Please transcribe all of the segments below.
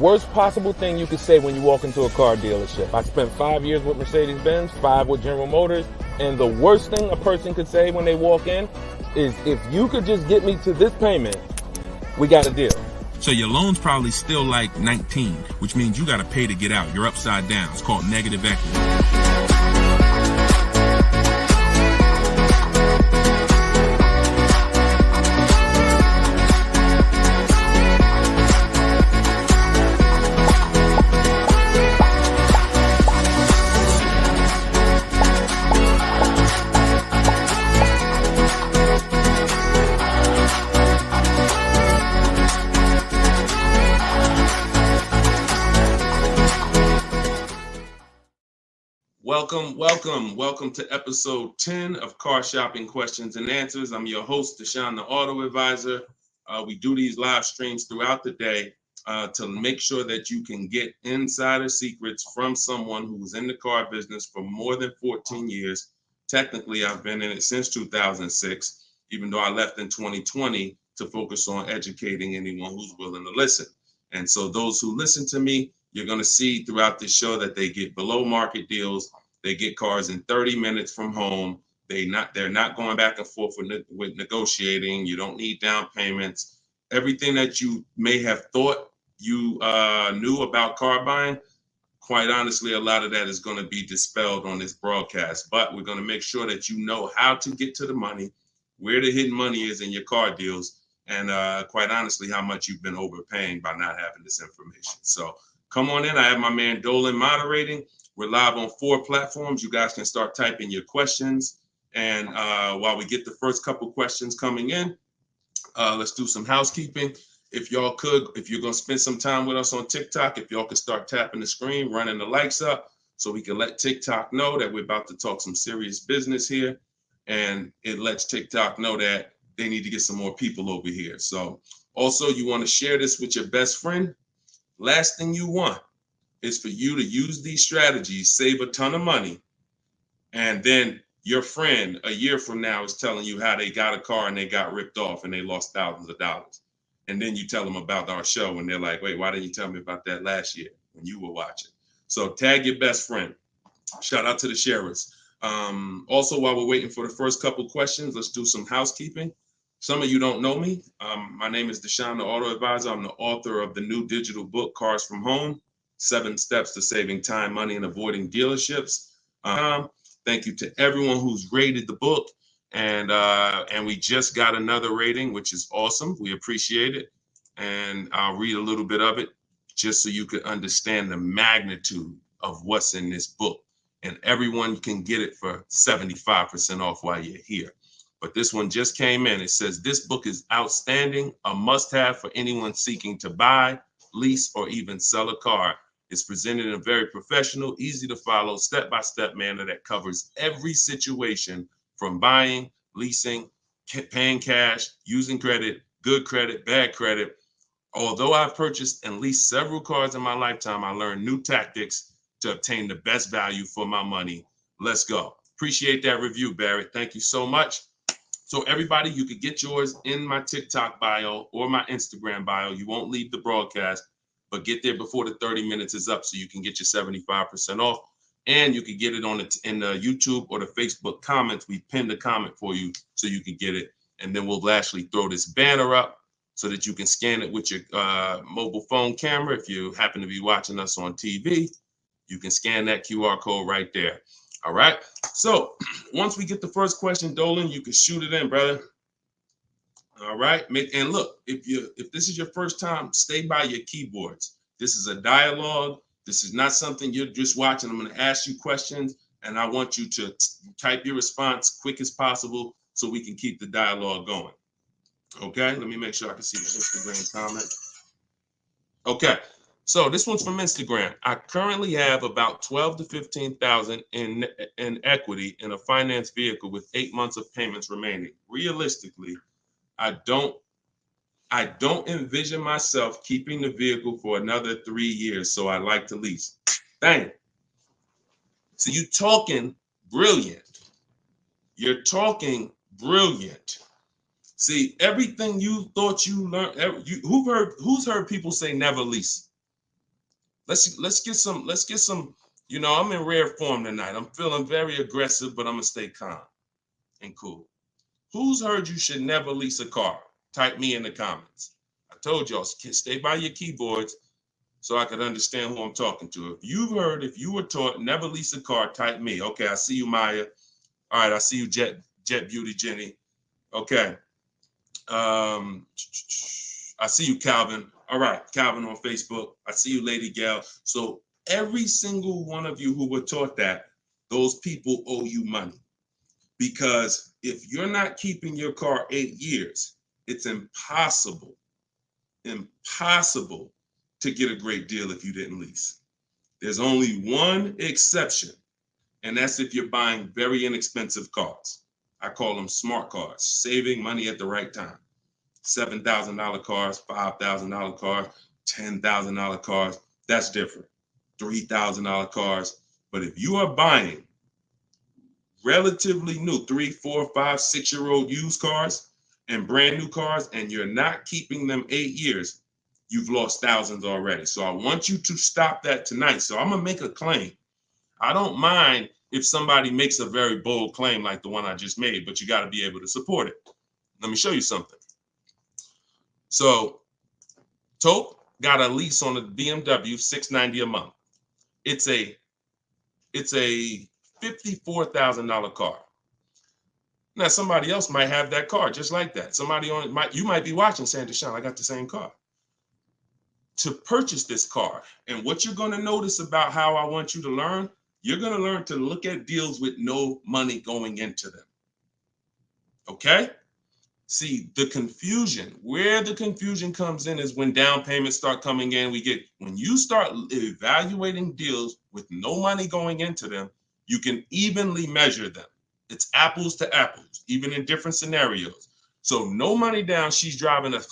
worst possible thing you could say when you walk into a car dealership. I spent 5 years with Mercedes-Benz, 5 with General Motors, and the worst thing a person could say when they walk in is, if you could just get me to this payment, we got a deal. So your loan's probably still like 19, which means you got to pay to get out. You're upside down. It's called negative equity. Welcome to episode 10 of Car Shopping Questions and Answers. I'm your host, Deshone the Auto Advisor. We do these live streams throughout the day to make sure that you can get insider secrets from someone who was in the car business for more than 14 years. Technically, I've been in it since 2006, even though I left in 2020 to focus on educating anyone who's willing to listen. And so those who listen to me, you're going to see throughout this show that they get below market deals. They get cars in 30 minutes from home. They're not going back and forth with negotiating. You don't need down payments. Everything that you may have thought you knew about car buying, quite honestly, a lot of that is going to be dispelled on this broadcast. But we're going to make sure that you know how to get to the money, where the hidden money is in your car deals, and quite honestly, how much you've been overpaying by not having this information. So come on in. I have my man Dolan moderating. We're live on 4 platforms. You guys can start typing your questions. And while we get the first couple questions coming in, let's do some housekeeping. If you're going to spend some time with us on TikTok, if y'all could start tapping the screen, running the likes up, so we can let TikTok know that we're about to talk some serious business here. And it lets TikTok know that they need to get some more people over here. So also, you want to share this with your best friend. Last thing you want is for you to use these strategies, save a ton of money, and then your friend a year from now is telling you how they got a car and they got ripped off and they lost thousands of dollars. And then you tell them about our show and they're like, wait, why didn't you tell me about that last year when you were watching? So tag your best friend. Shout out to the sharers. Also, while we're waiting for the first couple questions, let's do some housekeeping. Some of you don't know me. My name is Deshone the Auto Advisor. I'm the author of the new digital book, Cars from Home, 7 Steps to Saving Time, Money, and Avoiding Dealerships. Thank you to everyone who's rated the book. And we just got another rating, which is awesome. We appreciate it. And I'll read a little bit of it just so you could understand the magnitude of what's in this book. And everyone can get it for 75% off while you're here. But this one just came in. It says, this book is outstanding, a must-have for anyone seeking to buy, lease, or even sell a car. It's presented in a very professional, easy to follow, step-by-step manner that covers every situation from buying, leasing, paying cash, using credit, good credit, bad credit. Although I've purchased and leased several cars in my lifetime, I learned new tactics to obtain the best value for my money. Let's go. Appreciate that review, Barrett. Thank you so much. So everybody, you could get yours in my TikTok bio or my Instagram bio. You won't leave the broadcast, but get there before the 30 minutes is up so you can get your 75% off. And you can get it in the YouTube or the Facebook comments. We pinned a comment for you so you can get it. And then we'll actually throw this banner up so that you can scan it with your mobile phone camera. If you happen to be watching us on TV, you can scan that QR code right there. All right. So once we get the first question, Dolan, you can shoot it in, brother. All right. And look, if this is your first time, stay by your keyboards. This is a dialogue. This is not something you're just watching. I'm going to ask you questions, and I want you to type your response quick as possible so we can keep the dialogue going. Okay. Let me make sure I can see the Instagram comment. Okay. So this one's from Instagram. I currently have about 12 to 15,000 in equity in a finance vehicle with 8 months of payments remaining. Realistically, I don't envision myself keeping the vehicle for another 3 years, so I like to lease. Dang. So you're talking brilliant. You're talking brilliant. See, everything you thought you learned, who's heard people say never lease? Let's get some. You know, I'm in rare form tonight. I'm feeling very aggressive, but I'm gonna stay calm and cool. Who's heard you should never lease a car? Type me in the comments. I told y'all, stay by your keyboards so I could understand who I'm talking to. If you were taught never lease a car, type me. Okay, I see you, Maya. All right, I see you, Jet Beauty Jenny. Okay. I see you, Calvin. All right, Calvin on Facebook. I see you, Lady Gal. So every single one of you who were taught that, those people owe you money. Because if you're not keeping your car 8 years, it's impossible to get a great deal if you didn't lease. There's only one exception, and that's if you're buying very inexpensive cars. I call them smart cars, saving money at the right time. $7,000 cars, $5,000 cars, $10,000 cars, that's different. $3,000 cars. But if you are buying relatively new 3, 4, 5, 6-year-old used cars and brand new cars, and you're not keeping them 8 years, you've lost thousands already. So I want you to stop that tonight. So I'm gonna make a claim. I don't mind if somebody makes a very bold claim like the one I just made, but you got to be able to support it. Let me show you something. So Tope got a lease on a BMW $690 a month. It's a $54,000 car. Now somebody else might have that car just like that. You might be watching saying, Deshone, I got the same car. To purchase this car, and what you're going to notice about how I want you to learn, you're going to learn to look at deals with no money going into them. Okay? See, where the confusion comes in is when down payments start coming in. When you start evaluating deals with no money going into them, you can evenly measure them. It's apples to apples, even in different scenarios. So no money down, she's driving a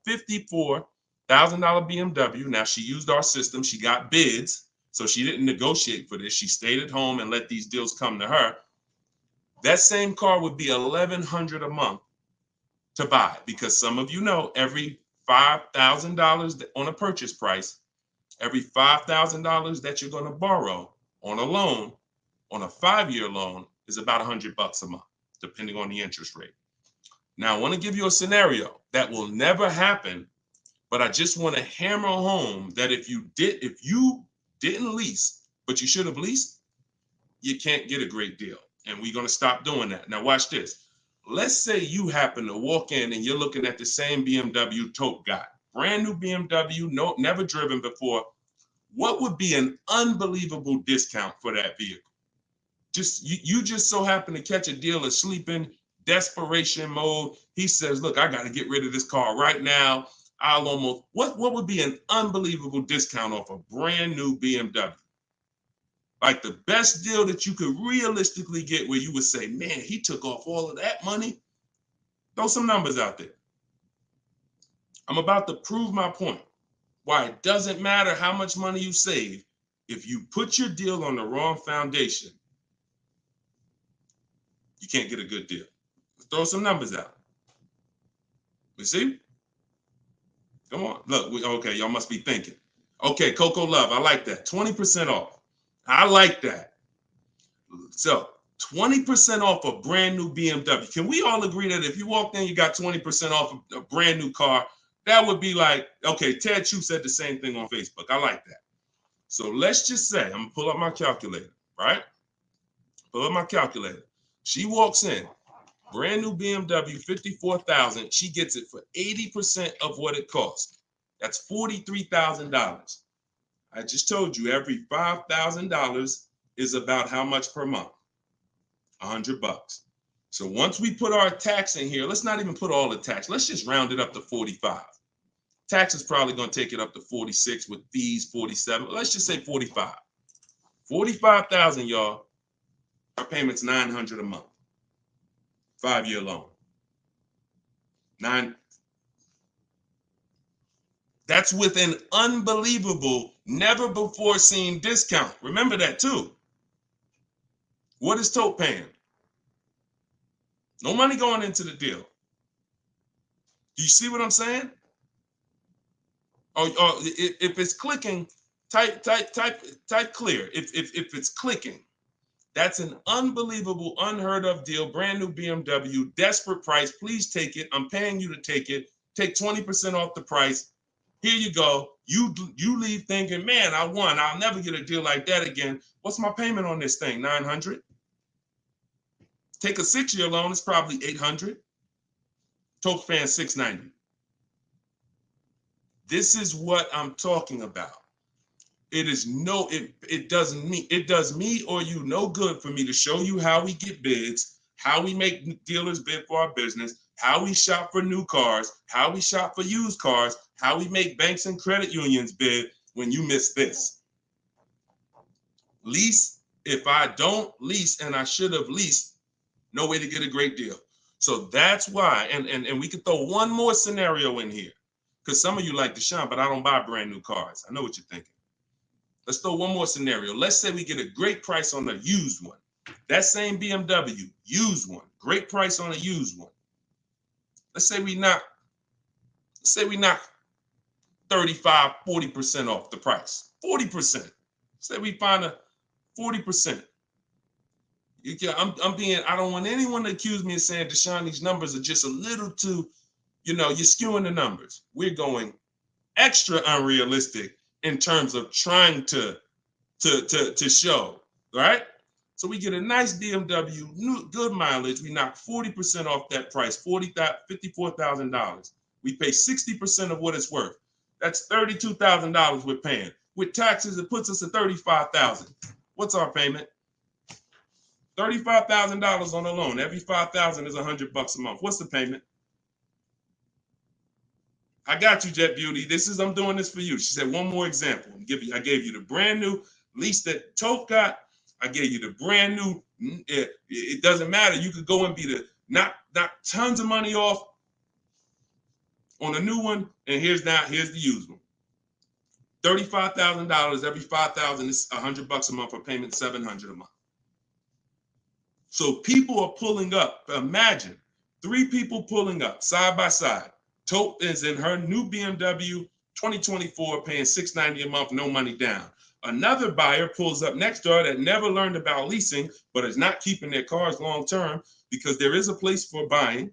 $54,000 BMW. Now she used our system, she got bids, so she didn't negotiate for this. She stayed at home and let these deals come to her. That same car would be $1,100 a month to buy, because some of you know every $5,000 on a purchase price, every $5,000 that you're going to borrow on a loan, on a 5-year loan, is about $100 a month, depending on the interest rate. Now, I want to give you a scenario that will never happen, but I just want to hammer home that if you didn't lease, but you should have leased, you can't get a great deal. And we're going to stop doing that. Now, watch this. Let's say you happen to walk in and you're looking at the same BMW Tope got. Brand new BMW, never driven before. What would be an unbelievable discount for that vehicle? You just so happen to catch a deal asleep in desperation mode. He says, look, I got to get rid of this car right now. What would be an unbelievable discount off a brand new BMW? Like the best deal that you could realistically get, where you would say, man, he took off all of that money. Throw some numbers out there. I'm about to prove my point. Why it doesn't matter how much money you save. If you put your deal on the wrong foundation, you can't get a good deal. Let's throw some numbers out. You see? Come on. Look, okay, y'all must be thinking. Okay, Coco Love, I like that. 20% off. I like that. So 20% off a brand new BMW. Can we all agree that if you walked in, you got 20% off a brand new car? That would be like, okay, Ted Chu said the same thing on Facebook. I like that. So let's just say, I'm gonna pull up my calculator, right? Pull up my calculator. She walks in, brand new BMW, $54,000. She gets it for 80% of what it costs. That's $43,000. I just told you every $5,000 is about how much per month? $100. So once we put our tax in here, let's not even put all the tax. Let's just round it up to 45. Tax is probably going to take it up to 46 with fees, 47. Let's just say 45. 45,000, y'all. Our payment's $900 a month. 5-year loan. That's with an unbelievable, never before seen discount. Remember that too. What is Tope paying? No money going into the deal. Do you see what I'm saying? Or if it's clicking, Type clear if it's clicking. That's an unbelievable, unheard of deal. Brand new BMW, desperate price. Please take it. I'm paying you to take it. Take 20% off the price. Here you go. You leave thinking, man, I won. I'll never get a deal like that again. What's my payment on this thing? $900. Take a 6-year loan. It's probably $800. Toke fan $690. This is what I'm talking about. It does me or you no good for me to show you how we get bids, how we make dealers bid for our business, how we shop for new cars, how we shop for used cars, how we make banks and credit unions bid when you miss this. Lease, if I don't lease and I should have leased, no way to get a great deal. So that's why, and we could throw one more scenario in here, because some of you like Deshone, but I don't buy brand new cars. I know what you're thinking. Let's throw one more scenario. Let's say we get a great price on a used one. That same BMW, used one, great price on a used one. Let's say we knock 35, 40% off the price. 40%. Say we find a 40%. I don't want anyone to accuse me of saying, Deshone, these numbers are just a little too, you're skewing the numbers. We're going extra unrealistic in terms of trying to show, right? So we get a nice BMW, good mileage. We knock 40% off that price, $54,000. We pay 60% of what it's worth. That's $32,000 we're paying. With taxes, it puts us at $35,000. What's our payment? $35,000 on a loan. Every $5,000 is $100 a month. What's the payment? I got you, Jet Beauty. I'm doing this for you. She said, one more example. I gave you the brand new lease that Toke got. I gave you the brand new. It doesn't matter. You could go and be not tons of money off on a new one. And here's the used one. $35,000. Every $5,000 is $100 a month. For payment $700 a month. So people are pulling up. Imagine 3 people pulling up side by side. Tope is in her new BMW 2024, paying $690 a month, no money down. Another buyer pulls up next door that never learned about leasing, but is not keeping their cars long term, because there is a place for buying.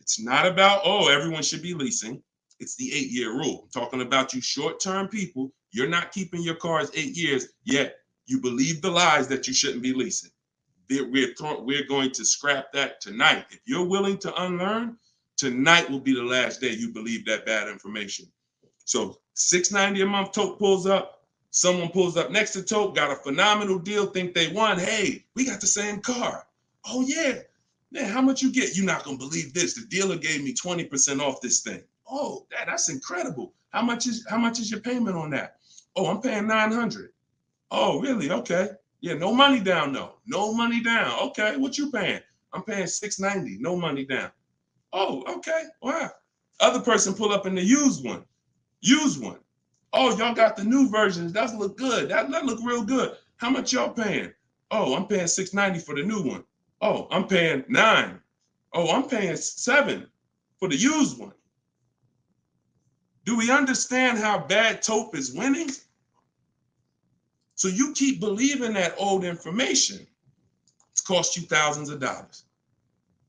It's not about, everyone should be leasing. It's the 8-year rule. I'm talking about you short-term people. You're not keeping your cars 8 years, yet you believe the lies that you shouldn't be leasing. We're going to scrap that tonight. If you're willing to unlearn, tonight will be the last day you believe that bad information. So $690 a month, Toke pulls up. Someone pulls up next to Toke, got a phenomenal deal, think they won. Hey, we got the same car. Oh yeah. Man, how much you get? You're not gonna believe this. The dealer gave me 20% off this thing. Oh, that's incredible. How much is your payment on that? Oh, I'm paying $900. Oh, really? Okay. Yeah, no money down though. No money down. Okay, what you paying? I'm paying $690. No money down. Oh, okay. Wow. Other person pull up in the used one. Oh, y'all got the new versions. That look good. That look real good. How much y'all paying? Oh, I'm paying $690 for the new one. Oh, I'm paying $9. Oh, I'm paying $7 for the used one. Do we understand how bad Tope is winning? So you keep believing that old information. It's cost you thousands of dollars.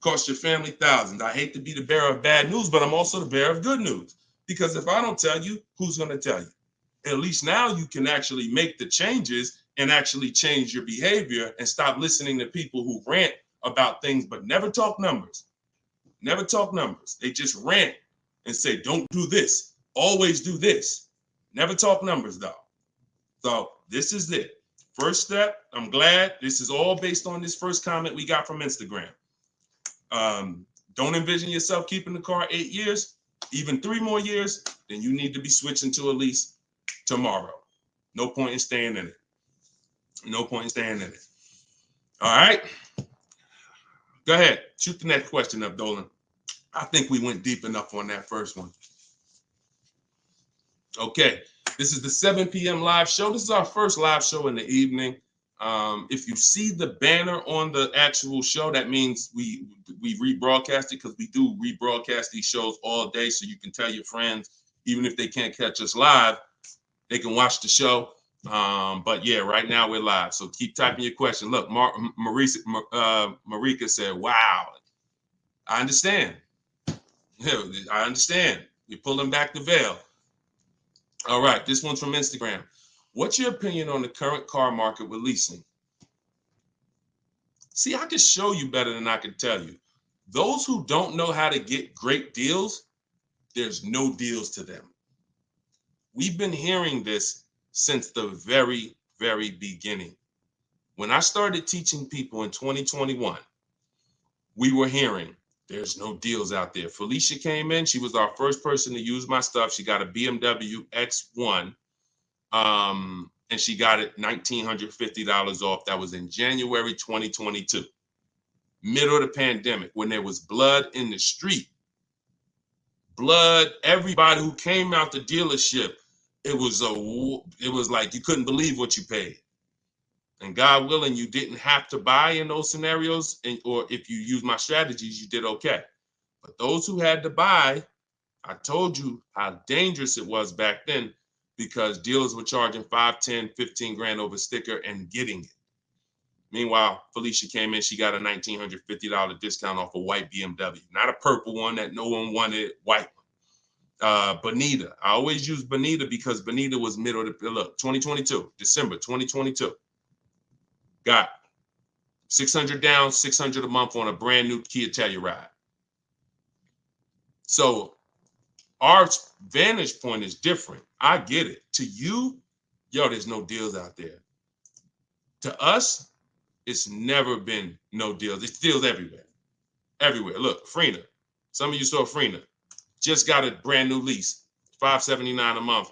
Cost your family thousands. I hate to be the bearer of bad news, but I'm also the bearer of good news. Because if I don't tell you, who's going to tell you? At least now you can actually make the changes and actually change your behavior and stop listening to people who rant about things but never talk numbers. Never talk numbers. They just rant and say, don't do this. Always do this. Never talk numbers though. So this is it. First step, I'm glad this is all based on this first comment we got from Instagram. Don't envision yourself keeping the car 8 years, even 3 more years, then you need to be switching to a lease tomorrow. No point in staying in it. No point in staying in it. All right. Go ahead. Shoot the next question up, Dolan. I think we went deep enough on that first one. Okay. This is the 7 p.m. live show. This is our first live show in the evening. If you see the banner on the actual show, that means we rebroadcast it, because we do rebroadcast these shows all day, so you can tell your friends, even if they can't catch us live, they can watch the show. But yeah, right now we're live. So keep typing your question. Look, Marika said, wow, I understand. I understand. You're pulling back the veil. All right, this one's from Instagram. What's your opinion on the current car market with leasing? See, I can show you better than I can tell you. Those who don't know how to get great deals, there's no deals to them. We've been hearing this since the very, very beginning. When I started teaching people in 2021, we were hearing there's no deals out there. Felicia came in. She was our first person to use my stuff. She got a BMW X1, and she got it $1,950 off. That was in January 2022, middle of the pandemic, when there was blood in the street. Blood, everybody who came out the dealership, it was like you couldn't believe what you paid. And God willing, you didn't have to buy in those scenarios, or if you use my strategies, you did okay. But those who had to buy, I told you how dangerous it was back then, because dealers were charging 5, 10, 15 grand over sticker and getting it. Meanwhile, Felicia came in, she got a $1,950 discount off a white BMW, not a purple one that no one wanted, white one. Bonita, I always use Bonita because Bonita was middle of the, look, 2022, December 2022. Got 600 down, 600 a month on a brand new Kia Telluride. So our vantage point is different. I get it. To you, yo, there's no deals out there. To us, it's never been no deals. It's deals everywhere. Everywhere. Look, Freena. Some of you saw Freena. Just got a brand new lease, $579 a month,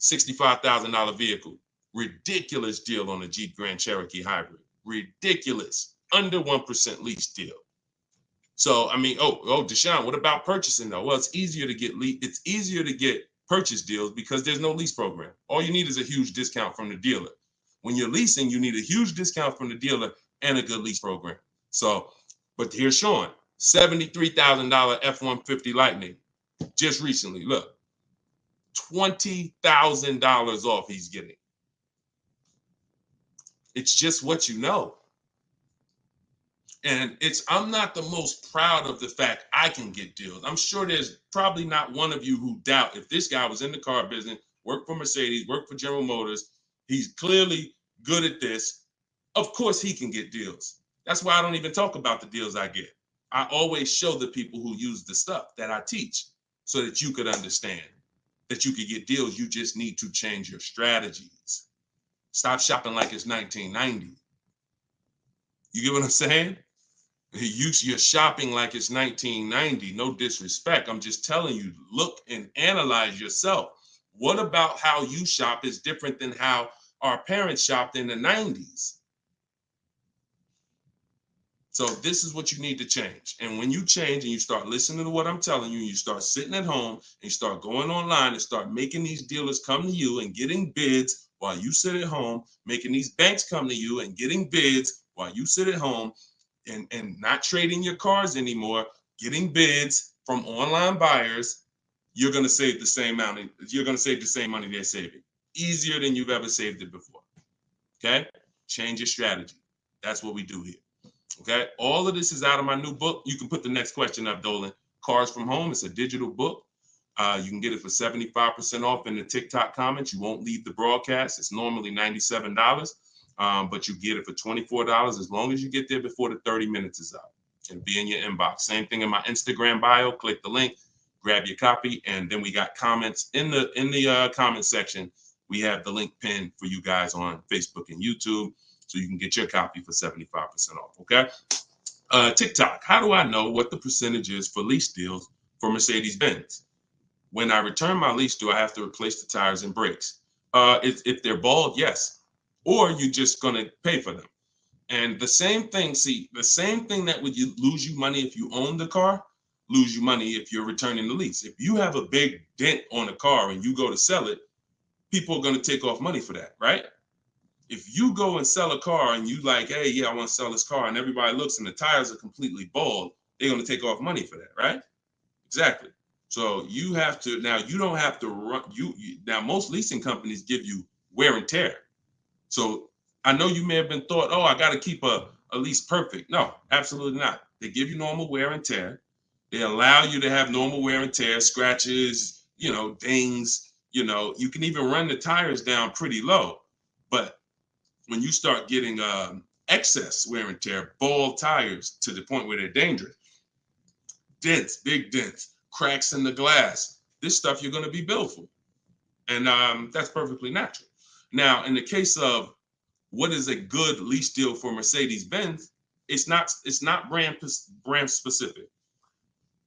$65,000 vehicle. Ridiculous deal on a Jeep Grand Cherokee Hybrid. Ridiculous. Under 1% lease deal. So, I mean, Deshone, what about purchasing though? Well, it's easier to get purchase deals because there's no lease program. All you need is a huge discount from the dealer. When you're leasing, you need a huge discount from the dealer and a good lease program. So, but here's Sean, $73,000 F-150 Lightning. Just recently, look, $20,000 off he's getting. It's just what you know. And I'm not the most proud of the fact I can get deals. I'm sure there's probably not one of you who doubt if this guy was in the car business, worked for Mercedes, worked for General Motors, he's clearly good at this. Of course he can get deals. That's why I don't even talk about the deals I get. I always show the people who use the stuff that I teach so that you could understand that you could get deals. You just need to change your strategies. Stop shopping like it's 1990. You get what I'm saying? You're shopping like it's 1990. No disrespect. I'm just telling you, look and analyze yourself. What about how you shop is different than how our parents shopped in the 90s? So this is what you need to change. And when you change and you start listening to what I'm telling you, you start sitting at home and you start going online and start making these dealers come to you and getting bids while you sit at home, making these banks come to you and getting bids while you sit at home, and not trading your cars anymore, getting bids from online buyers, you're going to save the same money. You're going to save the same money they're saving. Easier than you've ever saved it before. Okay? Change your strategy. That's what we do here. Okay? All of this is out of my new book. You can put the next question up, Dolan. Cars from Home. It's a digital book. You can get it for 75% off in the TikTok comments. You won't leave the broadcast. It's normally $97. But you get it for $24 as long as you get there before the 30 minutes is up. It'll be in your inbox. Same thing in my Instagram bio. Click the link, grab your copy, and then we got comments in the comment section. We have the link pinned for you guys on Facebook and YouTube, so you can get your copy for 75% off. Okay. TikTok. How do I know what the percentage is for lease deals for Mercedes-Benz? When I return my lease, do I have to replace the tires and brakes? If they're bald, yes. Or you're just going to pay for them. And the same thing that would lose you money if you own the car, lose you money if you're returning the lease. If you have a big dent on a car and you go to sell it, people are going to take off money for that, right? If you go and sell a car and you like, hey, yeah, I want to sell this car, and everybody looks and the tires are completely bald, they're going to take off money for that, right? Exactly. So you have to, now you don't have to run, now most leasing companies give you wear and tear. So I know you may have been thought, oh, I got to keep a lease perfect. No, absolutely not. They give you normal wear and tear. They allow you to have normal wear and tear, scratches, dings, you can even run the tires down pretty low. But when you start getting excess wear and tear, bald tires to the point where they're dangerous, dents, big dents, cracks in the glass, this stuff you're going to be billed for. And that's perfectly natural. Now, in the case of what is a good lease deal for Mercedes-Benz, it's not brand specific.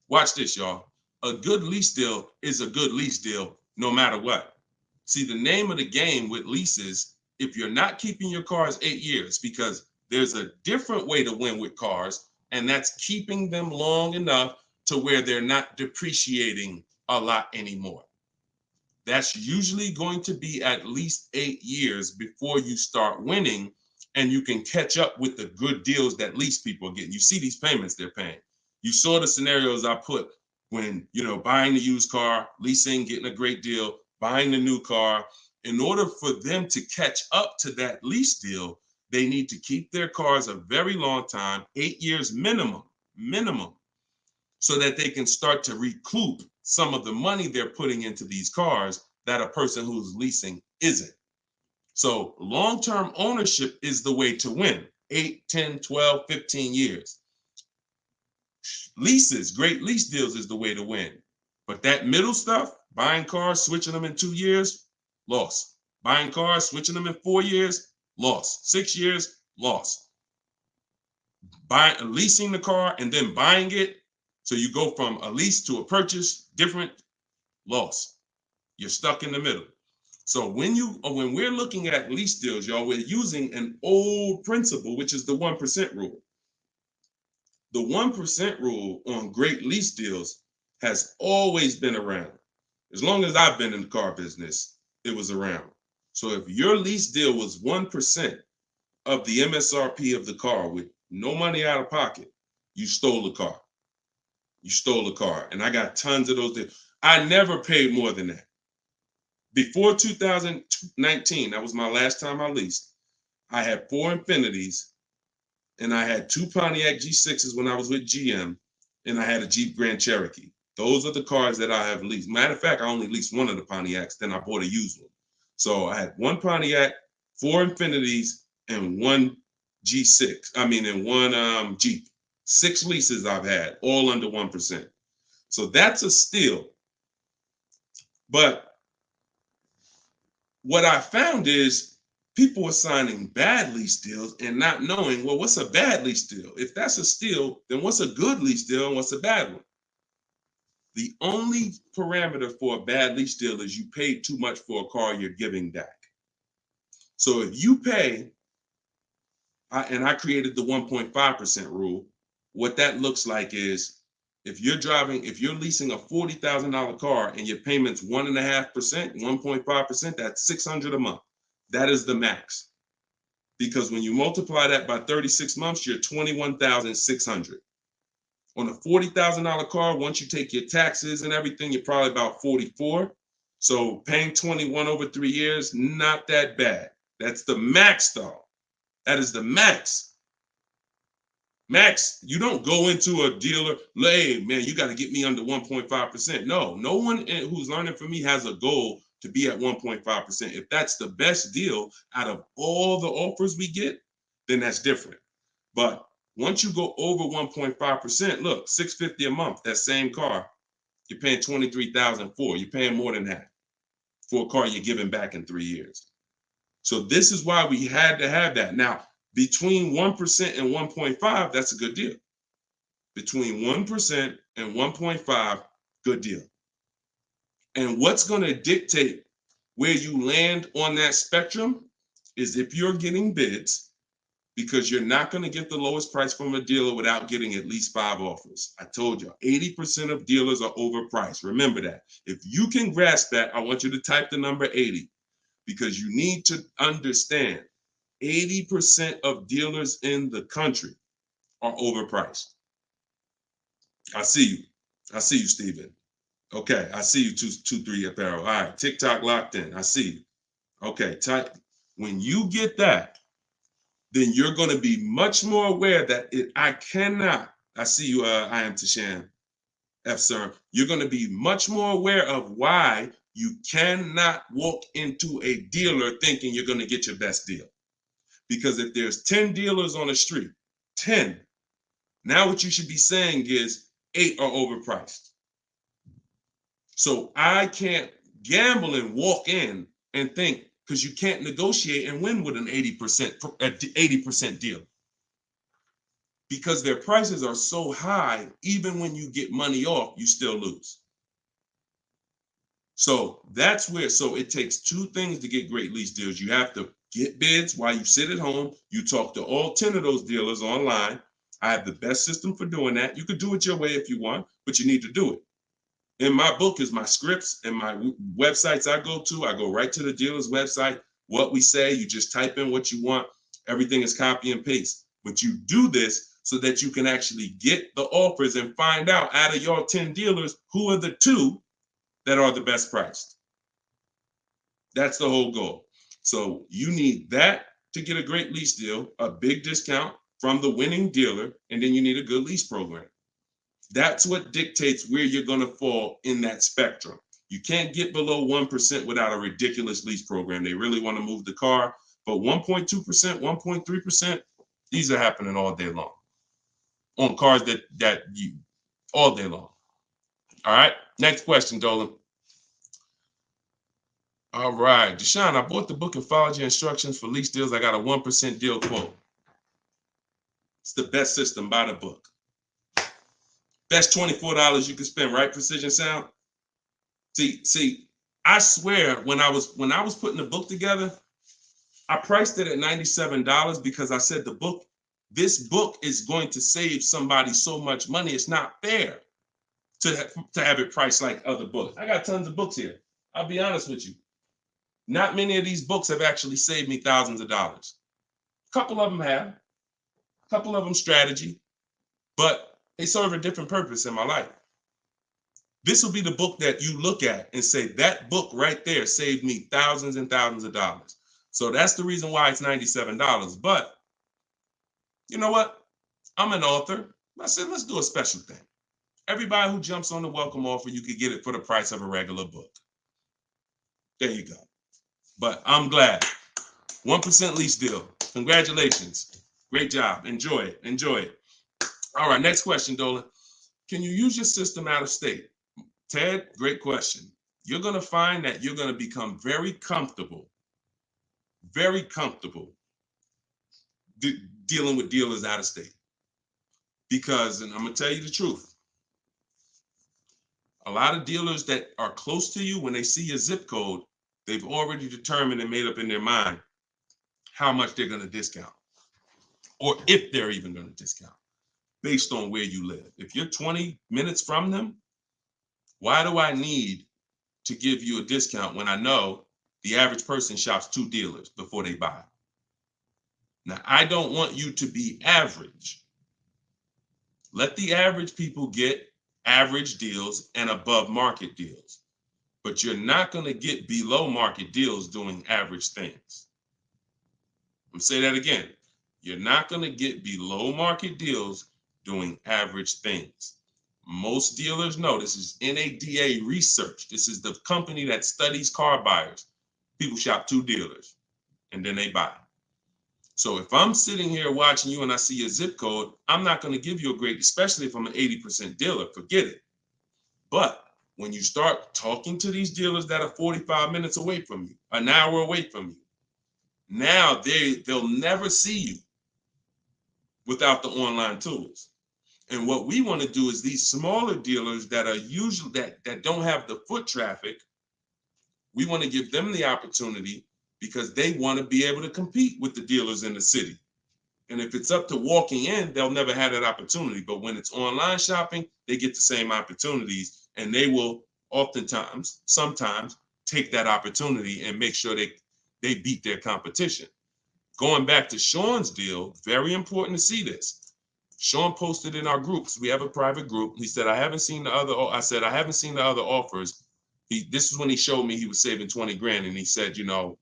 Watch this, y'all. A good lease deal is a good lease deal no matter what. See, the name of the game with leases, if you're not keeping your cars 8 years, because there's a different way to win with cars, and that's keeping them long enough to where they're not depreciating a lot anymore. That's usually going to be at least 8 years before you start winning, and you can catch up with the good deals that lease people are getting. You see these payments they're paying. You saw the scenarios I put when, buying the used car, leasing, getting a great deal, buying the new car. In order for them to catch up to that lease deal, they need to keep their cars a very long time, 8 years minimum, so that they can start to recoup some of the money they're putting into these cars that a person who's leasing isn't. So long-term ownership is the way to win. 8, 10, 12, 15 years. Leases, great lease deals is the way to win. But that middle stuff, buying cars, switching them in 2 years, loss. Buying cars, switching them in 4 years, loss. 6 years, loss. Leasing the car and then buying it, so you go from a lease to a purchase, different, loss. You're stuck in the middle. So when we're looking at lease deals, y'all, we're using an old principle, which is the 1% rule. The 1% rule on great lease deals has always been around. As long as I've been in the car business, it was around. So if your lease deal was 1% of the MSRP of the car with no money out of pocket, you stole the car. You stole a car. And I got tons of those deals. I never paid more than that. Before 2019, that was my last time I leased, I had 4 Infinities and I had 2 Pontiac G6s when I was with GM, and I had a Jeep Grand Cherokee. Those are the cars that I have leased. Matter of fact, I only leased one of the Pontiacs, then I bought a used one. So I had 1 Pontiac, 4 Infinities, and 1 and 1 Jeep. 6 leases I've had, all under 1%. So that's a steal. But what I found is people are signing bad lease deals and not knowing, well, what's a bad lease deal? If that's a steal, then what's a good lease deal and what's a bad one? The only parameter for a bad lease deal is you paid too much for a car you're giving back. So if you pay, and I created the 1.5% rule, what that looks like is if you're leasing a $40,000 car and your payment's 1.5%, 1.5%, that's $600 a month. That is the max. Because when you multiply that by 36 months, you're $21,600. On a $40,000 car, once you take your taxes and everything, you're probably about 44. So paying 21 over 3 years, not that bad. That's the max though. That is the max. Max, you don't go into a dealer, hey, man, you got to get me under 1.5%. No one who's learning from me has a goal to be at 1.5%. If that's the best deal out of all the offers we get, then that's different. But once you go over 1.5%, look, $650 a month, that same car, you're paying $23,000 for. You're paying more than that for a car you're giving back in 3 years. So this is why we had to have that. Now, between 1% and 1.5, that's a good deal. Between 1% and 1.5, good deal. And what's going to dictate where you land on that spectrum is if you're getting bids, because you're not going to get the lowest price from a dealer without getting at least 5 offers. I told you, 80% of dealers are overpriced. Remember that. If you can grasp that, I want you to type the number 80, because you need to understand 80% of dealers in the country are overpriced. I see you, Stephen. Okay, I see you, 223 apparel. All right, TikTok locked in. I see you. Okay, type. When you get that, then you're going to be much more aware that I cannot. I see you. I am Tashan F. Sir. You're going to be much more aware of why you cannot walk into a dealer thinking you're going to get your best deal. Because if there's 10 dealers on the street, 10, now what you should be saying is 8 are overpriced. So I can't gamble and walk in and think, because you can't negotiate and win with an 80% deal. Because their prices are so high, even when you get money off, you still lose. So that's where, so it takes two things to get great lease deals. You have to get bids while you sit at home. You talk to all 10 of those dealers online. I have the best system for doing that. You could do it your way if you want, but you need to do it. In my book is my scripts and my websites I go to. I go right to the dealer's website. What we say, you just type in what you want. Everything is copy and paste. But you do this so that you can actually get the offers and find out of your 10 dealers, who are the 2 that are the best priced. That's the whole goal. So you need that to get a great lease deal, a big discount from the winning dealer, and then you need a good lease program. That's what dictates where you're going to fall in that spectrum. You can't get below 1% without a ridiculous lease program. They really want to move the car, but 1.2%, 1.3%, these are happening all day long on cars that you all day long. All right, next question, Dolan. All right, Deshaun, I bought the book and followed your instructions for lease deals. I got a 1% deal quote. It's the best system. Buy the book. Best $24 you can spend, right? Precision Sound. See, I swear when I was putting the book together, I priced it at $97 because I said this book is going to save somebody so much money. It's not fair to have it priced like other books. I got tons of books here. I'll be honest with you. Not many of these books have actually saved me thousands of dollars. A couple of them have. A couple of them strategy, but they serve a different purpose in my life. This will be the book that you look at and say, that book right there saved me thousands and thousands of dollars. So that's the reason why it's $97. But you know what? I'm an author. I said, let's do a special thing. Everybody who jumps on the welcome offer, you could get it for the price of a regular book. There you go. But I'm glad. 1% lease deal. Congratulations. Great job. Enjoy it. Enjoy it. All right, next question, Dolan. Can you use your system out of state? Ted, great question. You're going to find that you're going to become very comfortable dealing with dealers out of state. Because, and I'm going to tell you the truth, a lot of dealers that are close to you, when they see your zip code, they've already determined and made up in their mind how much they're going to discount, or if they're even going to discount, based on where you live. If you're 20 minutes from them, why do I need to give you a discount when I know the average person shops 2 dealers before they buy? Now, I don't want you to be average. Let the average people get average deals and above market deals, but you're not going to get below market deals doing average things. I'm going to say that again. You're not going to get below market deals doing average things. Most dealers know, this is NADA research. This is the company that studies car buyers. People shop 2 dealers and then they buy. So if I'm sitting here watching you and I see your zip code, I'm not going to give you a great, especially if I'm an 80% dealer, forget it. But when you start talking to these dealers that are 45 minutes away from you, an hour away from you, now they'll never see you without the online tools. And what we want to do is these smaller dealers that are usually that don't have the foot traffic, we want to give them the opportunity because they want to be able to compete with the dealers in the city. And if it's up to walking in, they'll never have that opportunity. But when it's online shopping, they get the same opportunities, and they will sometimes take that opportunity and make sure they beat their competition. Going back to Sean's deal, very important to see this. Sean posted in our groups. We have a private group. He said, I haven't seen the other. I said, I haven't seen the other offers. This is when he showed me he was saving 20 grand. And he said, you know,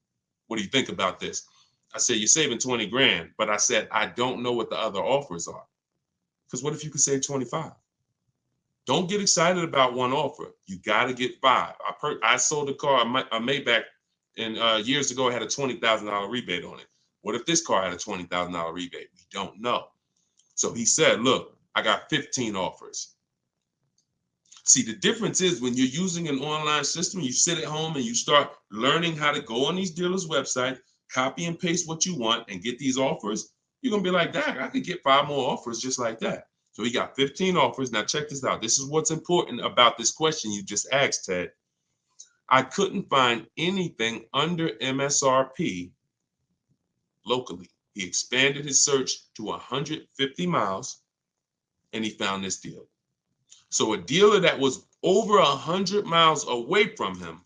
what do you think about this? I said, you're saving 20 grand. But I said, I don't know what the other offers are. Because what if you could save 25? Don't get excited about one offer. You got to get 5. I sold a car, a Maybach, and years ago, it had a $20,000 rebate on it. What if this car had a $20,000 rebate? We don't know. So he said, look, I got 15 offers. See, the difference is when you're using an online system, you sit at home and you start learning how to go on these dealers' websites, copy and paste what you want and get these offers. You're going to be like, dang, I could get 5 more offers just like that. So he got 15 offers. Now check this out. This is what's important about this question you just asked, Ted. I couldn't find anything under MSRP locally. He expanded his search to 150 miles and he found this deal. So a dealer that was over 100 miles away from him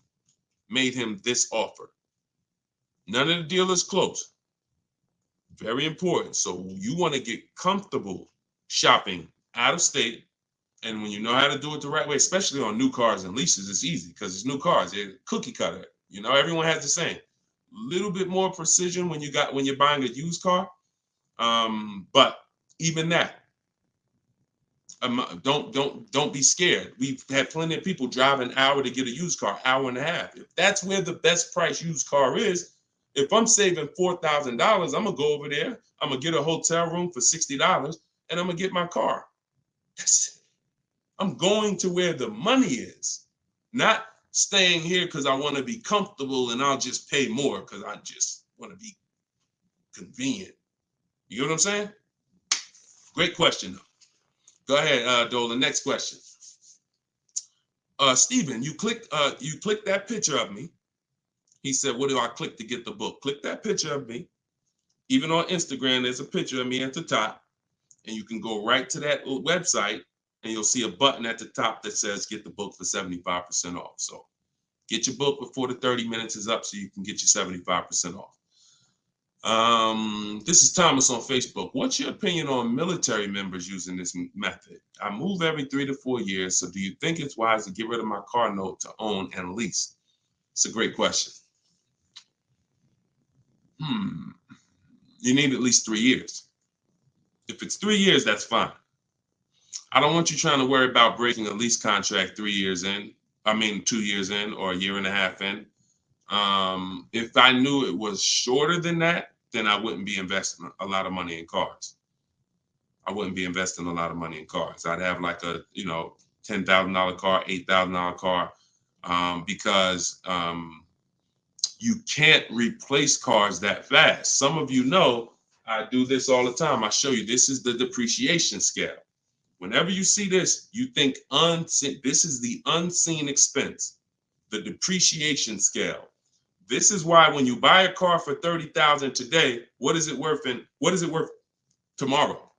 made him this offer. None of the dealers close. Very important. So you want to get comfortable shopping out of state. And when you know how to do it the right way, especially on new cars and leases, it's easy because it's new cars. They're cookie cutter. You know, everyone has the same. Little bit more precision when you're buying a used car. But even that, don't be scared. We've had plenty of people drive an hour to get a used car, hour and a half. If that's where the best price used car is, if I'm saving $4,000, I'm gonna go over there. I'm gonna get a hotel room for $60, and I'm gonna get my car. That's it. I'm going to where the money is, not staying here because I want to be comfortable and I'll just pay more because I just want to be convenient. You know what I'm saying? Great question, though. Go ahead, Dolan. Next question. Steven, you clicked that picture of me. He said, what do I click to get the book? Click that picture of me. Even on Instagram, there's a picture of me at the top. And you can go right to that website and you'll see a button at the top that says get the book for 75% off. So get your book before the 30 minutes is up so you can get your 75% off. This is Thomas on Facebook. What's your opinion on military members using this method? I move every 3 to 4 years. So do you think it's wise to get rid of my car note to own and lease? It's a great question. You need at least 3 years. If it's 3 years, that's fine. I don't want you trying to worry about breaking a lease contract 2 years in, or a year and a half in. If I knew it was shorter than that, then I wouldn't be investing a lot of money in cars. I'd have like a, $10,000 car, $8,000 car, because you can't replace cars that fast. Some of you know I do this all the time. I show you, this is the depreciation scale. Whenever you see this, you think unseen. This is the unseen expense, the depreciation scale. This is why when you buy a car for $30,000 today, what is it worth tomorrow?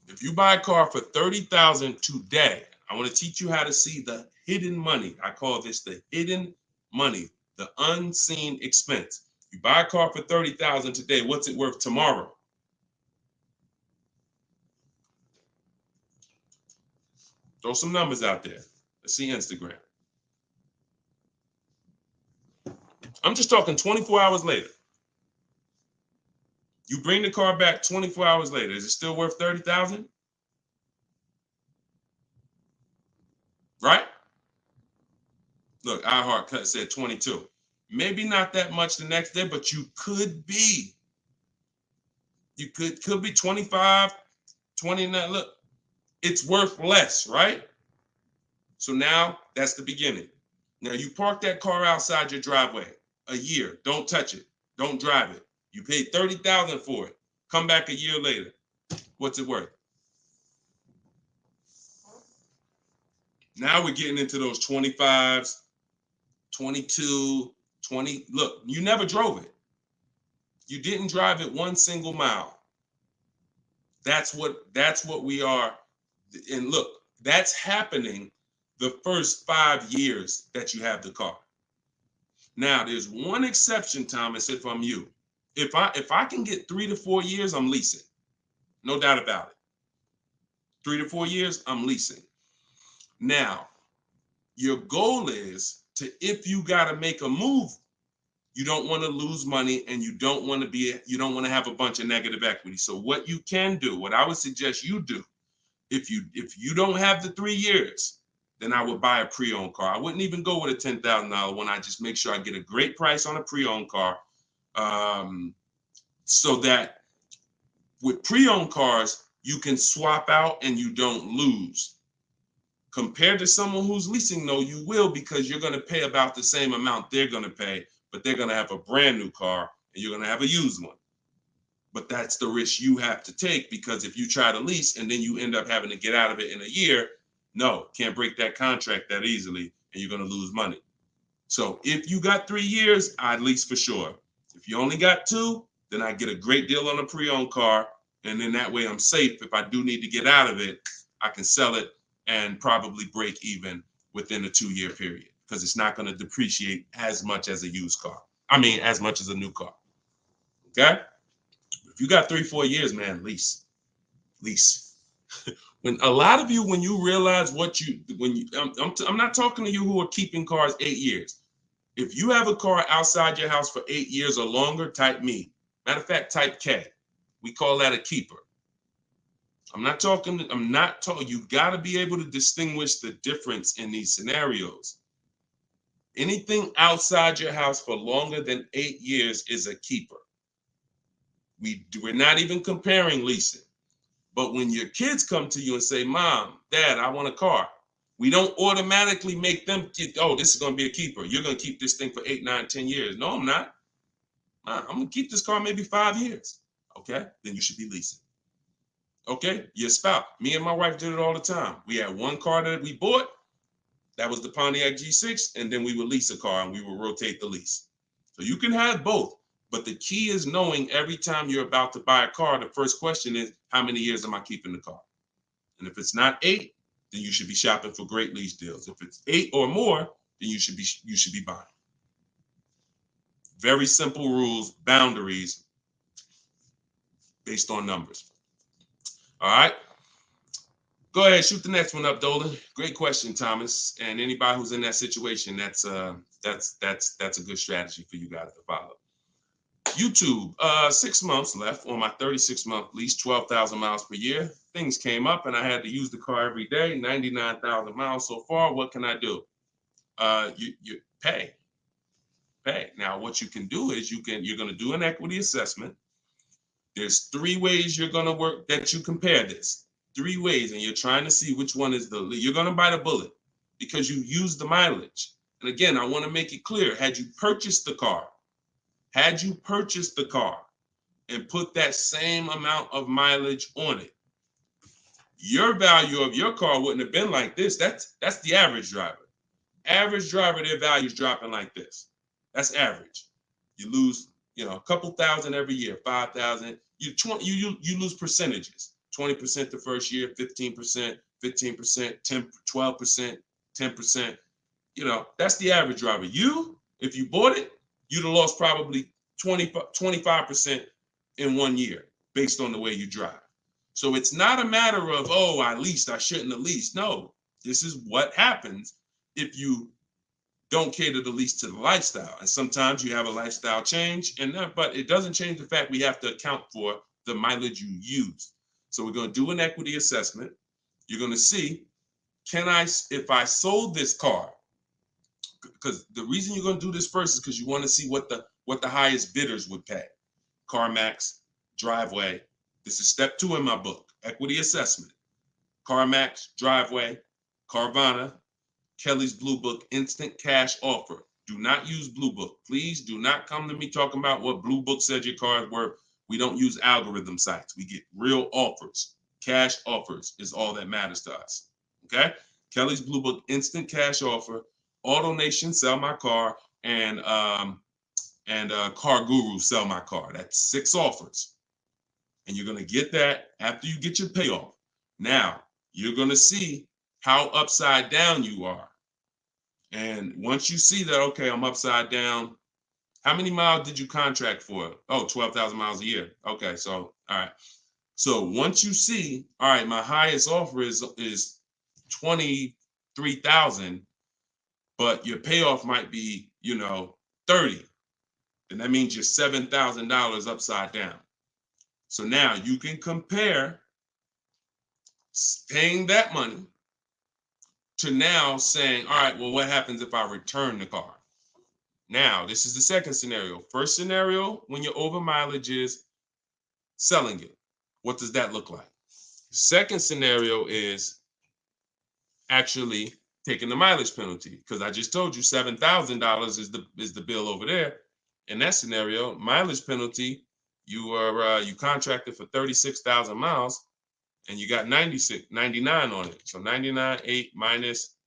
If you buy a car for $30,000 today, I want to teach you how to see the hidden money. I call this the hidden money, the unseen expense. You buy a car for $30,000 today, what's it worth tomorrow? Throw some numbers out there. Let's see Instagram. I'm just talking 24 hours later. You bring the car back 24 hours later. Is it still worth $30,000? Right? Look, iHeart said 22. Maybe not that much the next day, but you could be. You could be 25, 29. Look, it's worth less, right? So now that's the beginning. Now you park that car outside your driveway a year. Don't touch it. Don't drive it. You paid $30,000 for it. Come back a year later. What's it worth? Now we're getting into those 25s, 22, 20. Look, you never drove it. You didn't drive it one single mile. That's what we are. And look, that's happening the first 5 years that you have the car. Now, there's one exception, Thomas, if I'm you. If I can get 3 to 4 years, I'm leasing. No doubt about it. 3 to 4 years, I'm leasing. Now, your goal is to, if you got to make a move, you don't want to lose money and you don't want to have a bunch of negative equity. So what you can do, what I would suggest you do, if you don't have the 3 years, then I would buy a pre-owned car. I wouldn't even go with a $10,000 one. I just make sure I get a great price on a pre-owned car, so that with pre-owned cars, you can swap out and you don't lose. Compared to someone who's leasing, though, you will, because you're going to pay about the same amount they're going to pay, but they're going to have a brand new car and you're going to have a used one. But that's the risk you have to take, because if you try to lease and then you end up having to get out of it in a year, no, can't break that contract that easily and you're going to lose money. So if you got 3 years, I'd lease for sure. If you only got 2, then I get a great deal on a pre-owned car. And then that way I'm safe. If I do need to get out of it, I can sell it and probably break even within a 2-year period, because it's not going to depreciate as much as a used car. I mean, as much as a new car. Okay? If you got 3-4 years, man, lease. When a lot of you, when you realize I'm not talking to you who are keeping cars 8 years. If you have a car outside your house for 8 years or longer, type me. Matter of fact, type K. We call that a keeper. You got to be able to distinguish the difference in these scenarios. Anything outside your house for longer than 8 years is a keeper. We're not even comparing leasing. But when your kids come to you and say, Mom, Dad, I want a car, we don't automatically make them this is going to be a keeper. You're going to keep this thing for 8, 9, 10 years. No, I'm not. I'm going to keep this car maybe 5 years. Okay, then you should be leasing. Okay, your spouse. Me and my wife did it all the time. We had one car that we bought. That was the Pontiac G6. And then we would lease a car and we would rotate the lease. So you can have both. But the key is knowing every time you're about to buy a car, the first question is, how many years am I keeping the car? And if it's not 8, then you should be shopping for great lease deals. If it's 8 or more, then you should be buying. Very simple rules, boundaries based on numbers. All right. Go ahead, shoot the next one up, Dolan. Great question, Thomas. And anybody who's in that situation, that's a good strategy for you guys to follow. YouTube, 6 months left on my 36-month lease, 12,000 miles per year. Things came up and I had to use the car every day, 99,000 miles so far. What can I do? You pay. Now, what you can do is you're going to do an equity assessment. There's 3 ways you're going to work that you compare this. 3 ways, and you're trying to see which one is you're going to bite a bullet because you use the mileage. And again, I want to make it clear, had you purchased the car and put that same amount of mileage on it, your value of your car wouldn't have been like this. That's the average driver. Average driver, their value's dropping like this. That's average. You lose, a couple thousand every year, 5,000. You lose percentages. 20% the first year, 15%, 15%, 12%, 10%. That's the average driver. If you bought it, you'd have lost probably 25% in 1 year based on the way you drive. So it's not a matter of, I leased, I shouldn't have leased. No, this is what happens if you don't cater the lease to the lifestyle. And sometimes you have a lifestyle change, but it doesn't change the fact we have to account for the mileage you use. So we're going to do an equity assessment. You're going to see, if I sold this car, because the reason you're going to do this first is because you want to see what the highest bidders would pay. CarMax, Driveway. This is step 2 in my book, equity assessment. CarMax, Driveway, Carvana, Kelly's Blue Book, instant cash offer. Do not use Blue Book. Please do not come to me talking about what Blue Book said your car is worth. We don't use algorithm sites. We get real offers. Cash offers is all that matters to us. Okay? Kelly's Blue Book, instant cash offer. AutoNation, sell my car, and Car Guru, sell my car. That's 6 offers. And you're going to get that after you get your payoff. Now, you're going to see how upside down you are. And once you see that, okay, I'm upside down. How many miles did you contract for? 12,000 miles a year. Okay, so, all right. So once you see, all right, my highest offer is 23,000, but your payoff might be, 30, then that means you're $7,000 upside down. So now you can compare paying that money to now saying, all right, well, what happens if I return the car? Now, this is the second scenario. First scenario, when your over mileage is selling it. What does that look like? Second scenario is actually taking the mileage penalty, because I just told you $7,000 is the bill over there. In that scenario, mileage penalty, you contracted for 36,000 miles and you got 99 on it. So 99.8 minus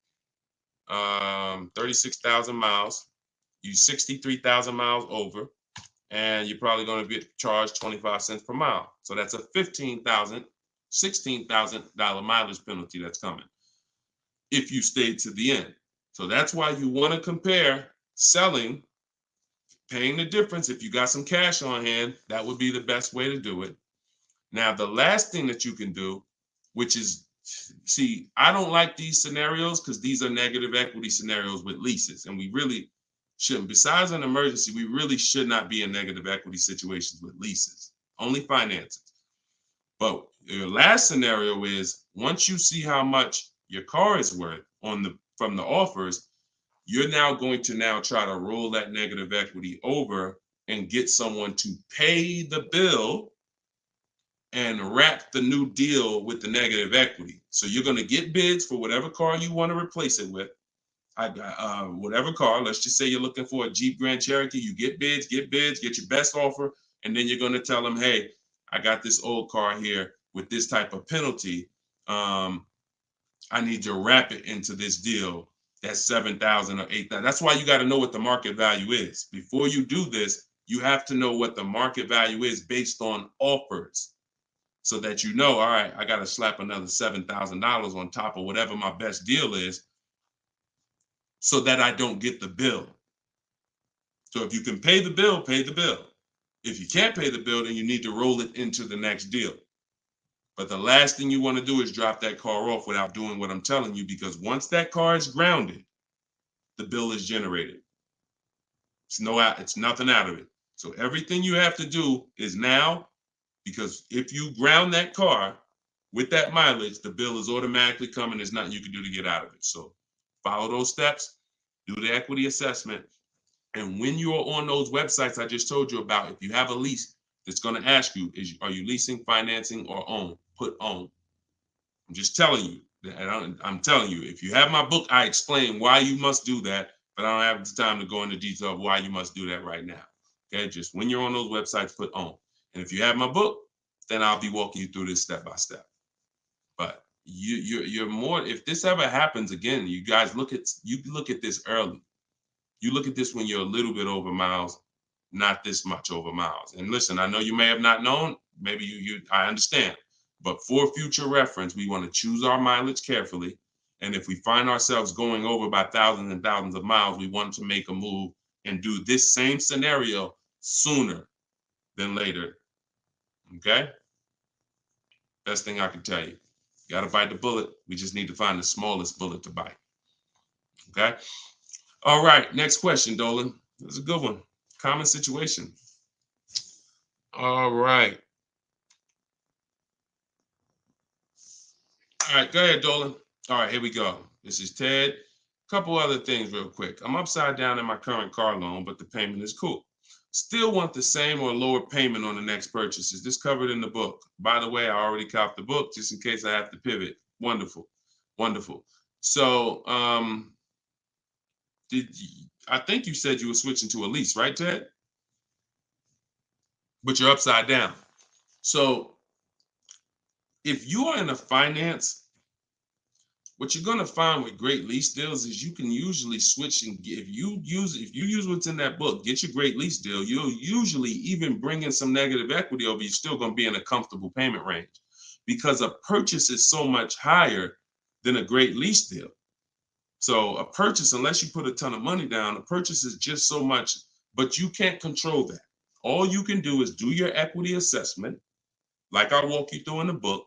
36,000 miles, you 63,000 miles over, and you're probably going to be charged 25 cents per mile. So that's a $16,000 mileage penalty that's coming if you stayed to the end. So that's why you want to compare selling, paying the difference. If you got some cash on hand, that would be the best way to do it. Now, the last thing that you can do, which is, see, I don't like these scenarios because these are negative equity scenarios with leases, and we really shouldn't. Besides an emergency, we really should not be in negative equity situations with leases, only finances. But your last scenario is, once you see how much your car is worth from the offers, you're now going to now try to roll that negative equity over and get someone to pay the bill and wrap the new deal with the negative equity. So you're going to get bids for whatever car you want to replace it with. Whatever car, let's just say you're looking for a Jeep Grand Cherokee, you get bids, get your best offer, and then you're going to tell them, hey, I got this old car here with this type of penalty. I need to wrap it into this deal that's 7,000 or 8,000. That's why you got to know what the market value is. Before you do this, you have to know what the market value is based on offers, so that you know, all right, I got to slap another $7,000 on top of whatever my best deal is, so that I don't get the bill. So if you can pay the bill, pay the bill. If you can't pay the bill, then you need to roll it into the next deal. But the last thing you want to do is drop that car off without doing what I'm telling you, because once that car is grounded, the bill is generated. It's nothing out of it. So everything you have to do is now, because if you ground that car with that mileage, the bill is automatically coming. There's nothing you can do to get out of it. So follow those steps, do the equity assessment. And when you are on those websites I just told you about, if you have a lease, it's going to ask you, are you leasing, financing, or own? Put own. I'm just telling you. I'm telling you, if you have my book, I explain why you must do that, but I don't have the time to go into detail of why you must do that right now. Okay, just when you're on those websites, put own. And if you have my book, then I'll be walking you through this step by step. But you're more, if this ever happens again, you guys look at this early. You look at this when you're a little bit over miles, not this much over miles. And listen, I know you may have not known, maybe I understand. But for future reference, we want to choose our mileage carefully. And if we find ourselves going over by thousands and thousands of miles, we want to make a move and do this same scenario sooner than later. Okay? Best thing I can tell you. You got to bite the bullet. We just need to find the smallest bullet to bite. Okay? All right. Next question, Dolan. That's a good one. Common situation. All right. All right, go ahead, Dolan. All right, here we go. This is Ted. A couple other things real quick. I'm upside down in my current car loan, but the payment is cool. Still want the same or lower payment on the next purchase. Is this covered in the book? By the way, I already copied the book just in case I have to pivot. Wonderful. Wonderful. So I think you said you were switching to a lease, right, Ted? But you're upside down. So if you are in a finance, what you're going to find with great lease deals is you can usually switch, and if you use what's in that book, get your great lease deal, you'll usually even bring in some negative equity over, you're still going to be in a comfortable payment range, because a purchase is so much higher than a great lease deal. So a purchase, unless you put a ton of money down, a purchase is just so much, but you can't control that. All you can do is do your equity assessment like I'll walk you through in the book,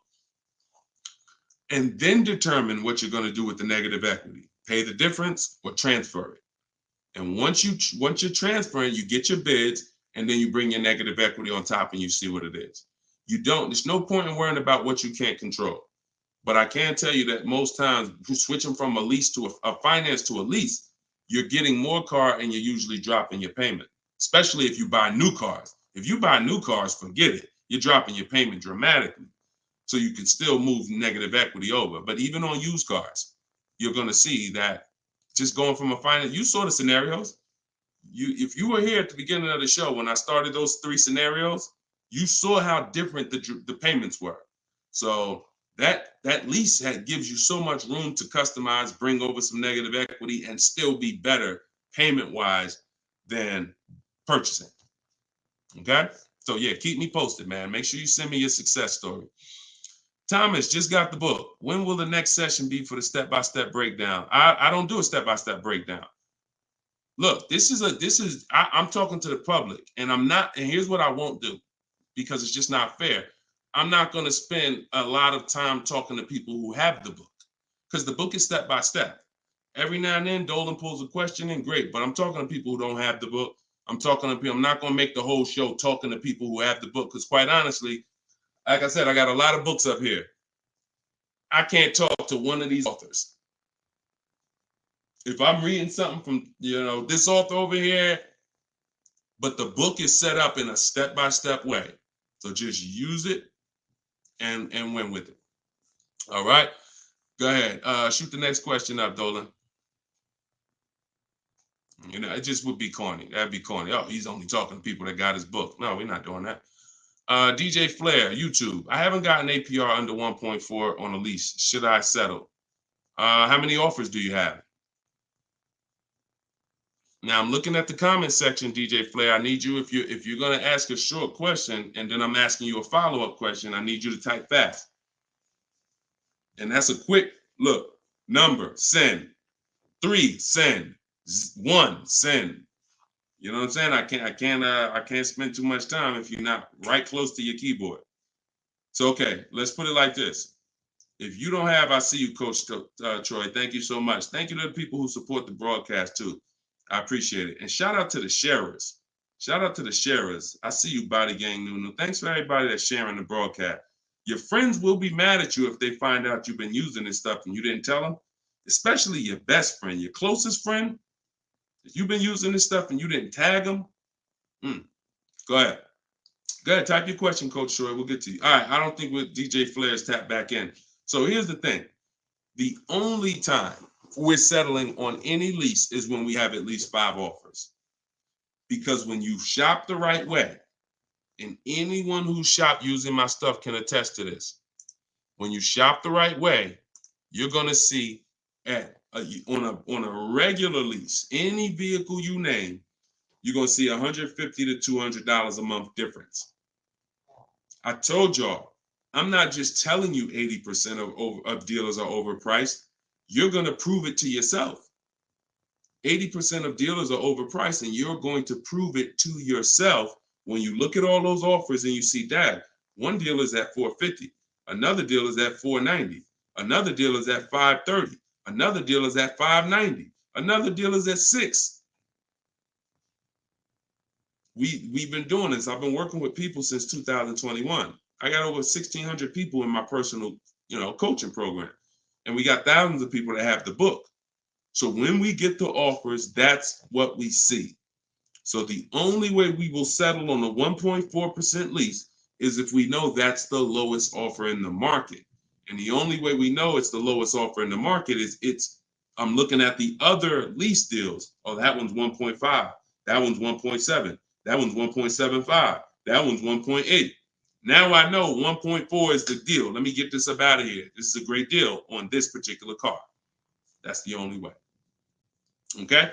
and then determine what you're going to do with the negative equity. Pay the difference or transfer it. And once you're transferring, you get your bids, and then you bring your negative equity on top and you see what it is. There's no point in worrying about what you can't control. But I can tell you that most times, switching from a lease to a finance to a lease, you're getting more car and you're usually dropping your payment, especially if you buy new cars. If you buy new cars, forget it. You're dropping your payment dramatically. So you can still move negative equity over. But even on used cars, you're going to see that just going from a finance, you saw the scenarios. If you were here at the beginning of the show when I started those 3 scenarios, you saw how different the payments were. So that lease gives you so much room to customize, bring over some negative equity, and still be better payment wise than purchasing. Okay, so yeah, keep me posted, man. Make sure you send me your success story. Thomas just got the book. When will the next session be for the step-by-step breakdown? I don't do a step-by-step breakdown. Look, I'm talking to the public, and I'm not, and here's what I won't do, because it's just not fair. I'm not going to spend a lot of time talking to people who have the book, because the book is step-by-step. Every now and then, Dolan pulls a question in, great, but I'm talking to people who don't have the book. I'm not going to make the whole show talking to people who have the book, because quite honestly, like I said, I got a lot of books up here. I can't talk to one of these authors. If I'm reading something from, this author over here, but the book is set up in a step-by-step way. So just use it and win with it. All right. Go ahead. Shoot the next question up, Dolan. It just would be corny. That'd be corny. Oh, he's only talking to people that got his book. No, we're not doing that. DJ Flair, YouTube. I haven't gotten APR under 1.4 on a lease. Should I settle? How many offers do you have? Now I'm looking at the comment section, DJ Flair. I need you, if you're going to ask a short question and then I'm asking you a follow-up question, I need you to type fast. And that's a quick look. Number, send. 3, send. 1, send. You know what I'm saying? I can't spend too much time if you're not right close to your keyboard. So okay, let's put it like this. If you don't have, I see you, Coach Troy. Thank you so much. Thank you to the people who support the broadcast too. I appreciate it. And shout out to the sharers. Shout out to the sharers. I see you, Body Gang Nunu. Thanks for everybody that's sharing the broadcast. Your friends will be mad at you if they find out you've been using this stuff and you didn't tell them, especially your best friend, your closest friend. If you've been using this stuff and you didn't tag them, go ahead. Go ahead, type your question, Coach Troy. We'll get to you. All right, I don't think with DJ Flair's tap back in. So here's the thing. The only time we're settling on any lease is when we have at least 5 offers. Because when you shop the right way, and anyone who shopped using my stuff can attest to this, when you shop the right way, you're going to see on a regular lease, any vehicle you name, you're going to see $150 to $200 a month difference. I told y'all, I'm not just telling you 80% of dealers are overpriced. You're going to prove it to yourself. 80% of dealers are overpriced, and you're going to prove it to yourself when you look at all those offers and you see that one dealer is at $450, another dealer is at $490, another dealer is at $530, another dealer is at $590, another dealer is at $6. We've been doing this. I've been working with people since 2021. I got over 1,600 people in my personal, coaching program, and we got thousands of people that have the book. So when we get the offers, that's what we see. So the only way we will settle on a 1.4% lease is if we know that's the lowest offer in the market. And the only way we know it's the lowest offer in the market is I'm looking at the other lease deals. Oh, that one's 1.5. That one's 1.7. That one's 1.75. That one's 1.8. Now I know 1.4 is the deal. Let me get this up out of here. This is a great deal on this particular car. That's the only way. Okay.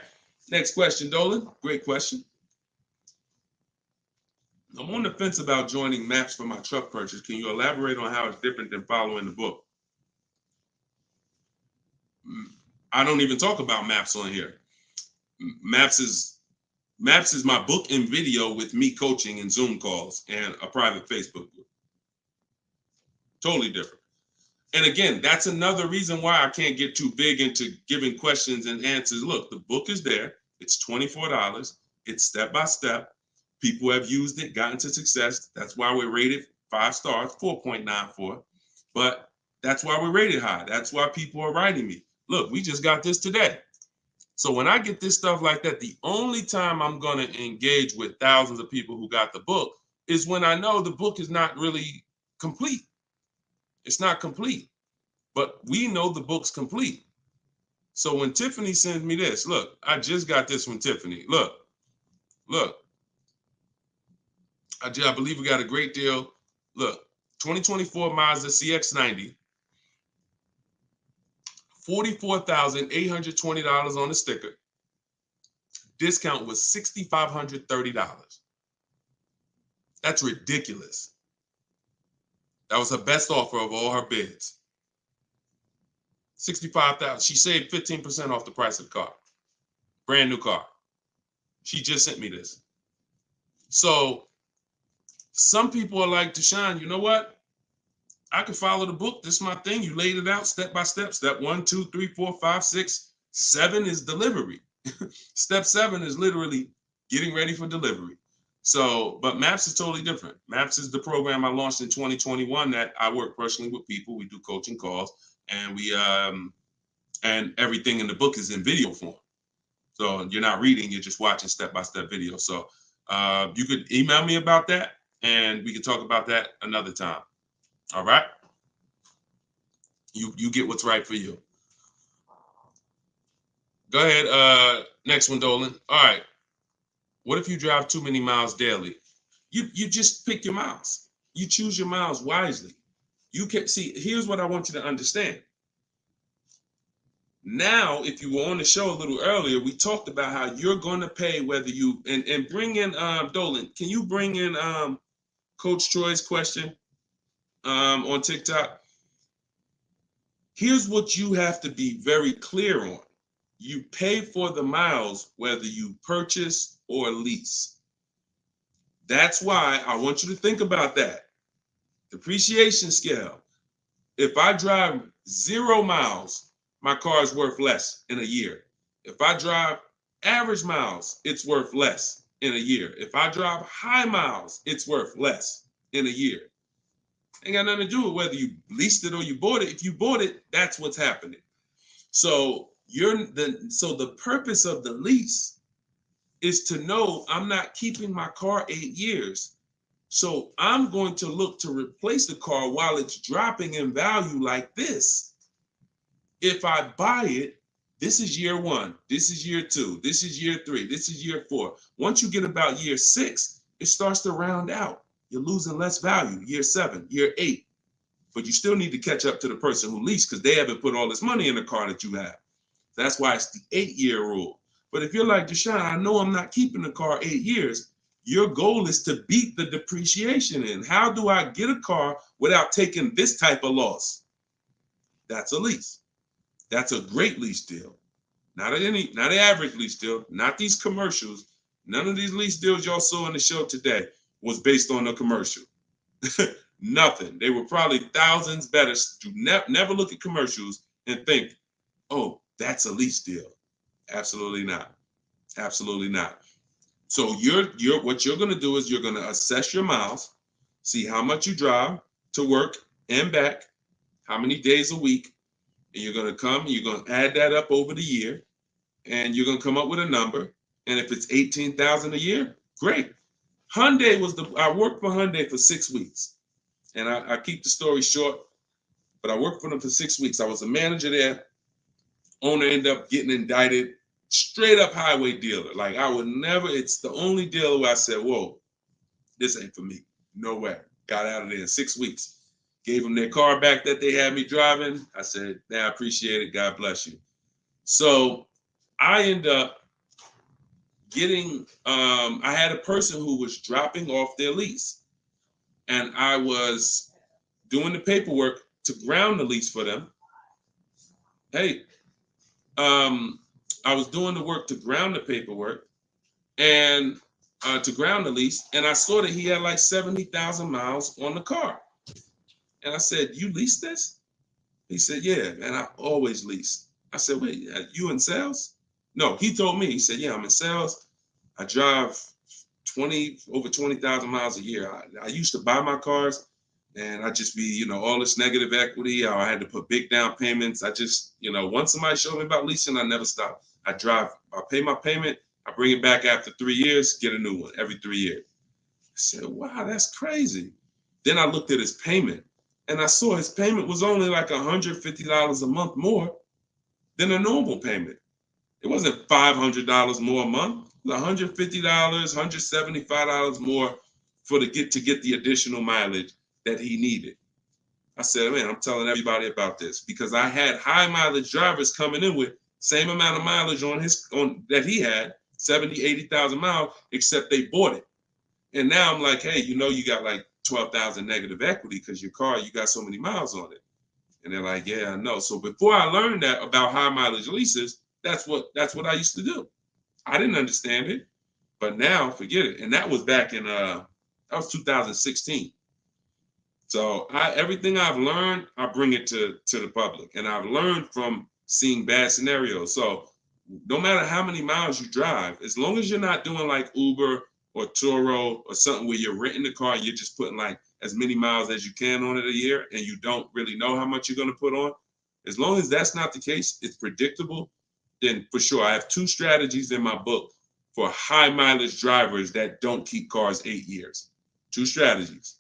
Next question, Dolan. Great question. I'm on the fence about joining maps for my truck purchase. Can you elaborate on how it's different than following the book? I don't even talk about maps on here. Maps is my book and video with me coaching and Zoom calls and a private Facebook group. Totally different. And again, that's another reason why I can't get too big into giving questions and answers. Look, the book is there. It's $24. It's step by step. People have used it, gotten to success. That's why we're rated 5 stars, 4.94. But that's why we're rated high. That's why people are writing me. Look, we just got this today. So when I get this stuff like that, the only time I'm going to engage with thousands of people who got the book is when I know the book is not really complete. It's not complete, but we know the book's complete. So when Tiffany sends me this, look, I just got this from Tiffany. Look, I believe we got a great deal. Look, 2024 Mazda CX-90, $44,820 on the sticker. Discount was $6,530. That's ridiculous. That was her best offer of all her bids. $65,000. She saved 15% off the price of the car. Brand new car. She just sent me this. So some people are like, Deshone, you know what? I can follow the book. This is my thing. You laid it out step by step. Step 1, 2, 3, 4, 5, 6, 7 is delivery. Step 7 is literally getting ready for delivery. So, but MAPS is totally different. MAPS is the program I launched in 2021 that I work personally with people. We do coaching calls, and we and everything in the book is in video form. So you're not reading, you're just watching step-by-step video. So you could email me about that, and we can talk about that another time. All right? You get what's right for you. Go ahead. Next one, Dolan. All right. What if you drive too many miles daily? You just pick your miles. You choose your miles wisely. You can see, here's what I want you to understand. Now, if you were on the show a little earlier, we talked about how you're going to pay whether you, and bring in, Dolan, can you bring in Coach Troy's question on TikTok? Here's what you have to be very clear on. You pay for the miles whether you purchase or lease. That's why I want you to think about that. Depreciation scale. If I drive 0 miles, my car is worth less in a year. If I drive average miles, it's worth less in a year. If I drive high miles, it's worth less in a year. Ain't got nothing to do with whether you leased it or you bought it. If you bought it, that's what's happening. So the purpose of the lease is to know I'm not keeping my car 8 years. So I'm going to look to replace the car while it's dropping in value like this. If I buy it, this is year 1, this is year 2, this is year 3, this is year 4. Once you get about year 6, it starts to round out. You're losing less value, year 7, year 8. But you still need to catch up to the person who leased because they haven't put all this money in the car that you have. That's why it's the 8-year rule. But if you're like, Deshone, I know I'm not keeping the car 8 years. Your goal is to beat the depreciation in. How do I get a car without taking this type of loss? That's a lease. That's a great lease deal. Not an average lease deal, not these commercials. None of these lease deals y'all saw on the show today was based on a commercial. Nothing. They were probably thousands better. Do never look at commercials and think, oh, that's a lease deal. Absolutely not. Absolutely not. So what you're going to do is you're going to assess your miles, see how much you drive to work and back, how many days a week, and you're going to come and you're going to add that up over the year, and you're going to come up with a number. And if it's $18,000 a year, great. Hyundai I worked for Hyundai for 6 weeks, and I keep the story short, but I worked for them for 6 weeks. I was a manager there. Owner ended up getting indicted. Straight up highway dealer. Like I would never, it's the only dealer where I said, whoa, this ain't for me. No way. Got out of there in 6 weeks. Gave them their car back that they had me driving. I said, I appreciate it. God bless you. So I end up getting, I had a person who was dropping off their lease. And I was doing the paperwork to ground the lease for them. Hey, I was doing the work to ground the paperwork and to ground the lease, and I saw that he had like 70,000 miles on the car. And I said, you lease this? He said, yeah, man, I always lease. I said, wait, you in sales? No, he told me, he said, yeah, I'm in sales. I drive over 20,000 miles a year. I used to buy my cars and I just be, all this negative equity. I had to put big down payments. I just, once somebody showed me about leasing, I never stop. I pay my payment. I bring it back after 3 years, get a new one every 3 years. I said, wow, that's crazy. Then I looked at his payment and I saw his payment was only like $150 a month more than a normal payment. It wasn't $500 more a month. It was $150, $175 more to get the additional mileage that he needed. I said, man, I'm telling everybody about this because I had high mileage drivers coming in with same amount of mileage on that he had, 70, 80,000 miles, except they bought it. And now I'm like, hey, you got like 12,000 negative equity because your car, you got so many miles on it. And they're like, yeah, I know. So before I learned that about high mileage leases, that's what I used to do. I didn't understand it, but now forget it. And that was back in that was 2016. So everything I've learned, I bring it to the public, and I've learned from seeing bad scenarios. So no matter how many miles you drive, as long as you're not doing like Uber or Turo or something where you're renting the car, you're just putting like as many miles as you can on it a year, and you don't really know how much you're going to put on. As long as that's not the case, it's predictable, then for sure. I have 2 strategies in my book for high mileage drivers that don't keep cars 8 years. 2 strategies: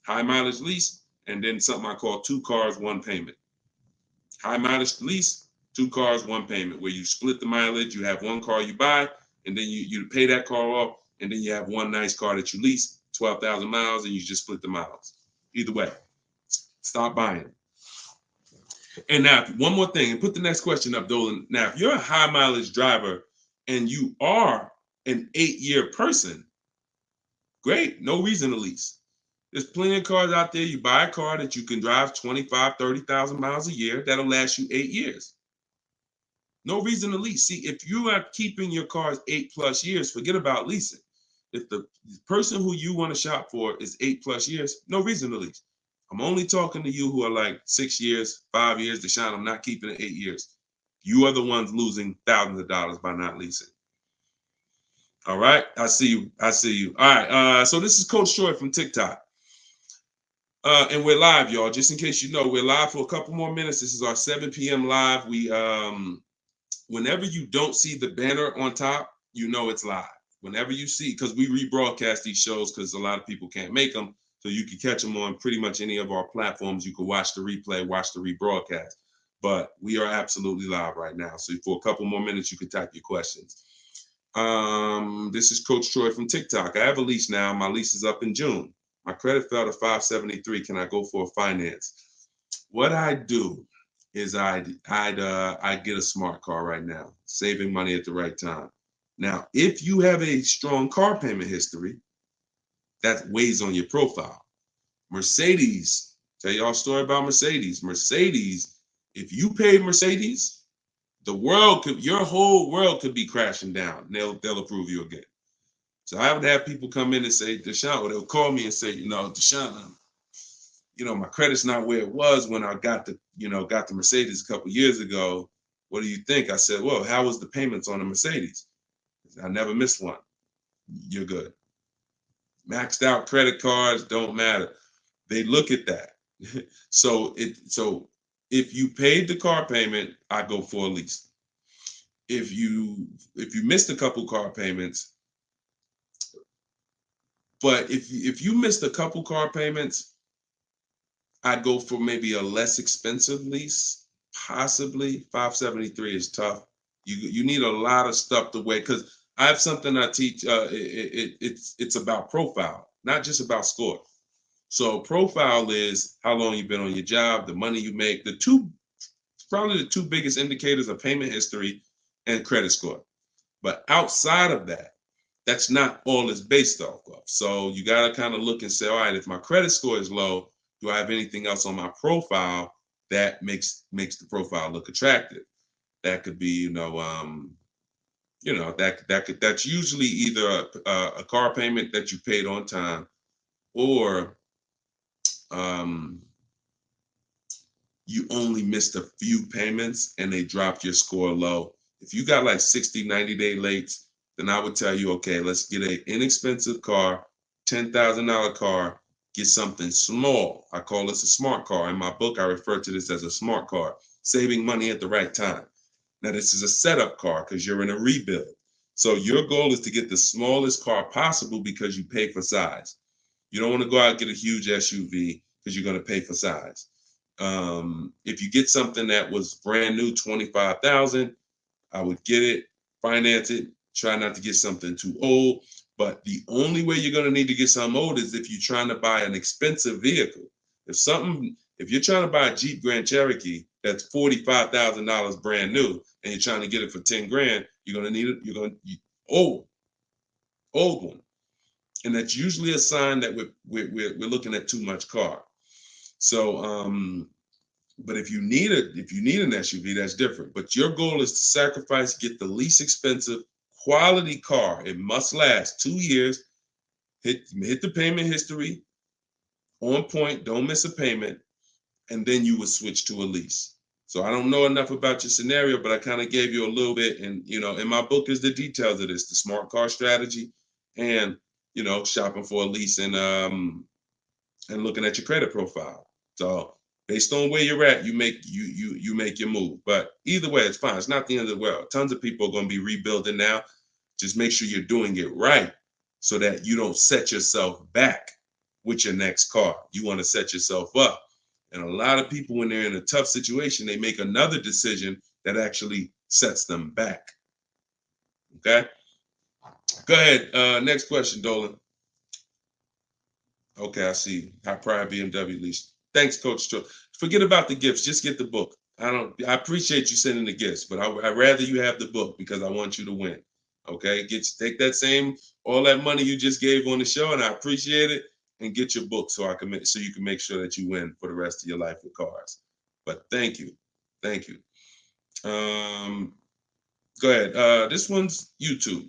high mileage lease, and then something I call 2 cars, 1 payment. High mileage lease, 2 cars, 1 payment, where you split the mileage. You have 1 car you buy, and then you pay that car off, and then you have 1 nice car that you lease, 12,000 miles, and you just split the miles. Either way, stop buying. And now, one more thing, and put the next question up, Dolan. Now, if you're a high mileage driver and you are an 8-year person, great, no reason to lease. There's plenty of cars out there. You buy a car that you can drive 25, 30,000 miles a year. That'll last you 8 years. No reason to lease. See, if you are keeping your cars 8+ years, forget about leasing. If the person who you want to shop for is 8+ years, no reason to lease. I'm only talking to you who are like 6 years, 5 years. Deshaun, I'm not keeping it 8 years. You are the ones losing thousands of dollars by not leasing. All right, I see you. All right, so this is Coach Troy from TikTok. And we're live, y'all. Just in case you know, we're live for a couple more minutes. This is our 7 p.m. live. We whenever you don't see the banner on top, you know it's live. Whenever you see, because we rebroadcast these shows because a lot of people can't make them, so you can catch them on pretty much any of our platforms. You can watch the replay, watch the rebroadcast. But we are absolutely live right now. So for a couple more minutes, you can type your questions. This is Coach Troy from TikTok. I have a lease now. My lease is up in June. My credit fell to 573. Can I go for a finance? What I do is I get a smart car right now, saving money at the right time. Now, if you have a strong car payment history, that weighs on your profile. Mercedes, tell y'all a story about Mercedes. Mercedes, if you pay Mercedes, your whole world could be crashing down. They'll approve you again. So I would have people come in and say, Deshaun, or they'll call me and say, Deshaun, my credit's not where it was when I got the Mercedes a couple years ago. What do you think? I said, well, how was the payments on the Mercedes? I never missed one. You're good. Maxed out credit cards don't matter. They look at that. So if you paid the car payment, I go for a lease. If you missed a couple car payments, but if you missed a couple car payments, I'd go for maybe a less expensive lease. Possibly 573 is tough. You need a lot of stuff to weigh, because I have something I teach. It's about profile, not just about score. So profile is how long you've been on your job, the money you make. Probably the 2 biggest indicators are payment history and credit score. But outside of that, that's not all it's based off of. So you got to kind of look and say, all right, if my credit score is low, do I have anything else on my profile that makes the profile look attractive? That could be, that's usually either a car payment that you paid on time, or you only missed a few payments and they dropped your score low. If you got like 60, 90-day lates, then I would tell you, okay, let's get an inexpensive car, $10,000 car, get something small. I call this a smart car. In my book, I refer to this as a smart car, saving money at the right time. Now, this is a setup car because you're in a rebuild. So your goal is to get the smallest car possible because you pay for size. You don't want to go out and get a huge SUV because you're going to pay for size. If you get something that was brand new, 25,000, I would get it, finance it, try not to get something too old. But the only way you're going to need to get something old is if you're trying to buy an expensive vehicle. If you're trying to buy a Jeep Grand Cherokee that's $45,000 brand new and you're trying to get it for 10 grand, you're going to need it. You're going to old one, and that's usually a sign that we're looking at too much car. So, but if you need an SUV, that's different. But your goal is to sacrifice, get the least expensive quality car. It must last 2 years. Hit the payment history on point. Don't miss a payment, and then you would switch to a lease. So I don't know enough about your scenario, but I kind of gave you a little bit. And in my book is the details of this, the smart car strategy, and shopping for a lease and looking at your credit profile. So based on where you're at, you make your move. But either way, it's fine. It's not the end of the world. Tons of people are going to be rebuilding now. Just make sure you're doing it right so that you don't set yourself back with your next car. You want to set yourself up. And a lot of people, when they're in a tough situation, they make another decision that actually sets them back. Okay? Go ahead. Next question, Dolan. Okay, I see. High pride BMW lease. Thanks, Coach Cho. Forget about the gifts. Just get the book. I appreciate you sending the gifts, but I'd rather you have the book because I want you to win. Okay, take all that money you just gave on the show, and I appreciate it, and get your book so you can make sure that you win for the rest of your life with cars. But thank you. Go ahead. This one's YouTube.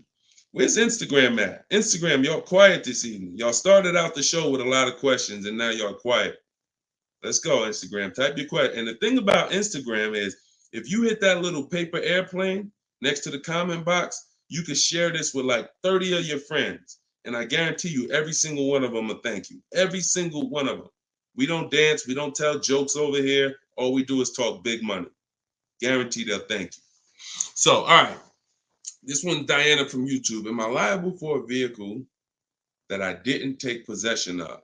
Where's Instagram at? Instagram, y'all quiet this evening. Y'all started out the show with a lot of questions, and now y'all quiet. Let's go, Instagram. Type your question. And the thing about Instagram is, if you hit that little paper airplane next to the comment box, you can share this with like 30 of your friends. And I guarantee you, every single one of them will thank you. Every single one of them. We don't dance. We don't tell jokes over here. All we do is talk big money. Guarantee they'll thank you. So, all right. This one's Diana from YouTube. Am I liable for a vehicle that I didn't take possession of?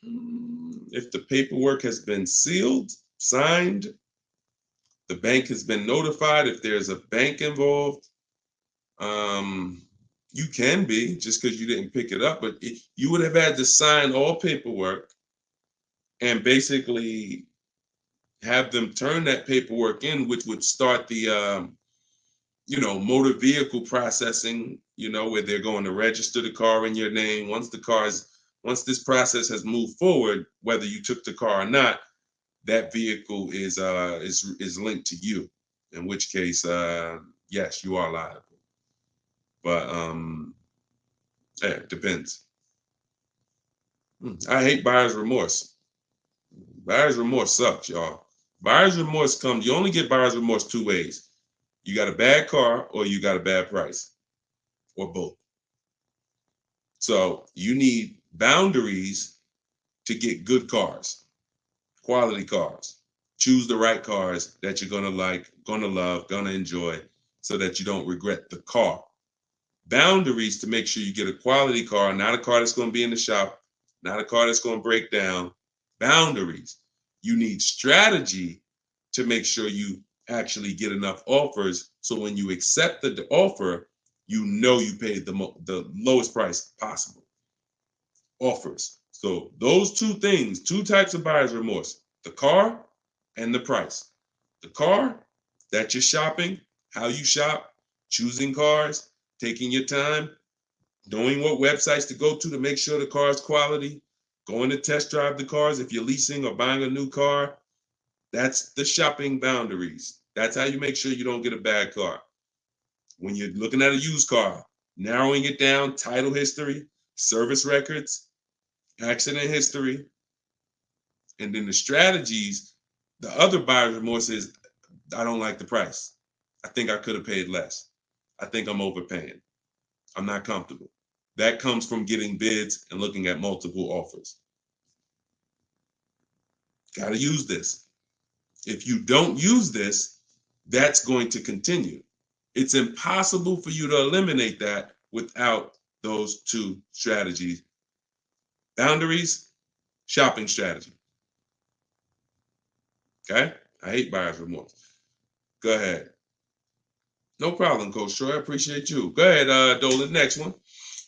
If the paperwork has been sealed, signed, the bank has been notified, if there's a bank involved, you can be just because you didn't pick it up, but you would have had to sign all paperwork and basically have them turn that paperwork in, which would start the motor vehicle processing, where they're going to register the car in your name. Once this process has moved forward, whether you took the car or not, that vehicle is linked to you. In which case, yes, you are liable. But it depends. I hate buyer's remorse. Buyer's remorse sucks, y'all. Buyer's remorse comes. You only get buyer's remorse two ways. You got a bad car or you got a bad price, or both. So you need boundaries to get good cars, quality cars. Choose the right cars that you're gonna like, gonna love, gonna enjoy, so that you don't regret the car. Boundaries to make sure you get a quality car, not a car that's gonna be in the shop, not a car that's gonna break down. Boundaries. You need strategy to make sure you actually get enough offers, so when you accept the offer, you paid the lowest price possible. Offers. So those two things, two types of buyer's remorse: the car and the price. The car, that you're shopping, how you shop, choosing cars, taking your time, knowing what websites to go to make sure the car is quality, going to test drive the cars if you're leasing or buying a new car. That's the shopping boundaries. That's how you make sure you don't get a bad car. When you're looking at a used car, narrowing it down: title history, service records, accident history, And then the strategies, the other buyer's remorse is, I don't like the price. I think I could have paid less. I think I'm overpaying. I'm not comfortable. That comes from getting bids and looking at multiple offers. Got to use this. If you don't use this, that's going to continue. It's impossible for you to eliminate that without those two strategies. Boundaries, shopping strategy. Okay? I hate buyer's remorse. Go ahead. No problem, Coach Troy. I appreciate you. Go ahead, Dolan. Next one.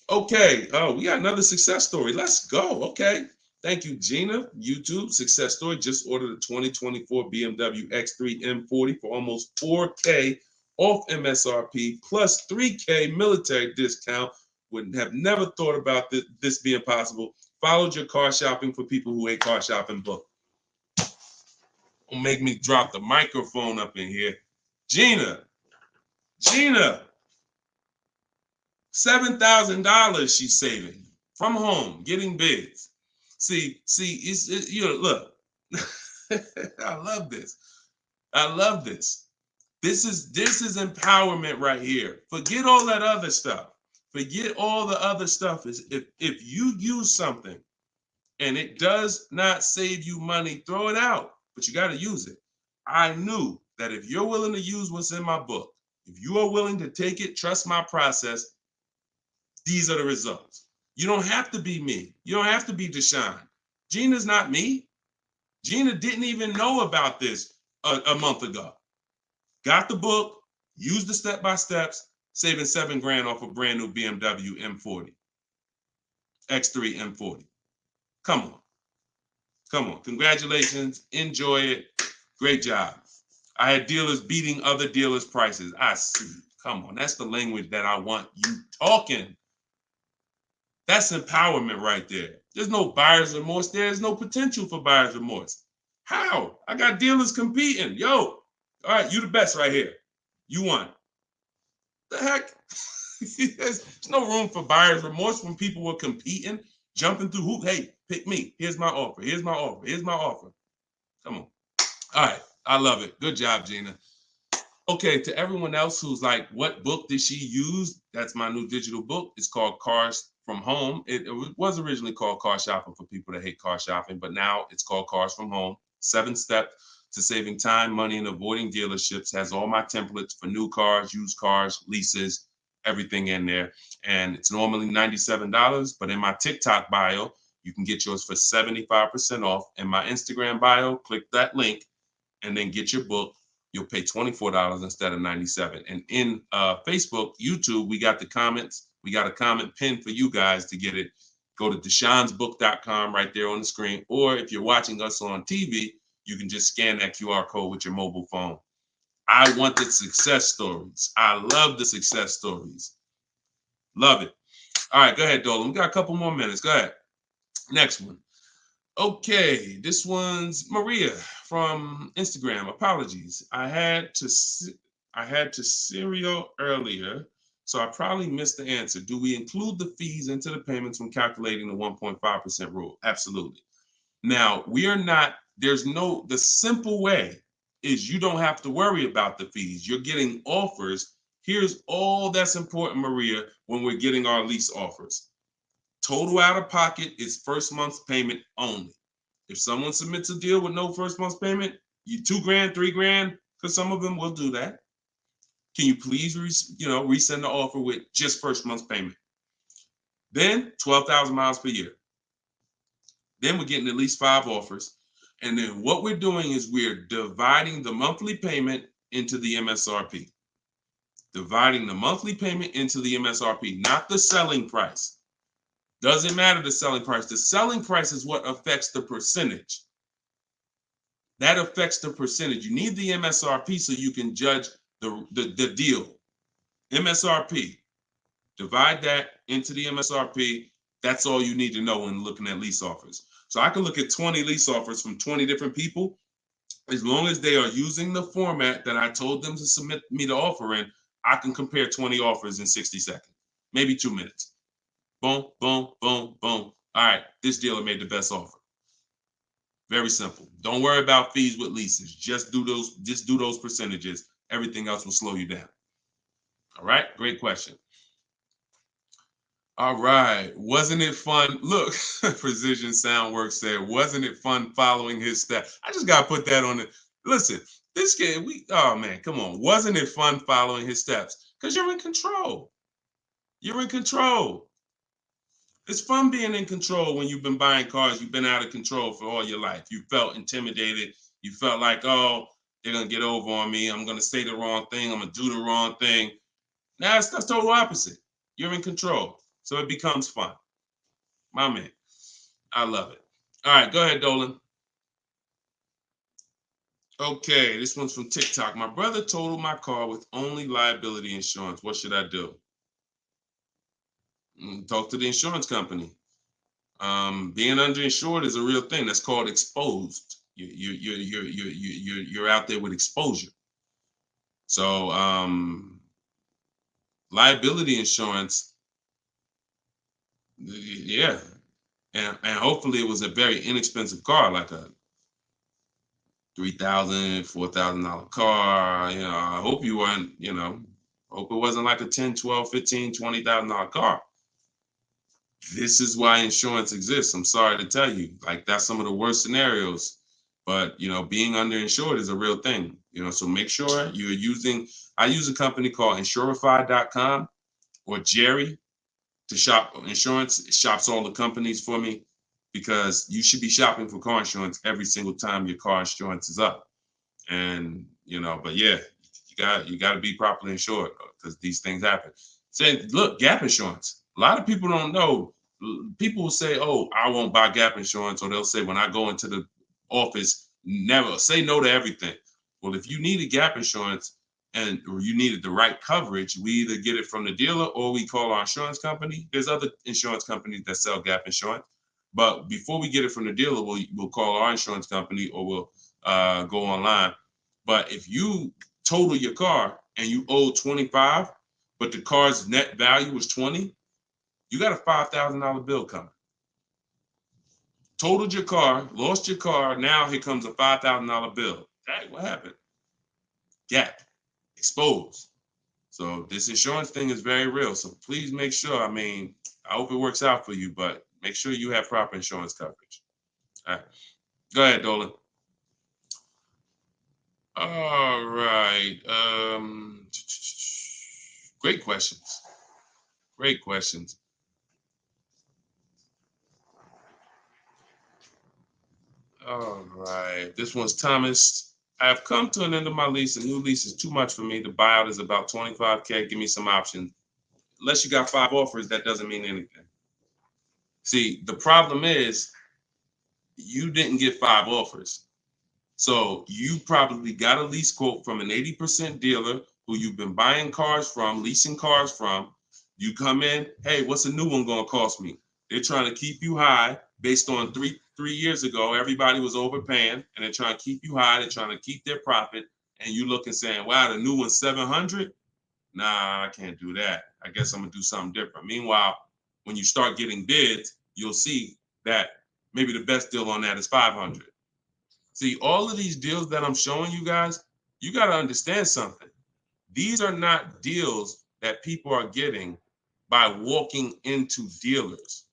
Okay. Oh, we got another success story. Let's go. Okay. Thank you, Gina. YouTube success story. Just ordered a 2024 BMW X3 M40 for almost $4K off MSRP plus $3K military discount. Would have never thought about this being possible. Followed your car shopping for people who hate car shopping book. Don't make me drop the microphone up in here. Gina, $7,000 she's saving from home, getting bids. See, look, I love this. I love this. This is empowerment right here. Forget all that other stuff. Forget all the other stuff. Is if you use something and it does not save you money, throw it out. But you got to use it. I knew that if you're willing to use what's in my book, if you are willing to take it, trust my process, these are the results. You don't have to be me. You don't have to be Deshone. Gina's not me. Gina didn't even know about this a month ago. Got the book, used the step-by-steps, saving $7,000 off a brand new BMW M40, X3 M40. Come on. Come on. Congratulations. Enjoy it. Great job. I had dealers beating other dealers' prices. I see. Come on. That's the language that I want you talking. That's empowerment right there. There's no buyer's remorse. There's no potential for buyer's remorse. How? I got dealers competing. Yo, all right, you the best right here. You won. The heck? There's no room for buyer's remorse when people were competing, jumping through hoops. Hey, pick me. Here's my offer. Here's my offer. Here's my offer. Come on. All right. I love it. Good job, Gina. Okay, to everyone else who's like, what book did she use? That's my new digital book. It's called Cars from Home. It was originally called Car Shopping for people that hate car shopping, but now it's called Cars from Home. 7 steps to saving time, money, and avoiding dealerships. Has all my templates for new cars, used cars, leases, everything in there. And it's normally $97, but in my TikTok bio, you can get yours for 75% off. In my Instagram bio, click that link and then get your book. You'll pay $24 instead of $97. And in Facebook, YouTube, we got the comments. We got a comment pinned for you guys to get it. Go to deshonsbook.com right there on the screen. Or if you're watching us on TV, you can just scan that QR code with your mobile phone. I want the success stories. I love the success stories. Love it. All right, go ahead, Dolan. We got a couple more minutes. Go ahead. Next one. Okay, this one's Maria from Instagram. Apologies. I had to serial earlier, so I probably missed the answer. Do we include the fees into the payments when calculating the 1.5% rule? Absolutely. Now, the simple way is you don't have to worry about the fees. You're getting offers. Here's all that's important, Maria, when we're getting our lease offers. Total out of pocket is first month's payment only. If someone submits a deal with no first month's payment, you $2,000, $3,000, because some of them will do that. Can you please resend the offer with just first month's payment? Then 12,000 miles per year. Then we're getting at least 5 offers. And then what we're doing is we're dividing the monthly payment into the MSRP. Dividing the monthly payment into the MSRP, not the selling price. Doesn't matter the selling price. The selling price is what affects the percentage. That affects the percentage. You need the MSRP so you can judge the deal. MSRP. Divide that into the MSRP. That's all you need to know when looking at lease offers. So I can look at 20 lease offers from 20 different people. As long as they are using the format that I told them to submit me the offer in, I can compare 20 offers in 60 seconds, maybe 2 minutes. Boom, boom, boom, boom. All right, this dealer made the best offer. Very simple. Don't worry about fees with leases. Just do those percentages. Everything else will slow you down. All right, great question. All right, wasn't it fun? Look, Precision Soundworks said, wasn't it fun following his steps? I just gotta put that on it. Listen, this kid, oh man, come on. Wasn't it fun following his steps? Because you're in control. You're in control. It's fun being in control when you've been buying cars. You've been out of control for all your life. You felt intimidated. You felt like, oh, they're gonna get over on me. I'm gonna say the wrong thing. I'm gonna do the wrong thing. Now it's the total opposite. You're in control. So it becomes fun. My man. I love it. All right, go ahead, Dolan. Okay, this one's from TikTok. My brother totaled my car with only liability insurance. What should I do? Talk to the insurance company. Being underinsured is a real thing. That's called exposed. You're out there with exposure. So liability insurance, yeah, and hopefully it was a very inexpensive car, like a $3,000, $4,000 car. You know, I hope you weren't. You know, hope it wasn't like a $10, $12, $15, $20,000 car. This is why insurance exists. I'm sorry to tell you, like that's some of the worst scenarios. But you know, being underinsured is a real thing. You know, so make sure you're using. I use a company called Insurify.com or Jerry to shop insurance. It shops all the companies for me because you should be shopping for car insurance every single time your car insurance is up. And you know, but yeah, you got to be properly insured because these things happen. Say, look, gap insurance. A lot of people don't know. People will say, "Oh, I won't buy gap insurance," or they'll say, "When I go into the office, never say no to everything." Well, if you needed gap insurance and or you needed the right coverage, we either get it from the dealer or we call our insurance company. There's other insurance companies that sell gap insurance, but before we get it from the dealer, we'll call our insurance company or we'll go online. But if you total your car and you owe 25, but the car's net value was 20, you got a $5,000 bill coming. Totaled your car, lost your car. Now here comes a $5,000 bill. Hey, what happened? Gap, exposed. So this insurance thing is very real. So please make sure. I mean, I hope it works out for you, but make sure you have proper insurance coverage. All right, go ahead, Dolan. All right. Great questions. Great questions. All right. This one's Thomas. I have come to an end of my lease. A new lease is too much for me. The buyout is about 25K. Give me some options. Unless you got 5 offers, that doesn't mean anything. See, the problem is you didn't get 5 offers. So you probably got a lease quote from an 80% dealer who you've been buying cars from, leasing cars from. You come in, hey, what's a new one going to cost me? They're trying to keep you high based on three years ago. Everybody was overpaying and they're trying to keep you high. They're trying to keep their profit. And you look and saying, wow, the new one's 700. Nah, I can't do that. I guess I'm going to do something different. Meanwhile, when you start getting bids, you'll see that maybe the best deal on that is 500. See, all of these deals that I'm showing you guys, you got to understand something. These are not deals that people are getting by walking into dealers.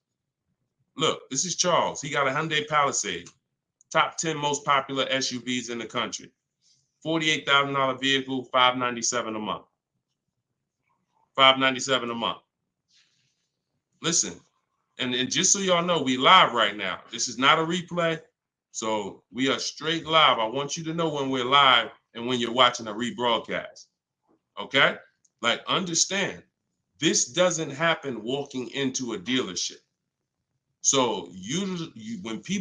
Look, this is Charles. He got a Hyundai Palisade, top 10 most popular SUVs in the country. $48,000 vehicle, $597 a month. $597 a month. Listen, and just so y'all know, we live right now. This is not a replay. So we are straight live. I want you to know when we're live and when you're watching a rebroadcast. Okay? Like, understand, this doesn't happen walking into a dealership. So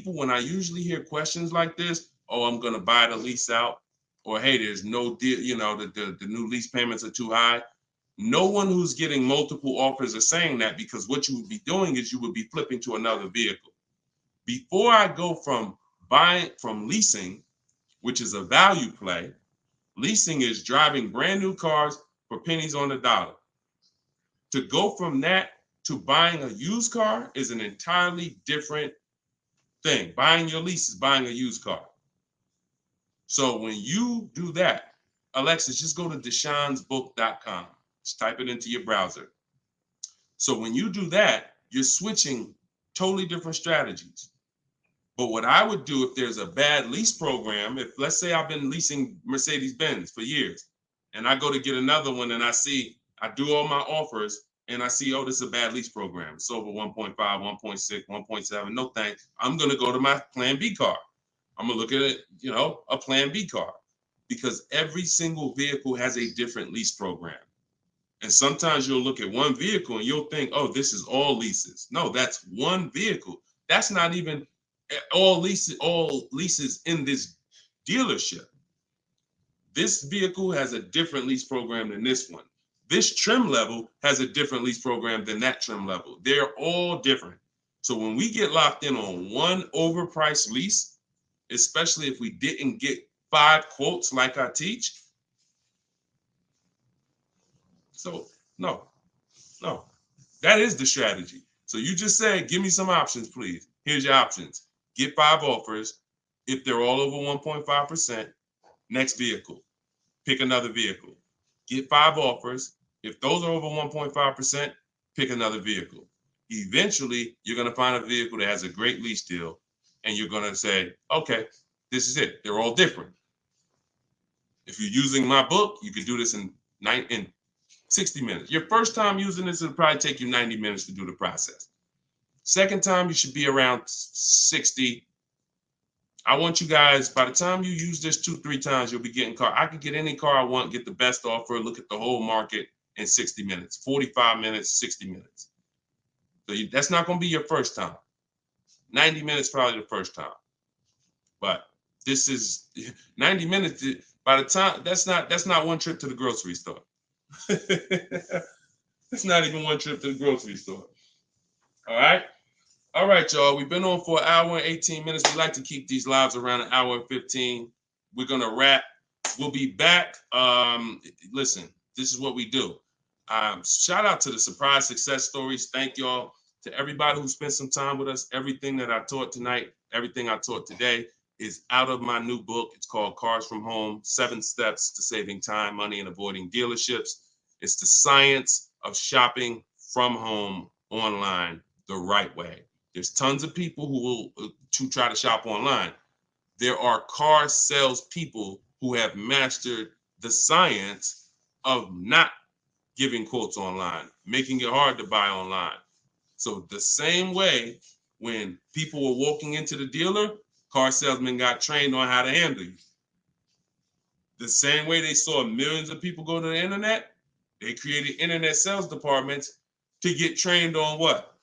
when I usually hear questions like this, oh, I'm gonna buy the lease out, or hey, there's no deal, you know, the new lease payments are too high. No one who's getting multiple offers are saying that, because what you would be doing is you would be flipping to another vehicle. Before I go from leasing, which is a value play, leasing is driving brand new cars for pennies on the dollar. To go from that to buying a used car is an entirely different thing. Buying your lease is buying a used car. So when you do that, Alexis, just go to deshonsbook.com. Just type it into your browser. So when you do that, you're switching totally different strategies. But what I would do if there's a bad lease program, if let's say I've been leasing Mercedes-Benz for years, and I go to get another one and I do all my offers and I see, oh, this is a bad lease program. It's over 1.5, 1.6, 1.7. No thanks. I'm going to go to my plan B car. I'm going to look at it, a plan B car, because every single vehicle has a different lease program. And sometimes you'll look at one vehicle and you'll think, oh, this is all leases. No, that's one vehicle. That's not even all leases in this dealership. This vehicle has a different lease program than this one. This trim level has a different lease program than that trim level. They're all different. So when we get locked in on one overpriced lease, especially if we didn't get 5 quotes like I teach, so no, that is the strategy. So you just say, give me some options, please. Here's your options. Get 5 offers. If they're all over 1.5%, next vehicle, pick another vehicle. Get 5 offers. If those are over 1.5%, pick another vehicle. Eventually, you're going to find a vehicle that has a great lease deal, and you're going to say, okay, this is it. They're all different. If you're using my book, you can do this in 60 minutes. Your first time using this, it'll probably take you 90 minutes to do the process. Second time, you should be around 60. I want you guys, by the time you use this 2-3 times, you'll be getting car. I could get any car I want, get the best offer, look at the whole market in 60 minutes, 45 minutes, 60 minutes. So that's not going to be your first time. 90 minutes probably the first time. But this is 90 minutes. By the time, that's not one trip to the grocery store. It's not even one trip to the grocery store. All right, y'all. We've been on for an hour and 18 minutes. We like to keep these lives around an hour and 15. We're going to wrap. We'll be back. Listen, this is what we do. Shout out to the surprise success stories. Thank y'all to everybody who spent some time with us. Everything that I taught tonight, everything I taught today is out of my new book. It's called Cars from Home, 7 Steps to Saving Time, Money, and Avoiding Dealerships. It's the science of shopping from home online the right way. There's tons of people who try to shop online. There are car salespeople who have mastered the science of not giving quotes online, making it hard to buy online. So the same way when people were walking into the dealer, car salesmen got trained on how to handle you. The same way they saw millions of people go to the internet, they created internet sales departments to get trained on what?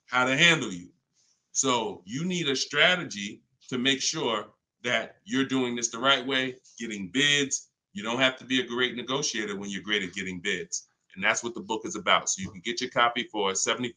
How to handle you. So you need a strategy to make sure that you're doing this the right way, getting bids. You don't have to be a great negotiator when you're great at getting bids. And that's what the book is about. So you can get your copy for 75%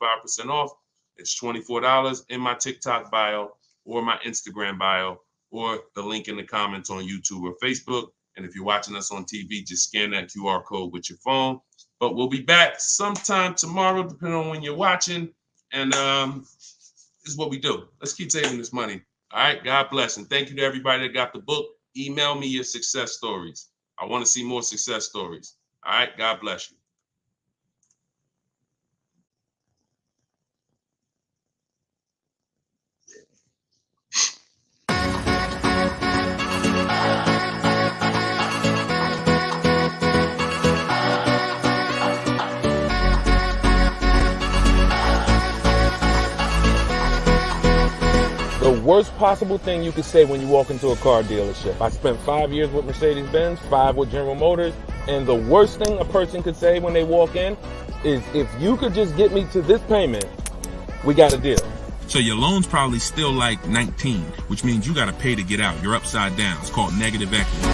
off. It's $24 in my TikTok bio or my Instagram bio or the link in the comments on YouTube or Facebook. And if you're watching us on TV, just scan that QR code with your phone. But we'll be back sometime tomorrow, depending on when you're watching. And this is what we do. Let's keep saving this money. All right. God bless. And thank you to everybody that got the book. Email me your success stories. I want to see more success stories. All right. God bless you. The worst possible thing you could say when you walk into a car dealership. I spent 5 years with Mercedes-Benz, 5 with General Motors, and the worst thing a person could say when they walk in is, if you could just get me to this payment, we got a deal. So your loan's probably still like 19, which means you got to pay to get out. You're upside down. It's called negative equity.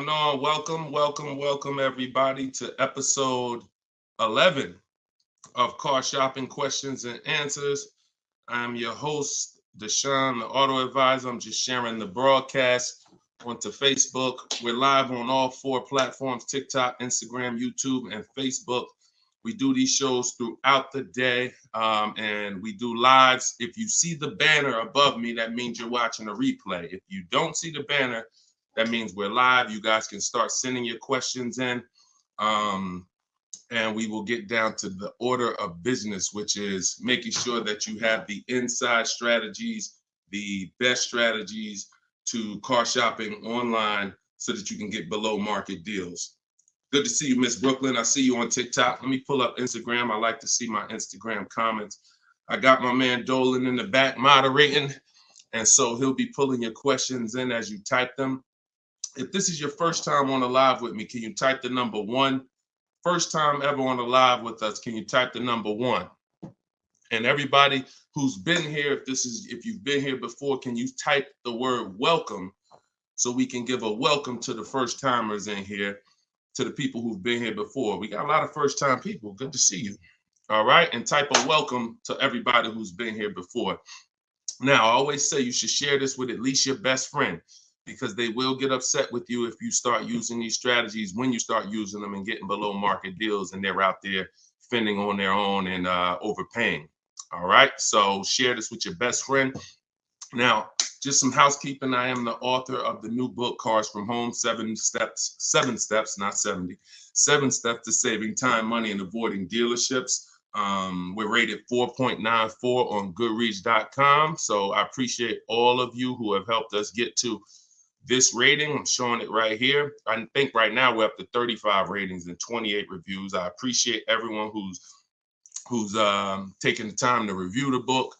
going on? Welcome everybody to episode 11 of Car Shopping Questions and Answers. I'm your host, Deshone the Auto Advisor. I'm just sharing the broadcast onto Facebook. We're live on all 4 platforms: TikTok, Instagram, YouTube, and Facebook. We do these shows throughout the day, and we do lives. If you see the banner above me, that means you're watching a replay. If you don't see the banner, that means we're live. You guys can start sending your questions in, and we will get down to the order of business, which is making sure that you have the inside strategies, the best strategies to car shopping online so that you can get below market deals. Good to see you, Miss Brooklyn. I see you on TikTok. Let me pull up Instagram. I like to see my Instagram comments. I got my man Dolan in the back moderating, and so he'll be pulling your questions in as you type them. If this is your first time on a live with me, can you type the number 1? First time ever on a live with us, can you type the number 1? And everybody who's been here, if you've been here before, can you type the word welcome so we can give a welcome to the first timers in here, to the people who've been here before. We got a lot of first time people. Good to see you. All right. And type a welcome to everybody who's been here before. Now, I always say you should share this with at least your best friend, because they will get upset with you if you start using these strategies, when you start using them and getting below market deals and they're out there fending on their own and overpaying. All right. So share this with your best friend. Now, just some housekeeping. I am the author of the new book, Cars from Home, 7 steps, not 70, 7 steps to saving time, money, and avoiding dealerships. We're rated 4.94 on Goodreads.com. So I appreciate all of you who have helped us get to this rating. I'm showing it right here. I think right now we're up to 35 ratings and 28 reviews. I appreciate everyone who's taking the time to review the book.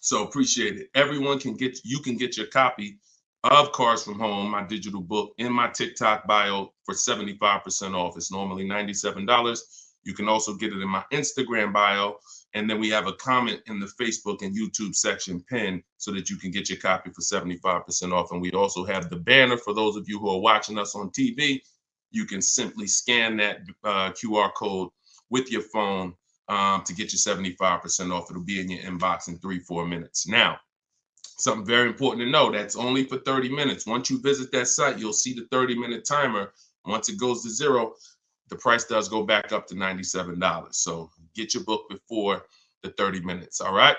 So appreciate it. Everyone can get your copy of Cars from Home, my digital book, in my TikTok bio for 75% off. It's normally $97. You can also get it in my Instagram bio. And then we have a comment in the Facebook and YouTube section pinned so that you can get your copy for 75% off. And we also have the banner for those of you who are watching us on TV. You can simply scan that QR code with your phone to get your 75% off. It'll be in your inbox in 3-4 minutes. Now, something very important to know, that's only for 30 minutes. Once you visit that site, you'll see the 30-minute timer. Once it goes to 0, the price does go back up to $97. So get your book before the 30 minutes. All right.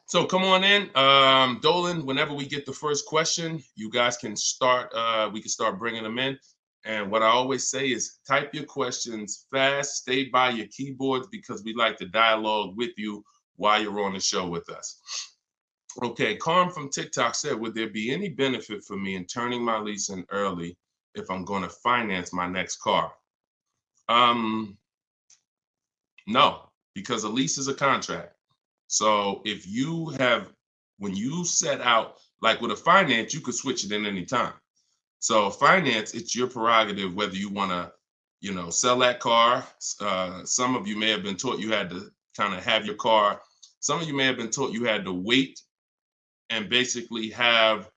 So come on in. Dolan, whenever we get the first question, you guys can start. We can start bringing them in. And what I always say is type your questions fast, stay by your keyboards, because we like to dialogue with you while you're on the show with us. Okay, Carm from TikTok said, would there be any benefit for me in turning my lease in early if I'm going to finance my next car? No, because a lease is a contract. So if when you set out, like with a finance, you could switch it in any time. So finance, it's your prerogative whether you want to, sell that car. Some of you may have been taught you had to kind of have your car. Some of you may have been taught you had to wait and basically have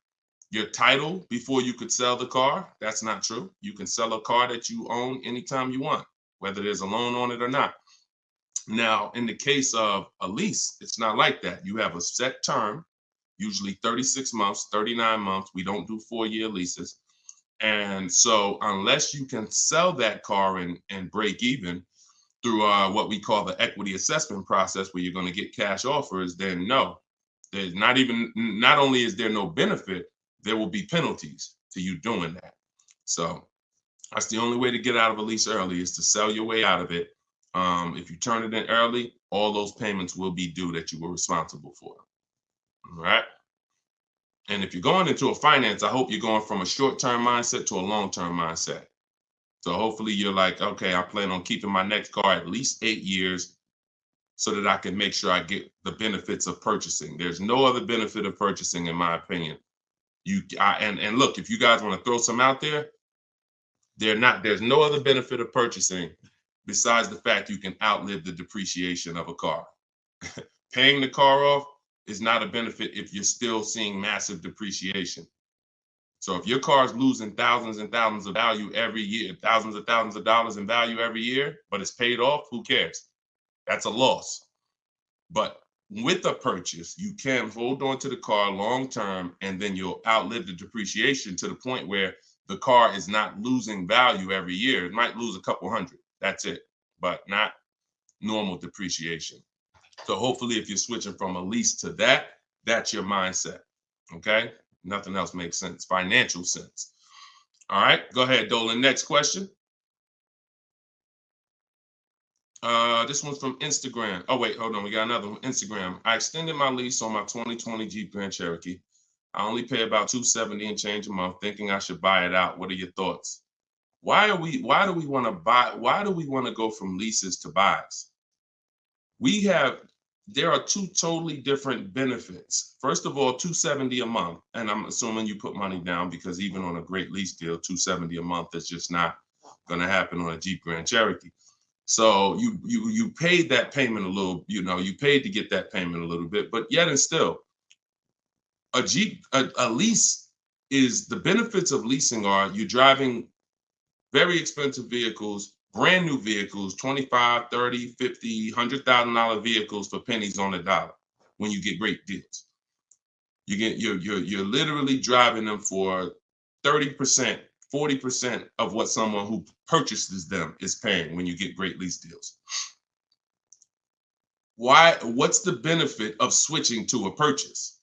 your title before you could sell the car. That's not true. You can sell a car that you own anytime you want, whether there's a loan on it or not. Now, in the case of a lease, it's not like that. You have a set term, usually 36 months, 39 months. We don't do 4-year leases. And so unless you can sell that car and break even through what we call the equity assessment process, where you're going to get cash offers, then no, there's not only is there no benefit, there will be penalties to you doing that. So that's the only way to get out of a lease early, is to sell your way out of it. If you turn it in early, all those payments will be due that you were responsible for. All right. And if you're going into a finance, I hope you're going from a short-term mindset to a long-term mindset. So hopefully you're like, okay, I plan on keeping my next car at least 8 years so that I can make sure I get the benefits of purchasing. There's no other benefit of purchasing, in my opinion. And look, if you guys want to throw some out there, there's no other benefit of purchasing besides the fact you can outlive the depreciation of a car. Paying the car off is not a benefit if you're still seeing massive depreciation. So if your car is losing thousands and thousands of value every year, thousands of dollars in value every year, but it's paid off, who cares? That's a loss. But with a purchase, you can hold on to the car long term, and then you'll outlive the depreciation to the point where the car is not losing value every year. It might lose a couple hundred. That's it, but not normal depreciation. So hopefully if you're switching from a lease to that, that's your mindset, okay? Nothing else makes sense, financial sense. All right, go ahead, Dolan. Next question. This one's from Instagram. Oh, wait, hold on. We got another one. Instagram. I extended my lease on my 2020 Jeep Grand Cherokee. I only pay about $270 and change a month, thinking I should buy it out. What are your thoughts? Why do we want to buy? Why do we want to go from leases to buys? There are two totally different benefits. First of all, $270 a month, and I'm assuming you put money down because even on a great lease deal, $270 a month is just not going to happen on a Jeep Grand Cherokee. So you paid that payment a little, you paid to get that payment a little bit, but yet and still, a lease is, the benefits of leasing are you're driving very expensive vehicles, brand new vehicles, $25,000, $30,000, $50,000, $100,000 vehicles for pennies on the dollar when you get great deals. You're literally driving them for 30%, 40% of what someone who purchases them is paying when you get great lease deals. What's the benefit of switching to a purchase?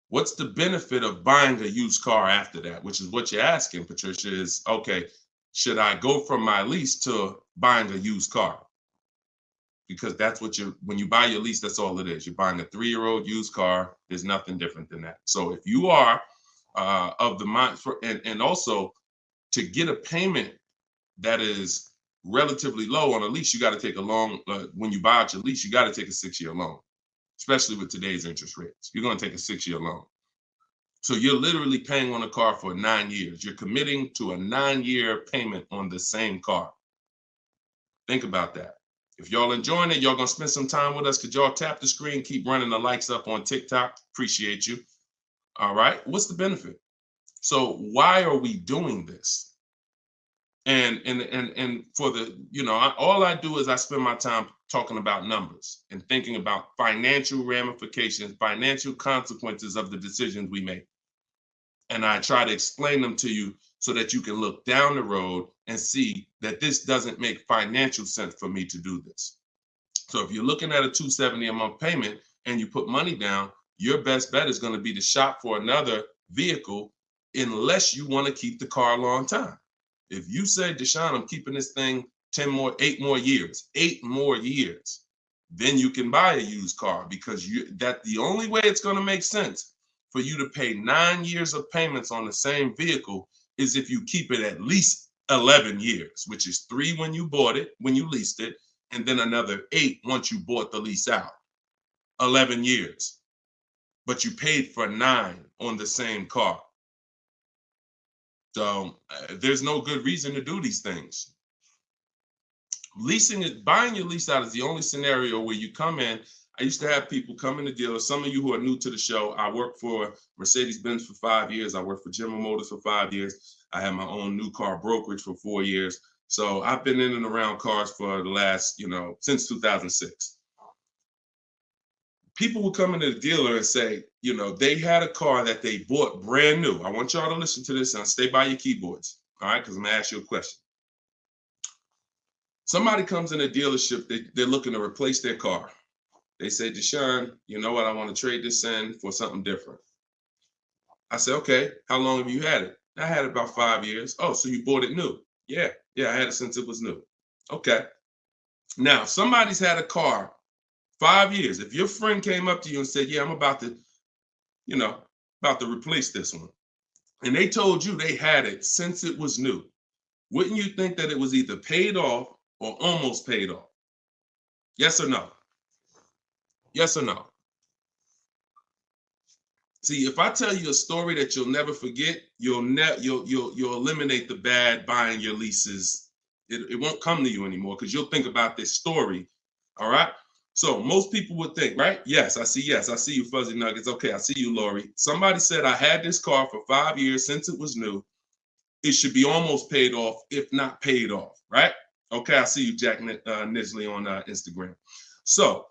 What's the benefit of buying a used car after that? Which is what you're asking, Patricia, is, okay, should I go from my lease to buying a used car? Because that's what when you buy your lease, that's all it is. You're buying a 3-year-old used car. There's nothing different than that. So if you are of the mind, and also to get a payment that is relatively low on a lease, you got to take when you buy out your lease, you got to take a 6-year loan, especially with today's interest rates. You're going to take a 6-year loan. So you're literally paying on a car for 9 years. You're committing to a 9-year payment on the same car. Think about that. If y'all enjoying it, y'all going to spend some time with us. Could y'all tap the screen, keep running the likes up on TikTok? Appreciate you. All right. What's the benefit? So why are we doing this? And for all I do is I spend my time talking about numbers and thinking about financial ramifications, financial consequences of the decisions we make. And I try to explain them to you so that you can look down the road and see that this doesn't make financial sense for me to do this. So if you're looking at a $270 a month payment and you put money down, your best bet is going to be to shop for another vehicle unless you want to keep the car a long time. If you say, Deshone, I'm keeping this thing 8 more years, then you can buy a used car, because that's the only way it's going to make sense for you to pay 9 years of payments on the same vehicle is if you keep it at least 11 years, which is 3 when you bought it, when you leased it, and then another 8 once you bought the lease out. 11 years. But you paid for 9 on the same car. So there's no good reason to do these things. Buying your lease out is the only scenario where you come in. I used to have people come in the dealer. Some of you who are new to the show, I worked for Mercedes-Benz for 5 years. I worked for General Motors for 5 years. I had my own new car brokerage for 4 years. So I've been in and around cars for the last, since 2006. People would come into the dealer and say, they had a car that they bought brand new. I want y'all to listen to this and stay by your keyboards, all right? Because I'm going to ask you a question. Somebody comes in a dealership, they're looking to replace their car. They say, Deshone, you know what? I want to trade this in for something different. I say, okay, how long have you had it? I had it about 5 years. Oh, so you bought it new? Yeah, I had it since it was new. Okay. Now, somebody's had a car 5 years. If your friend came up to you and said, yeah, I'm about to replace this one, and they told you they had it since it was new, wouldn't you think that it was either paid off or almost paid off? Yes or no? Yes or no? See, if I tell you a story that you'll never forget, you'll eliminate the bad buying your leases. It won't come to you anymore because you'll think about this story. All right. So most people would think, right? Yes, I see you, Fuzzy Nuggets. Okay, I see you, Lori. Somebody said I had this car for 5 years since it was new. It should be almost paid off, if not paid off, right? Okay, I see you, Jack Nisley on Instagram. So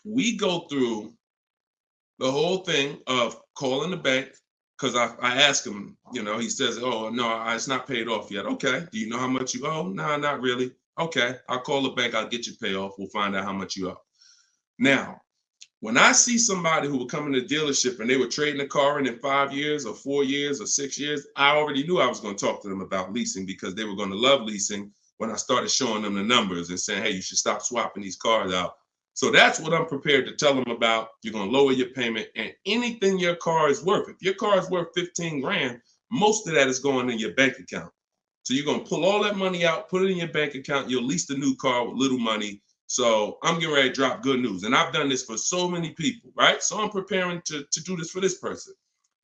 we go through the whole thing of calling the bank, because I ask him, he says, oh, no, it's not paid off yet. Okay, do you know how much you owe? No, not really. Okay, I'll call the bank. I'll get you payoff. We'll find out how much you owe. Now, when I see somebody who would come in the dealership and they were trading a car in 5 years or 4 years or 6 years, I already knew I was going to talk to them about leasing, because they were going to love leasing when I started showing them the numbers and saying, hey, you should stop swapping these cars out. So that's what I'm prepared to tell them about. You're going to lower your payment, and anything your car is worth. If your car is worth 15 grand, most of that is going in your bank account. So you're going to pull all that money out, put it in your bank account. You'll lease the new car with little money. So I'm getting ready to drop good news. And I've done this for so many people, right? So I'm preparing to do this for this person.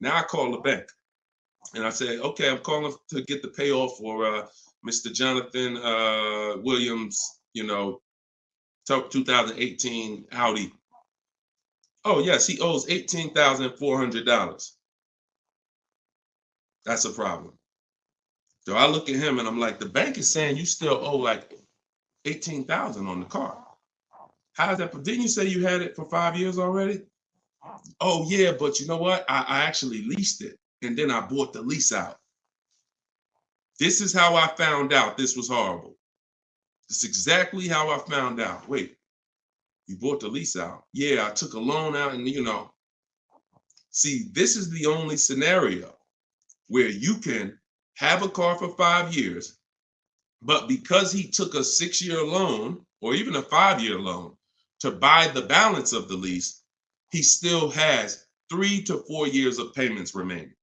Now I call the bank and I say, okay, I'm calling to get the payoff for Mr. Jonathan Williams, 2018 Audi. Oh, yes, he owes $18,400. That's a problem. So I look at him and I'm like, the bank is saying you still owe like $18,000 on the car. How is that? Didn't you say you had it for 5 years already? Oh, yeah, but you know what? I actually leased it, and then I bought the lease out. This is how I found out this was horrible. This is exactly how I found out. Wait, you bought the lease out? Yeah, I took a loan out, and see, this is the only scenario where you can have a car for 5 years, but because he took a 6-year loan or even a 5-year loan to buy the balance of the lease, he still has 3 to 4 years of payments remaining.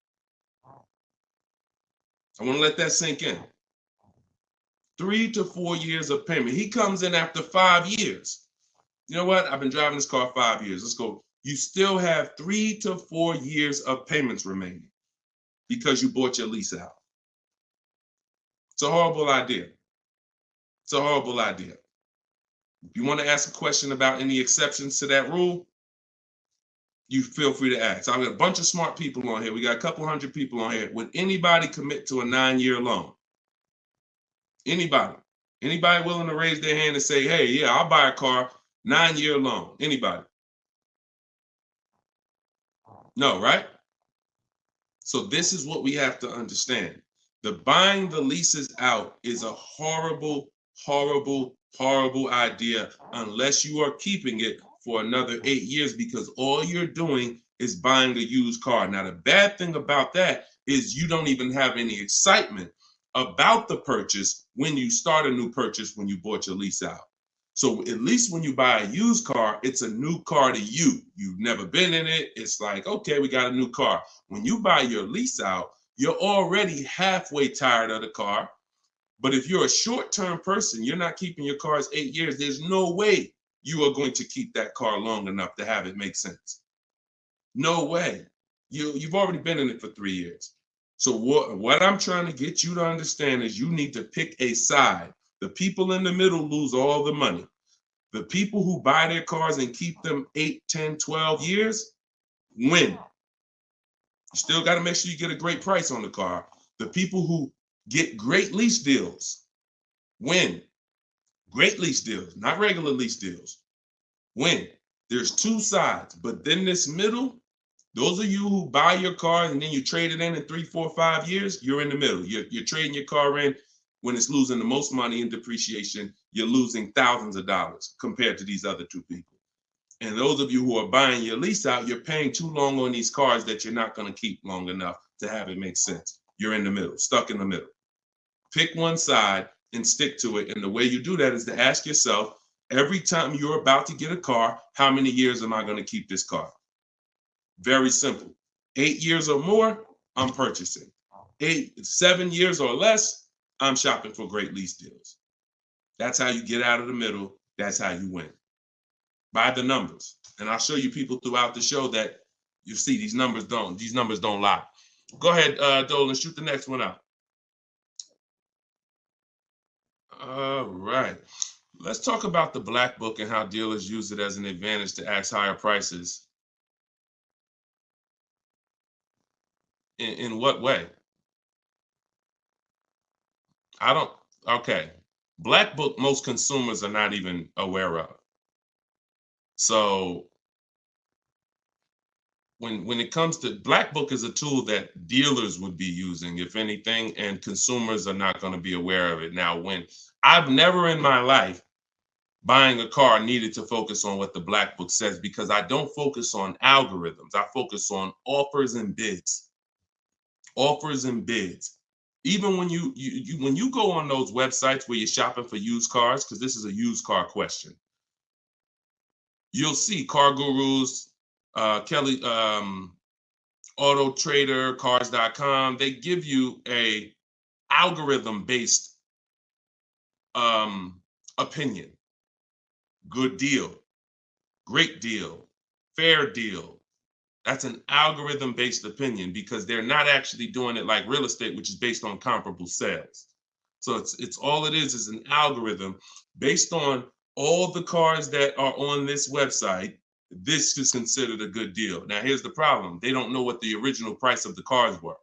I want to let that sink in. 3 to 4 years of payment. He comes in after 5 years. You know what? I've been driving this car 5 years. Let's go. You still have 3 to 4 years of payments remaining because you bought your lease out. It's a horrible idea. It's a horrible idea. If you want to ask a question about any exceptions to that rule, you feel free to ask. I've got a bunch of smart people on here. We got a couple hundred people on here. Would anybody commit to a 9-year loan? Anybody? Anybody willing to raise their hand and say, hey, yeah, I'll buy a car, 9-year loan? Anybody? No, right? So this is what we have to understand. The buying the leases out is a horrible, horrible, horrible idea unless you are keeping it for another 8 years, because all you're doing is buying a used car. Now, the bad thing about that is you don't even have any excitement about the purchase when you start a new purchase when you bought your lease out. So at least when you buy a used car, it's a new car to you. You've never been in it. It's like, okay, we got a new car. When you buy your lease out, you're already halfway tired of the car. But if you're a short-term person, you're not keeping your cars 8 years, there's no way you are going to keep that car long enough to have it make sense. No way. You've already been in it for 3 years. So what I'm trying to get you to understand is you need to pick a side. The people in the middle lose all the money. The people who buy their cars and keep them 8, 10, 12 years win. You still got to make sure you get a great price on the car. The people who get great lease deals win. Great lease deals, not regular lease deals. Win. There's two sides, but then this middle, those of you who buy your car and then you trade it in 3, 4, 5 years, you're in the middle. You're trading your car in when it's losing the most money in depreciation. You're losing thousands of dollars compared to these other two people. And those of you who are buying your lease out, you're paying too long on these cars that you're not going to keep long enough to have it make sense. You're in the middle, stuck in the middle. Pick one side and stick to it. And the way you do that is to ask yourself, every time you're about to get a car, how many years am I going to keep this car? Very simple. 8 years or more, I'm purchasing. 7 years or less, I'm shopping for great lease deals. That's how you get out of the middle. That's how you win. By the numbers. And I'll show you people throughout the show that you see these numbers don't lie. Go ahead, Dolan, shoot the next one out. All right. Let's talk about the black book and how dealers use it as an advantage to ask higher prices. In what way? I don't, okay. Black book, most consumers are not even aware of. So when it comes to black book is a tool that dealers would be using, if anything, and consumers are not going to be aware of it. Now, when I've never in my life buying a car needed to focus on what the black book says, because I don't focus on algorithms. I focus on offers and bids. Offers and bids. Even when you go on those websites where you're shopping for used cars, because this is a used car question, you'll see Car Gurus, Kelly, Auto Trader, Cars.com. They give you a algorithm-based opinion. Good deal, great deal, fair deal. That's an algorithm-based opinion because they're not actually doing it like real estate, which is based on comparable sales. So it's all it is an algorithm based on all the cars that are on this website. This is considered a good deal. Now, here's the problem. They don't know what the original price of the cars were.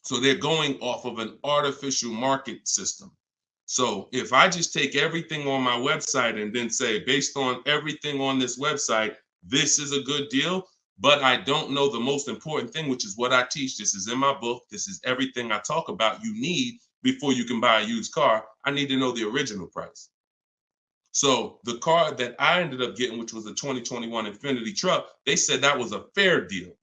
So they're going off of an artificial market system. So if I just take everything on my website and then say, based on everything on this website, this is a good deal, but I don't know the most important thing, which is what I teach. This is in my book. This is everything I talk about you need before you can buy a used car. I need to know the original price. So the car that I ended up getting, which was a 2021 Infiniti truck, they said that was a fair deal.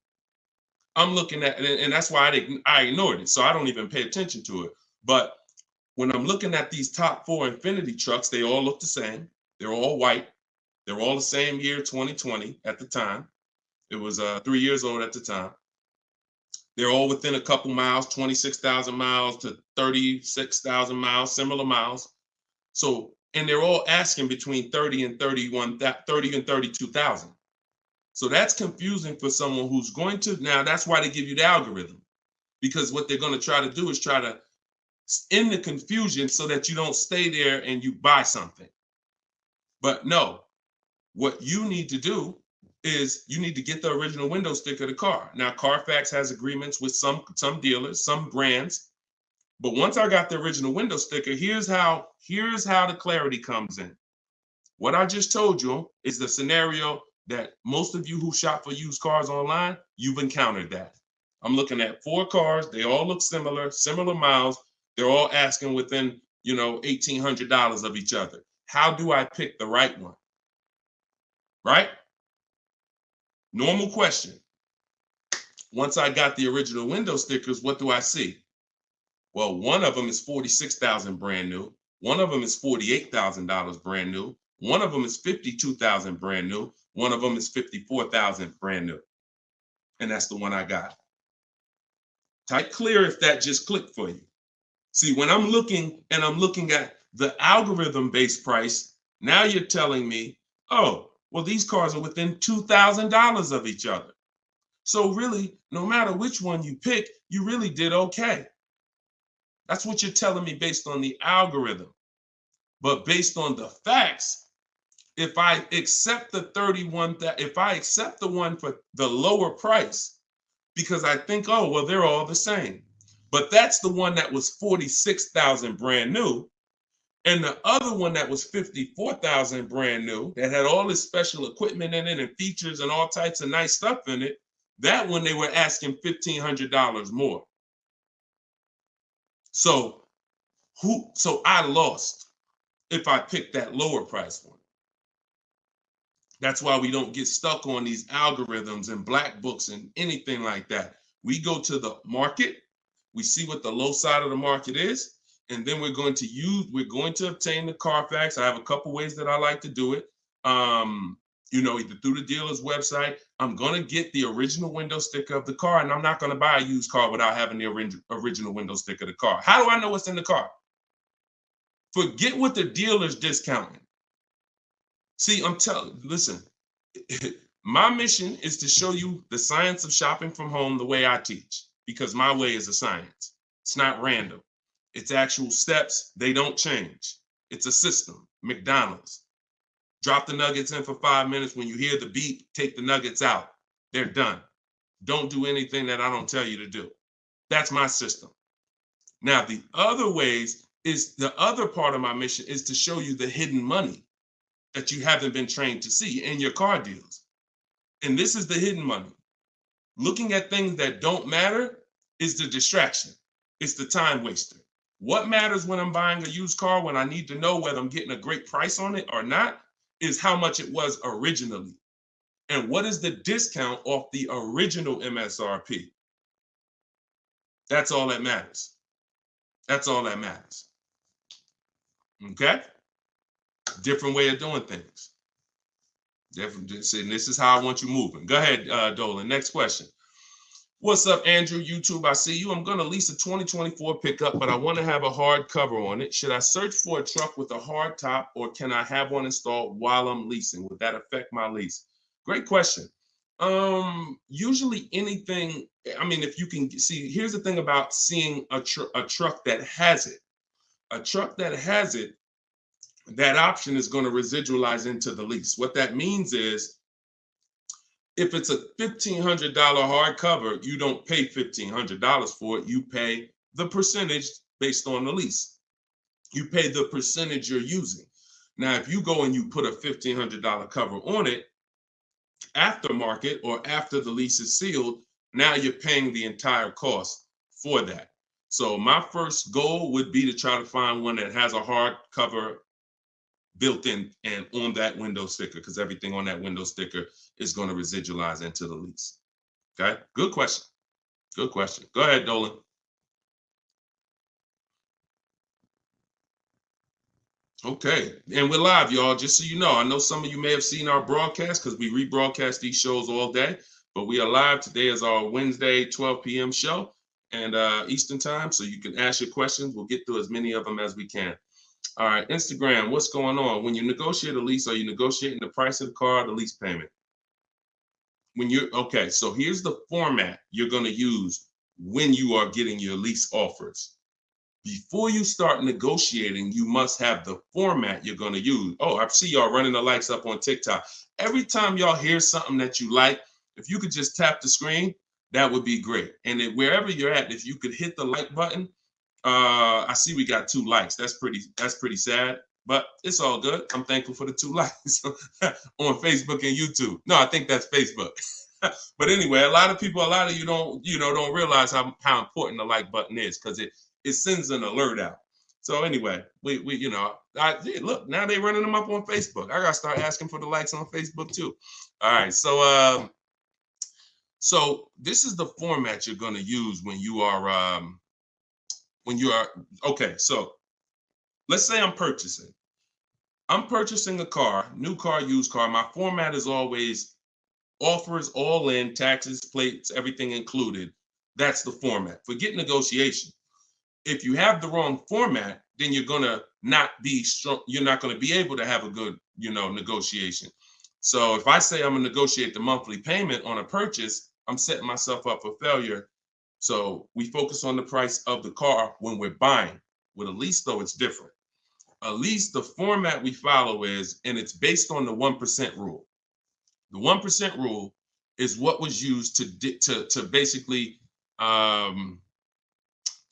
I'm looking at it, and that's why I ignored it. So I don't even pay attention to it. But when I'm looking at these top 4 Infiniti trucks, they all look the same. They're all white. They're all the same year, 2020 at the time. It was 3 years old at the time. They're all within a couple miles, 26,000 miles to 36,000 miles, similar miles. So, and they're all asking between 30 and 32,000. So that's confusing for someone who's going to, now that's why they give you the algorithm, because what they're going to try to do is try to end the confusion so that you don't stay there and you buy something. But no, what you need to do is you need to get the original window sticker of the car. Now, Carfax has agreements with some dealers, some brands. But once I got the original window sticker, here's how the clarity comes in. What I just told you is the scenario that most of you who shop for used cars online, you've encountered that. I'm looking at 4 cars. They all look similar miles. They're all asking within, $1,800 of each other. How do I pick the right one? Right? Normal question. Once I got the original window stickers, what do I see? Well, one of them is $46,000 brand new. One of them is $48,000 brand new. One of them is $52,000 brand new. One of them is $54,000 brand new. And that's the one I got. Type clear if that just clicked for you. See, when I'm looking at the algorithm-based price, now you're telling me, oh, well, these cars are within $2,000 of each other. So really, no matter which one you pick, you really did okay. That's what you're telling me based on the algorithm. But based on the facts, if I accept if I accept the one for the lower price, because I think, oh, well, they're all the same. But that's the one that was $46,000 brand new. And the other one that was $54,000 brand new, that had all this special equipment in it and features and all types of nice stuff in it, that one they were asking $1,500 more. So I lost if I picked that lower price one. That's why we don't get stuck on these algorithms and black books and anything like that. We go to the market, we see what the low side of the market is, and then we're going to obtain the Carfax. I have a couple ways that I like to do it. Either through the dealer's website. I'm going to get the original window sticker of the car, and I'm not going to buy a used car without having the original window sticker of the car. How do I know what's in the car? Forget what the dealer's discounting. See, listen, my mission is to show you the science of shopping from home the way I teach, because my way is a science. It's not random. It's actual steps. They don't change. It's a system. McDonald's. Drop the nuggets in for 5 minutes. When you hear the beep, take the nuggets out. They're done. Don't do anything that I don't tell you to do. That's my system. Now, the other ways is the other part of my mission is to show you the hidden money that you haven't been trained to see in your car deals. And this is the hidden money. Looking at things that don't matter is the distraction. It's the time waster. What matters when I'm buying a used car, when I need to know whether I'm getting a great price on it or not, is how much it was originally. And what is the discount off the original MSRP? That's all that matters. That's all that matters. Okay? Different way of doing things. Different. And this is how I want you moving. Go ahead, Dolan. Next question. What's up, Andrew? YouTube, I see you. I'm going to lease a 2024 pickup, but I want to have a hard cover on it. Should I search for a truck with a hard top, or can I have one installed while I'm leasing? Would that affect my lease? Great question. Usually anything, I mean, if you can see, here's the thing about seeing a truck that has it. A truck that has it, that option is going to residualize into the lease. What that means is, if it's a $1,500 hardcover, you don't pay $1,500 for it. You pay the percentage based on the lease. You pay the percentage you're using. Now, if you go and you put a $1,500 cover on it, aftermarket or after the lease is sealed, now you're paying the entire cost for that. So my first goal would be to try to find one that has a hard cover built in and on that window sticker, because everything on that window sticker is going to residualize into the lease. Okay, good question. Good question. Go ahead, Dolan. Okay, and we're live, y'all. Just so you know, I know some of you may have seen our broadcast because we rebroadcast these shows all day, but we are live. Today is our Wednesday 12 p.m. show and Eastern time, so you can ask your questions. We'll get through as many of them as we can. All right, Instagram, what's going on? When you negotiate a lease, are you negotiating the price of the car or the lease payment? Okay, so here's the format you're going to use when you are getting your lease offers. Before you start negotiating, you must have the format you're going to use. Oh, I see y'all running the likes up on TikTok. Every time y'all hear something that you like, if you could just tap the screen, that would be great. And wherever you're at, if you could hit the like button, I see we got 2 likes. That's pretty sad, but it's all good. I'm thankful for the 2 likes on Facebook and YouTube. No, I think that's Facebook. But anyway, a lot of you don't realize how important the like button is, because it sends an alert out. So anyway, we look, now they're running them up on Facebook. I gotta start asking for the likes on Facebook too. All right, so this is the format you're going to use when you are okay. So let's say I'm purchasing a car, new car, used car. My format is always offers all in, taxes, plates, everything included. That's the format. Forget negotiation. If you have the wrong format, then you're gonna not be strong. You're not gonna be able to have a good, negotiation. So if I say I'm gonna negotiate the monthly payment on a purchase, I'm setting myself up for failure. So we focus on the price of the car when we're buying. With a lease, though, it's different. A lease, the format we follow is, and it's based on the 1% rule. The 1% rule is what was used to basically, the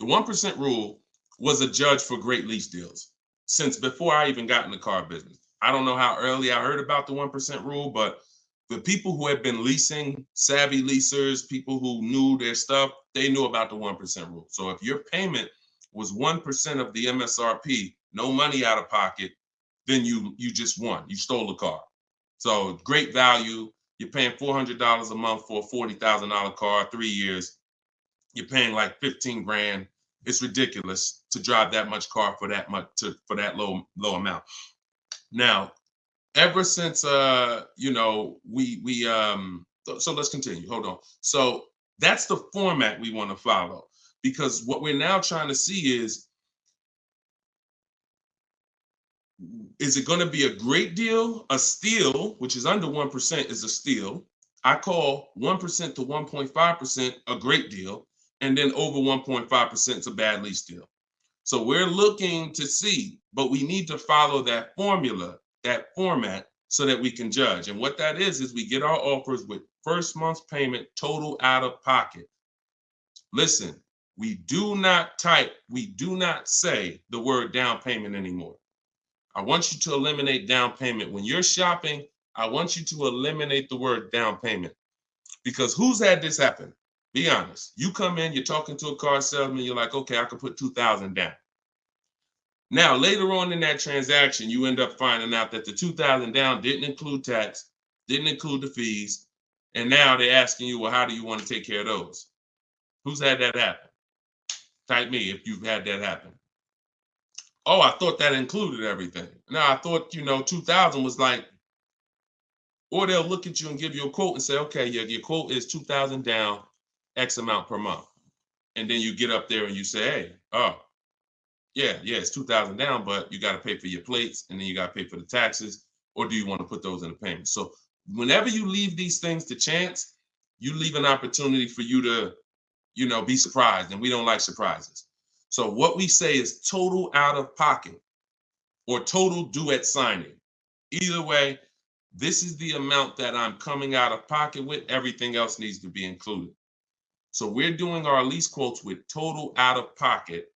1% rule was a judge for great lease deals since before I even got in the car business. I don't know how early I heard about the 1% rule, but the people who had been leasing, savvy leasers, people who knew their stuff, they knew about the 1% rule. So if your payment was 1% of the MSRP, no money out of pocket, then you just won. You stole the car. So great value. You're paying $400 a month for a $40,000 car, 3 years. You're paying like 15 grand. It's ridiculous to drive that much car for that low amount. Now, ever since so let's continue. Hold on. So that's the format we want to follow, because what we're now trying to see is it going to be a great deal? A steal, which is under 1%, is a steal. I call 1% to 1.5% a great deal, and then over 1.5% is a bad lease deal. So we're looking to see, but we need to follow that formula, that format, so that we can judge. And what that is we get our offers with first month's payment total out of pocket. Listen, we do not say the word down payment anymore. I want you to eliminate down payment. When you're shopping, I want you to eliminate the word down payment. Because who's had this happen? Be honest. You come in, you're talking to a car salesman, you're like, okay, I can put $2,000 down. Now, later on in that transaction, you end up finding out that the $2,000 down didn't include tax, didn't include the fees, and now they're asking you, well, how do you want to take care of those? Who's had that happen? Type me if you've had that happen. Oh, I thought that included everything. No, I thought, 2,000 was like, or they'll look at you and give you a quote and say, okay, your quote is 2,000 down, X amount per month. And then you get up there and you say, hey, oh, yeah, it's 2,000 down, but you got to pay for your plates and then you got to pay for the taxes, or do you want to put those in the payment? So whenever you leave these things to chance, you leave an opportunity for you to, be surprised, and we don't like surprises. So what we say is total out of pocket or total due at signing. Either way, this is the amount that I'm coming out of pocket with. Everything else needs to be included. So we're doing our lease quotes with total out of pocket,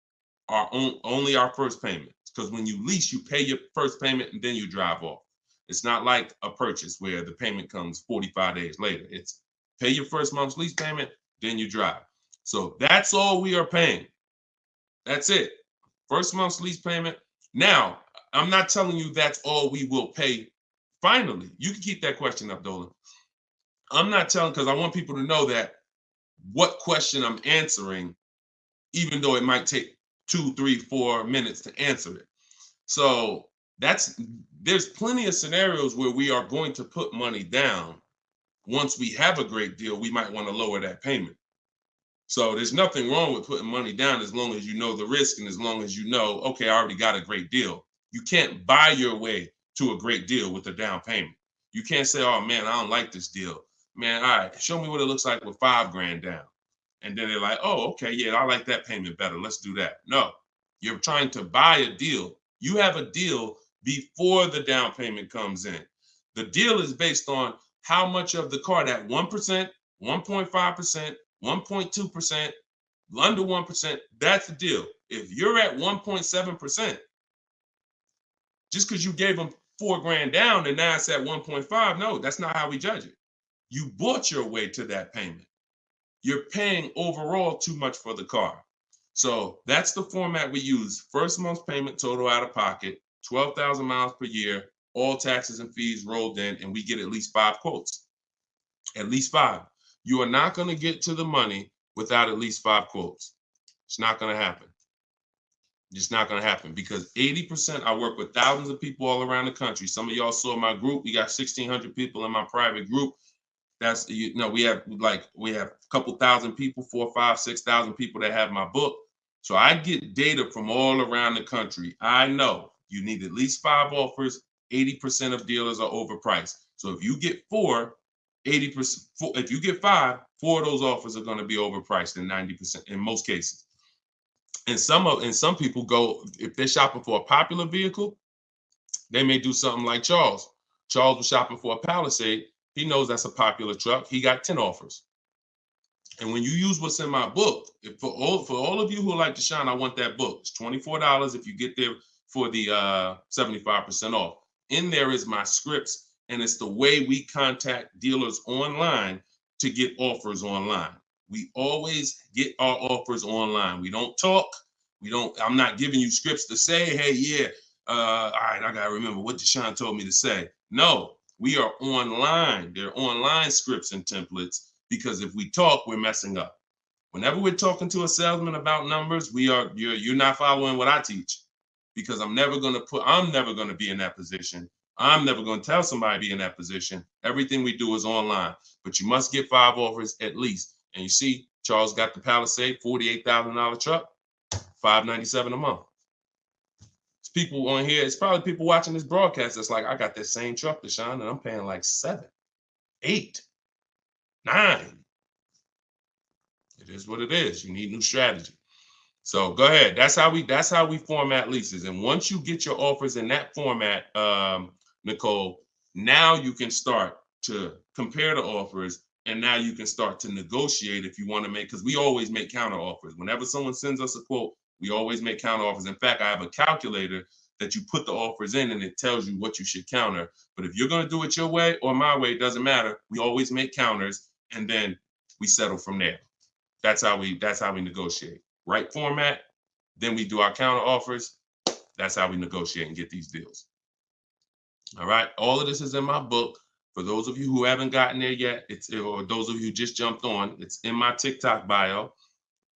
only our first payment. Because when you lease, you pay your first payment and then you drive off. It's not like a purchase where the payment comes 45 days later. It's pay your first month's lease payment, then you drive. So that's all we are paying. That's it. First month's lease payment. Now, I'm not telling you that's all we will pay finally. You can keep that question up, Dolan. I'm not telling, because I want people to know that what question I'm answering, even though it might take 2, 3, 4 minutes to answer it. So there's plenty of scenarios where we are going to put money down. Once we have a great deal, we might want to lower that payment. So there's nothing wrong with putting money down as long as you know the risk and as long as you know, okay, I already got a great deal. You can't buy your way to a great deal with a down payment. You can't say, oh man, I don't like this deal. Man, all right, show me what it looks like with $5,000 down. And then they're like, oh, okay, yeah, I like that payment better. Let's do that. No, you're trying to buy a deal. You have a deal before the down payment comes in. The deal is based on how much of the car, that 1%, 1.5%, 1.2%, under 1%, that's the deal. If you're at 1.7%, just because you gave them $4,000 down and now it's at 1.5, no, that's not how we judge it. You bought your way to that payment. You're paying overall too much for the car. So that's the format we use. First month's payment total out of pocket, 12,000 miles per year, all taxes and fees rolled in, and we get at least 5 quotes. At least 5. You are not going to get to the money without at least 5 quotes. It's not going to happen. It's not going to happen because 80%, I work with thousands of people all around the country. Some of y'all saw my group. We got 1,600 people in my private group. That's, we have a couple thousand people, 4, 5, 6,000 people that have my book. So I get data from all around the country. I know you need at least 5 offers. 80% of dealers are overpriced. So if you get 4, 80%, if you get 5, 4 of those offers are going to be overpriced in 90% in most cases. And some people go, if they're shopping for a popular vehicle, they may do something like Charles. Charles was shopping for a Palisade. He knows that's a popular truck. He got 10 offers. And when you use what's in my book, for all of you who like Deshone, I want that book. It's $24 if you get there for the 75% off. In there is my scripts, and it's the way we contact dealers online to get offers online. We always get our offers online. We don't talk. I'm not giving you scripts to say, hey, yeah, all right, I got to remember what Deshone told me to say. No, we are online. They're online scripts and templates because if we talk, we're messing up. Whenever we're talking to a salesman about numbers, you're not following what I teach because I'm never going to be in that position. I'm never going to tell somebody to be in that position. Everything we do is online, but you must get 5 offers at least. And you see, Charles got the Palisade, $48,000 truck, $597 a month. It's people on here. It's probably people watching this broadcast that's like, I got that same truck, Deshone, and I'm paying like 7, 8, 9. It is what it is. You need new strategy. So go ahead. That's how we format leases. And once you get your offers in that format, Nicole, now you can start to compare the offers, and now you can start to negotiate if you want to make, because we always make counter offers. Whenever someone sends us a quote, we always make counter offers. In fact, I have a calculator that you put the offers in and it tells you what you should counter. But if you're going to do it your way or my way, it doesn't matter. We always make counters and then we settle from there. That's how we negotiate. Right format, then we do our counter offers. That's how we negotiate and get these deals. All right. All of this is in my book. For those of you who haven't gotten there yet, or those of you who just jumped on, it's in my TikTok bio.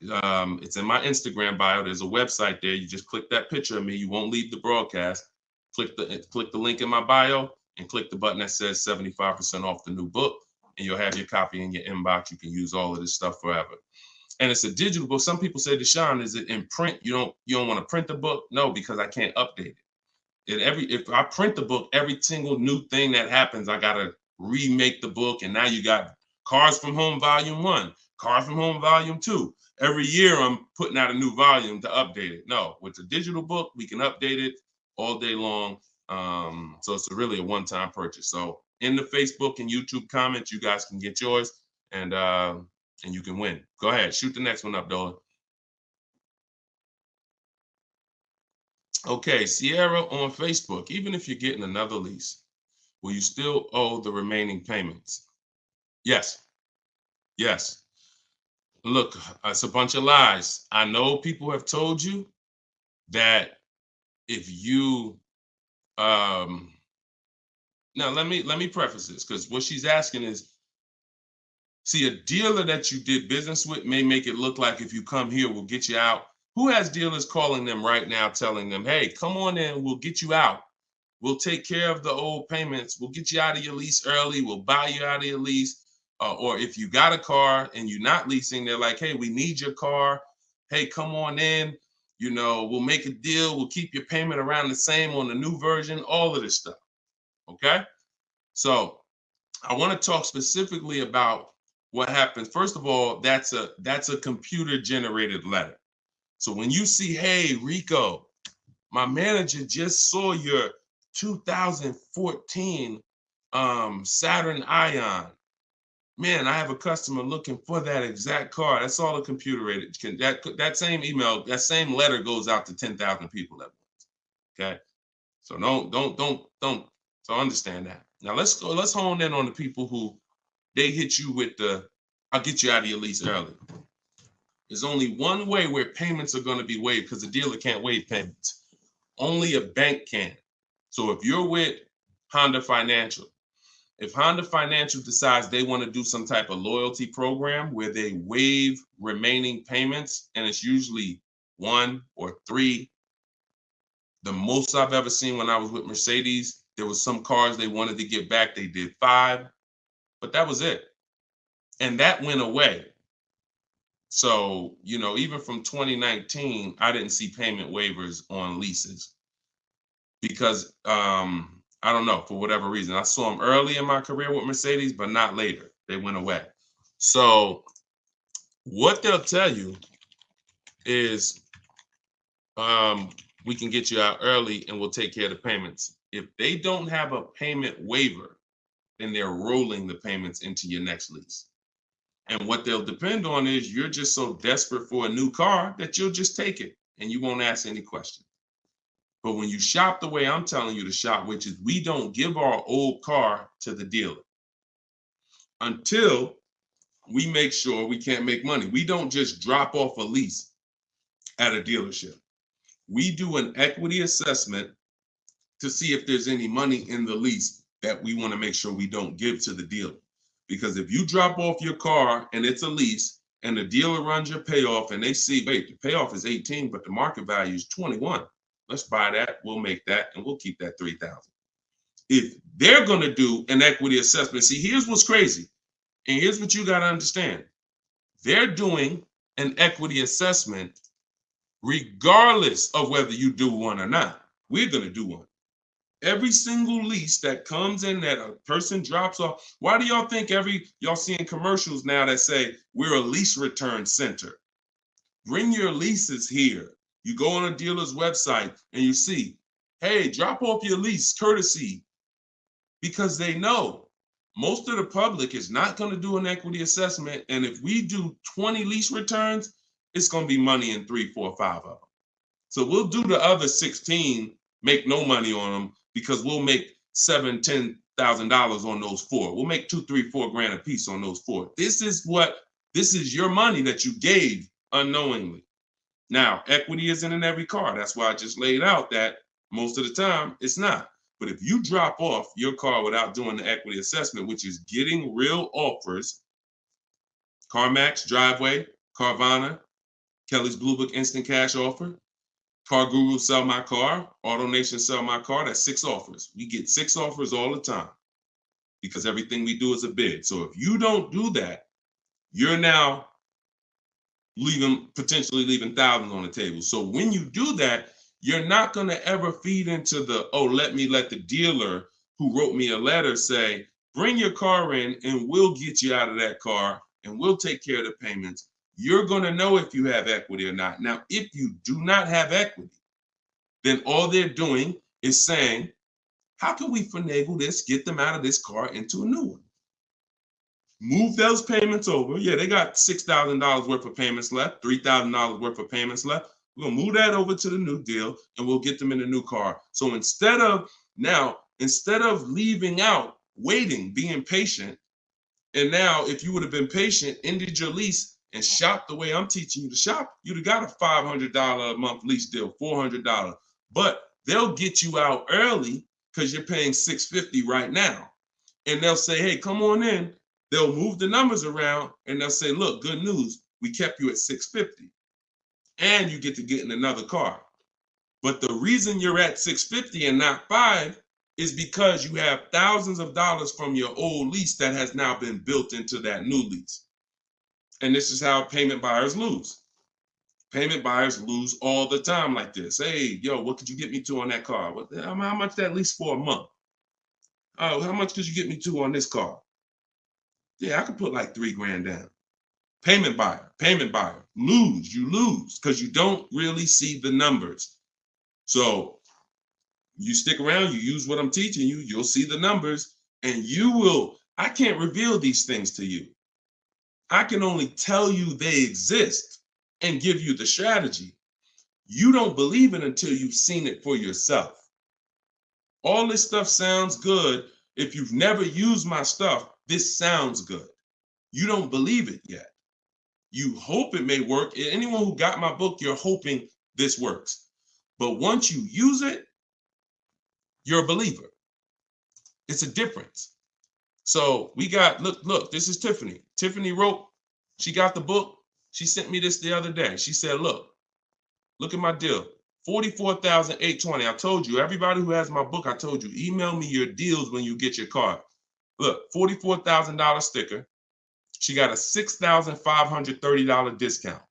It's in my Instagram bio. There's a website there. You just click that picture of me. You won't leave the broadcast. Click the link in my bio and click the button that says 75% off the new book, and you'll have your copy in your inbox. You can use all of this stuff forever. And it's a digital book. Some people say, Deshone, is it in print? You don't want to print the book? No, because I can't update it. If I print the book, every single new thing that happens, I gotta remake the book. And now you got Cars from Home Volume 1, Cars from Home Volume 2. Every year I'm putting out a new volume to update it. No, with the digital book, we can update it all day long. So it's really a one-time purchase. So in the Facebook and YouTube comments, you guys can get yours, and you can win. Go ahead, shoot the next one up, Dolan. Okay, Sierra on Facebook. Even if you're getting another lease, will you still owe the remaining payments? Yes. Yes. Look, it's a bunch of lies. I know people have told you that if you now let me preface this, because what she's asking is, see, a dealer that you did business with may make it look like if you come here, we'll get you out. Who has dealers calling them right now, telling them, hey, come on in, we'll get you out. We'll take care of the old payments. We'll get you out of your lease early. We'll buy you out of your lease. Or if you got a car and you're not leasing, they're like, hey, we need your car. Hey, come on in. We'll make a deal. We'll keep your payment around the same on the new version, all of this stuff. Okay? So I want to talk specifically about what happens. First of all, that's a computer generated letter. So when you see, hey, Rico, my manager just saw your 2014 Saturn Ion. Man, I have a customer looking for that exact car. That's all a computer rated. That same email, that same letter goes out to 10,000 people at once. Okay, so don't. So understand that. Now let's hone in on the people who they hit you with I'll get you out of your lease early. There's only one way where payments are going to be waived, because the dealer can't waive payments. Only a bank can. So if you're with Honda Financial, if Honda Financial decides they want to do some type of loyalty program where they waive remaining payments, and it's usually 1 or 3. The most I've ever seen when I was with Mercedes, there was some cars they wanted to get back. They did 5, but that was it. And that went away. So, even from 2019, I didn't see payment waivers on leases because I don't know, for whatever reason. I saw them early in my career with Mercedes, but not later. They went away. So what they'll tell you is we can get you out early and we'll take care of the payments. If they don't have a payment waiver, then they're rolling the payments into your next lease. And what they'll depend on is you're just so desperate for a new car that you'll just take it and you won't ask any questions. But when you shop the way I'm telling you to shop, which is we don't give our old car to the dealer until we make sure we can't make money. We don't just drop off a lease at a dealership. We do an equity assessment to see if there's any money in the lease that we want to make sure we don't give to the dealer. Because if you drop off your car and it's a lease and the dealer runs your payoff and they see, wait, the payoff is 18, but the market value is 21. Let's buy that. We'll make that and we'll keep that 3,000. If they're going to do an equity assessment, see, here's what's crazy. And here's what you got to understand. They're doing an equity assessment regardless of whether you do one or not. We're going to do one. Every single lease that comes in that a person drops off. Why do y'all think y'all seeing commercials now that say we're a lease return center? Bring your leases here. You go on a dealer's website and you see, hey, drop off your lease courtesy, because they know most of the public is not going to do an equity assessment. And if we do 20 lease returns, it's going to be money in 3, 4, 5 of them. So we'll do the other 16, make no money on them, because we'll make $7,000, $10,000 on those 4. We'll make 2, 3, 4 grand a piece on those 4. This is your money that you gave unknowingly. Now, equity isn't in every car. That's why I just laid out that most of the time it's not. But if you drop off your car without doing the equity assessment, which is getting real offers, CarMax, Driveway, Carvana, Kelly's Blue Book Instant Cash Offer, Car Guru Sell My Car, AutoNation Sell My Car, that's 6 offers. We get 6 offers all the time because everything we do is a bid. So if you don't do that, you're now potentially leaving thousands on the table. So when you do that, you're not going to ever feed into the, oh, let the dealer who wrote me a letter say, bring your car in and we'll get you out of that car and we'll take care of the payments. You're going to know if you have equity or not. Now, if you do not have equity, then all they're doing is saying, how can we finagle this, get them out of this car into a new one? Move those payments over. Yeah, they got $6,000 worth of payments left, $3,000 worth of payments left. We're going to move that over to the new deal and we'll get them in a new car. So instead of leaving out, waiting, being patient, and now if you would have been patient, ended your lease and shopped the way I'm teaching you to shop, you'd have got a $500 a month lease deal, $400. But they'll get you out early because you're paying $650 right now. And they'll say, hey, come on in. They'll move the numbers around and they'll say, look, good news, we kept you at $650 and you get to get in another car. But the reason you're at $650 and not $5 is because you have thousands of dollars from your old lease that has now been built into that new lease. And this is how payment buyers lose. Payment buyers lose all the time like this. Hey, yo, what could you get me to on that car? How much that lease for a month? Oh, how much could you get me to on this car? Yeah, I could put like $3 grand down. Payment buyer, you lose because you don't really see the numbers. So you stick around, you use what I'm teaching you, you'll see the numbers and I can't reveal these things to you. I can only tell you they exist and give you the strategy. You don't believe it until you've seen it for yourself. All this stuff sounds good. If you've never used my stuff, this sounds good. You don't believe it yet. You hope it may work. Anyone who got my book, you're hoping this works. But once you use it, you're a believer. It's a difference. So we got, look, this is Tiffany. Tiffany wrote, she got the book. She sent me this the other day. She said, look at my deal. $44,820. I told you, everybody who has my book, I told you, email me your deals when you get your card. Look, $44,000 sticker. She got a $6,530 discount.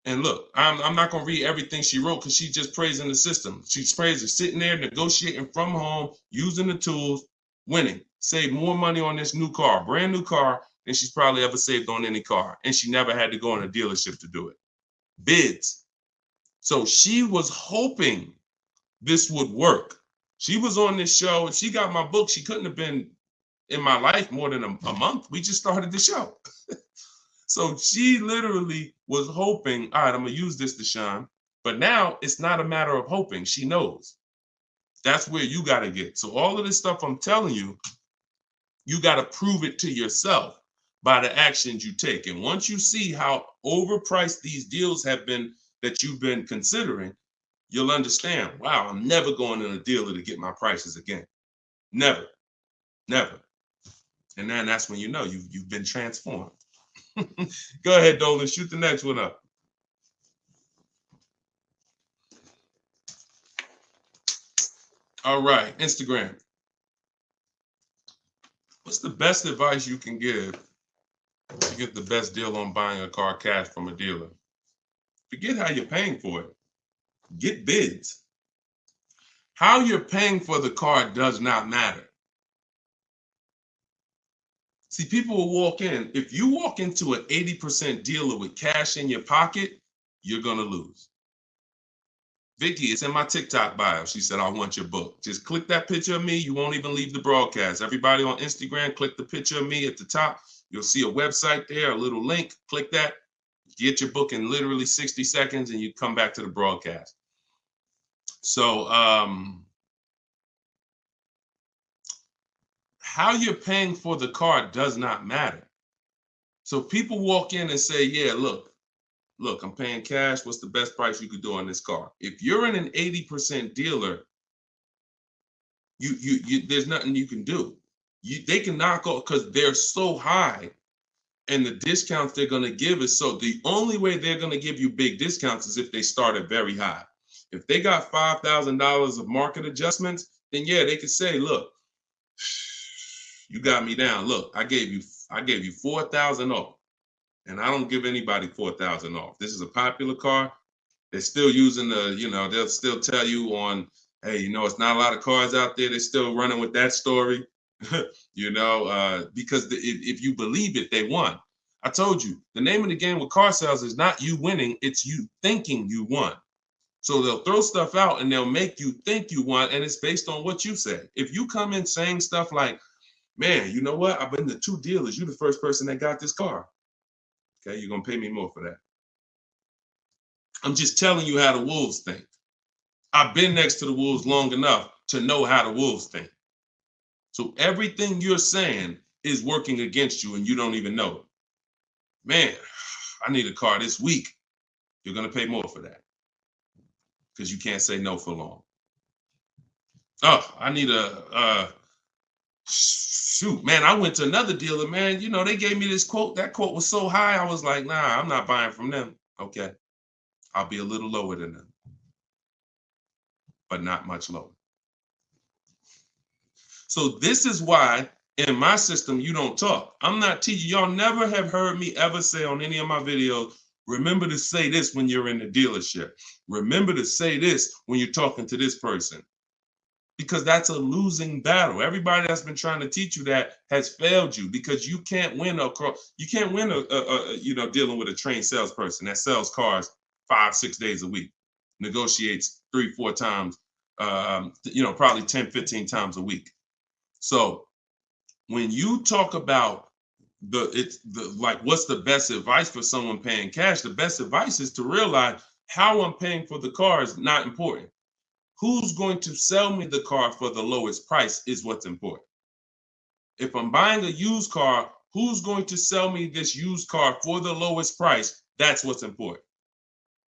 And look, I'm not going to read everything she wrote because she's just praising the system. She's praising sitting there, negotiating from home, using the tools, winning. Save more money on this new car, brand new car, than she's probably ever saved on any car. And she never had to go in a dealership to do it. Bids. So she was hoping this would work. She was on this show and she got my book. She couldn't have been in my life more than a month. We just started the show. So she literally was hoping, all right, I'm going to use this, Deshone. But now it's not a matter of hoping. She knows. That's where you got to get. So all of this stuff I'm telling you, you got to prove it to yourself by the actions you take. And once you see how overpriced these deals have been that you've been considering, you'll understand, wow, I'm never going in a dealer to get my prices again. Never. And then that's when you know you've been transformed. Go ahead, Dolan, shoot the next one up. All right, Instagram. What's the best advice you can give to get the best deal on buying a car cash from a dealer? Forget how you're paying for it. Get bids. How you're paying for the car does not matter. See, people will walk in. If you walk into an 80% dealer with cash in your pocket, you're going to lose. Vicky, it's in my TikTok bio. She said, I want your book. Just click that picture of me. You won't even leave the broadcast. Everybody on Instagram, click the picture of me at the top. You'll see a website there, a little link. Click that. Get your book in literally 60 seconds and you come back to the broadcast. So how you're paying for the car does not matter. So people walk in and say, yeah, look, I'm paying cash. What's the best price you could do on this car? If you're in an 80% dealer, you there's nothing you can do. They can knock off because they're so high, and the discounts they're going to give is so. The only way they're going to give you big discounts is if they start at very high. If they got $5,000 of market adjustments, then yeah, they could say, look, you got me down. Look, I gave you 4,000 off. And I don't give anybody 4,000 off. This is a popular car. They're still using they'll still tell you on, hey, it's not a lot of cars out there. They're still running with that story, because if you believe it, they won. I told you, the name of the game with car sales is not you winning. It's you thinking you won. So they'll throw stuff out and they'll make you think you won. And it's based on what you say. If you come in saying stuff like, man, you know what? I've been to 2 dealers. You're the first person that got this car. Okay, you're going to pay me more for that. I'm just telling you how the wolves think. I've been next to the wolves long enough to know how the wolves think. So everything you're saying is working against you and you don't even know it. Man, I need a car this week. You're going to pay more for that because you can't say no for long. Oh, I need shoot, man, I went to another dealer, man. They gave me this quote. That quote was so high. I was like, nah, I'm not buying from them. Okay. I'll be a little lower than them, but not much lower. So this is why in my system, you don't talk. I'm not teaching. Y'all never have heard me ever say on any of my videos, remember to say this when you're in the dealership. Remember to say this when you're talking to this person. Because that's a losing battle. Everybody that's been trying to teach you that has failed you because you can't win dealing with a trained salesperson that sells cars 5-6 days a week, negotiates 3-4 times, probably 10-15 times a week. So when you talk about what's the best advice for someone paying cash, the best advice is to realize how I'm paying for the car is not important. Who's going to sell me the car for the lowest price is what's important. If I'm buying a used car, who's going to sell me this used car for the lowest price? That's what's important.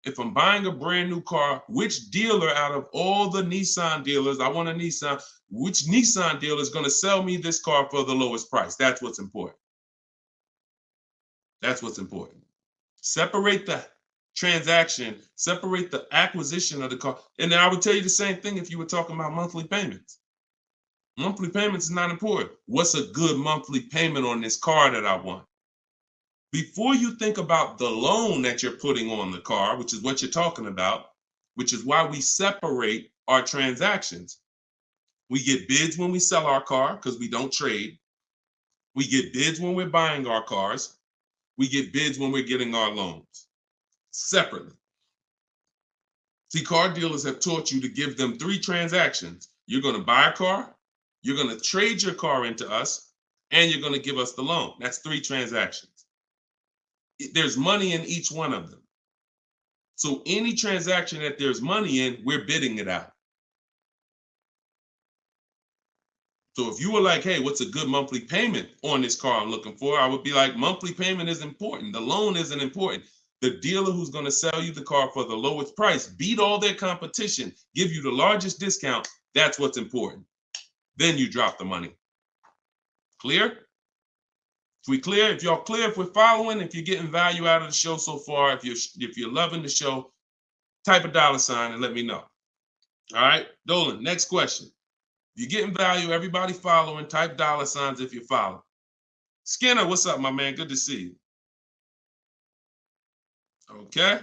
If I'm buying a brand new car, which dealer out of all the Nissan dealers, I want a Nissan, which Nissan dealer is going to sell me this car for the lowest price? That's what's important. That's what's important. Separate the transaction, separate the acquisition of the car. And then I would tell you the same thing if you were talking about monthly payments. Monthly payments is not important. What's a good monthly payment on this car that I want? Before you think about the loan that you're putting on the car, which is what you're talking about, which is why we separate our transactions. We get bids when we sell our car because we don't trade. We get bids when we're buying our cars. We get bids when we're getting our loans. Separately. See, car dealers have taught you to give them 3 transactions. You're going to buy a car, you're going to trade your car into us, and you're going to give us the loan. That's 3 transactions. There's money in each one of them. So any transaction that there's money in, we're bidding it out. So if you were like, hey, what's a good monthly payment on this car I'm looking for? I would be like, monthly payment is important. The loan isn't important. The dealer who's going to sell you the car for the lowest price, beat all their competition, give you the largest discount. That's what's important. Then you drop the money. Clear? If we clear, if y'all clear, if we're following, if you're getting value out of the show so far, if you're loving the show, type a $ and let me know. All right, Dolan, next question. If you're getting value, everybody following, type $ if you follow. Skinner, what's up, my man? Good to see you. Okay.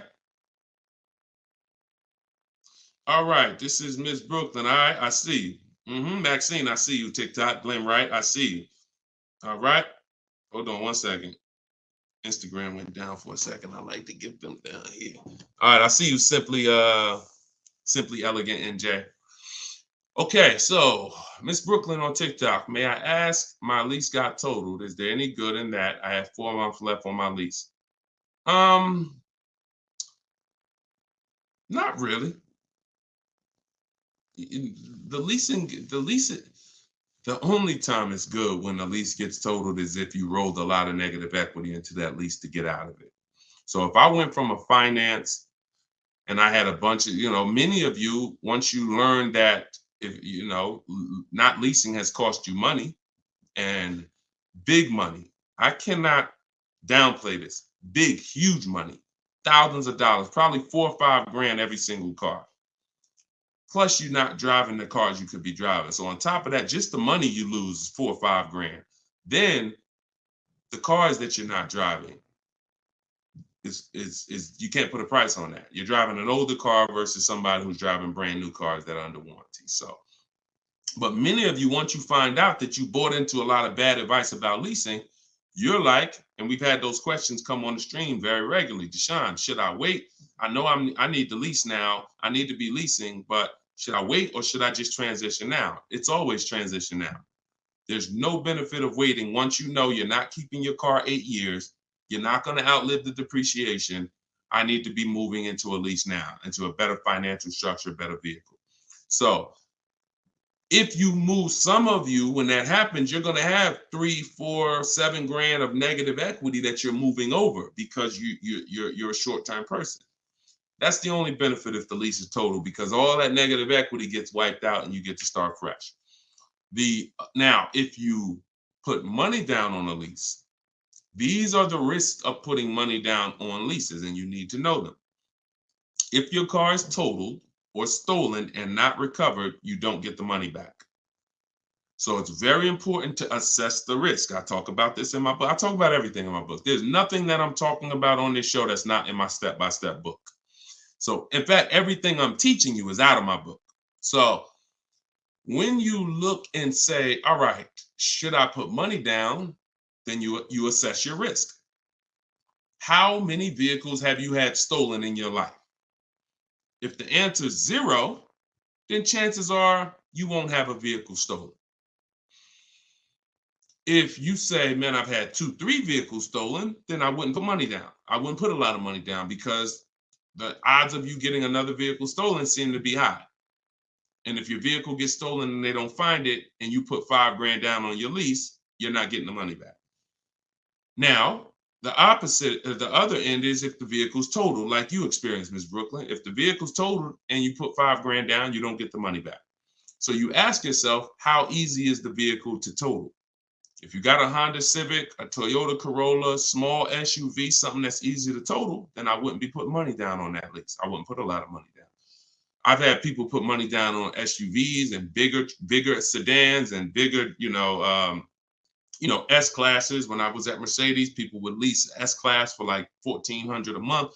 All right. This is Miss Brooklyn. All right. I see you. Maxine, I see you. TikTok. Glenn Wright, I see you. All right. Hold on one second. Instagram went down for a second. I like to get them down here. All right, I see you, Simply Elegant NJ. Okay, so Miss Brooklyn on TikTok. May I ask, my lease got totaled. Is there any good in that? I have 4 months left on my lease. Not really. The only time it's good when the lease gets totaled is if you rolled a lot of negative equity into that lease to get out of it. So if I went from a finance and I had a bunch of, many of you, once you learn that, if not leasing has cost you money, and big money. I cannot downplay this. Big, huge money, thousands of dollars, probably 4 or 5 grand every single car. Plus, you're not driving the cars you could be driving. So on top of that, just the money you lose is 4 or 5 grand. Then the cars that you're not driving is you can't put a price on that. You're driving an older car versus somebody who's driving brand new cars that are under warranty. So, but many of you, once you find out that you bought into a lot of bad advice about leasing, you're like, and we've had those questions come on the stream very regularly. Deshone, should I wait? I know I need to lease now. I need to be leasing, but should I wait or should I just transition now? It's always transition now. There's no benefit of waiting. Once you know you're not keeping your car 8 years, you're not going to outlive the depreciation. I need to be moving into a lease now, into a better financial structure, better vehicle. So if you move, some of you, when that happens, you're going to have 3, 4, 7 grand of negative equity that you're moving over because you're a short-term person. That's the only benefit if the lease is total, because all that negative equity gets wiped out and you get to start fresh. Now, if you put money down on a lease, these are the risks of putting money down on leases, and you need to know them. If your car is totaled or stolen and not recovered, you don't get the money back. So it's very important to assess the risk. I talk about this in my book. I talk about everything in my book. There's nothing that I'm talking about on this show that's not in my step-by-step book. So in fact, everything I'm teaching you is out of my book. So when you look and say, all right, should I put money down? Then you assess your risk. How many vehicles have you had stolen in your life? If the answer is 0, then chances are you won't have a vehicle stolen. If you say, man, I've had 2, 3 vehicles stolen, then I wouldn't put money down. I wouldn't put a lot of money down because the odds of you getting another vehicle stolen seem to be high. And if your vehicle gets stolen and they don't find it and you put 5 grand down on your lease, you're not getting the money back. Now, the opposite, the other end is if the vehicle's totaled, like you experienced, Ms. Brooklyn. If the vehicle's totaled and you put 5 grand down, you don't get the money back. So you ask yourself, how easy is the vehicle to total? If you got a Honda Civic, a Toyota Corolla, small SUV, something that's easy to total, then I wouldn't be putting money down on that lease. I wouldn't put a lot of money down. I've had people put money down on SUVs and bigger sedans and bigger, S-classes. When I was at Mercedes, people would lease S-class for like $1,400 a month.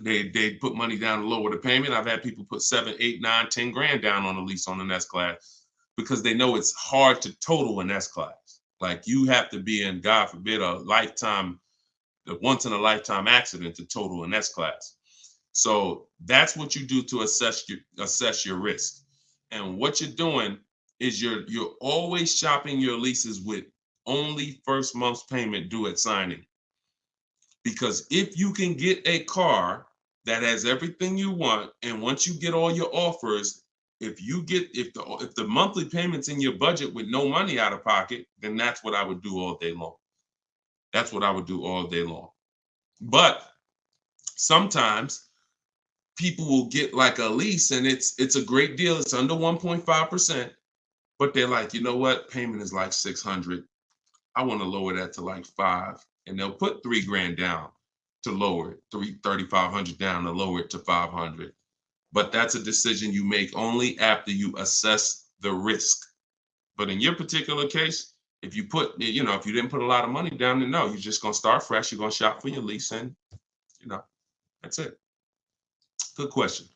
They put money down to lower the payment. I've had people put 7, 8, 9, 10 grand down on a lease on an S-class because they know it's hard to total an S-class. Like you have to be in, God forbid, a once in a lifetime accident to total an S-class. So that's what you do to assess your risk. And what you're doing is you're always shopping your leases with only first month's payment due at signing. Because if you can get a car that has everything you want, and once you get all your offers, if the monthly payment's in your budget with no money out of pocket, then that's what I would do all day long. That's what I would do all day long. But sometimes people will get like a lease and it's a great deal. It's under 1.5%, but they're like, you know what? Payment is like $600. I want to lower that to like $500, and they'll put 3 grand down to lower it, $3,500 down to lower it to $500. But that's a decision you make only after you assess the risk. But in your particular case, if you didn't put a lot of money down, then no, you're just gonna start fresh. You're gonna shop for your lease, and that's it. Good question.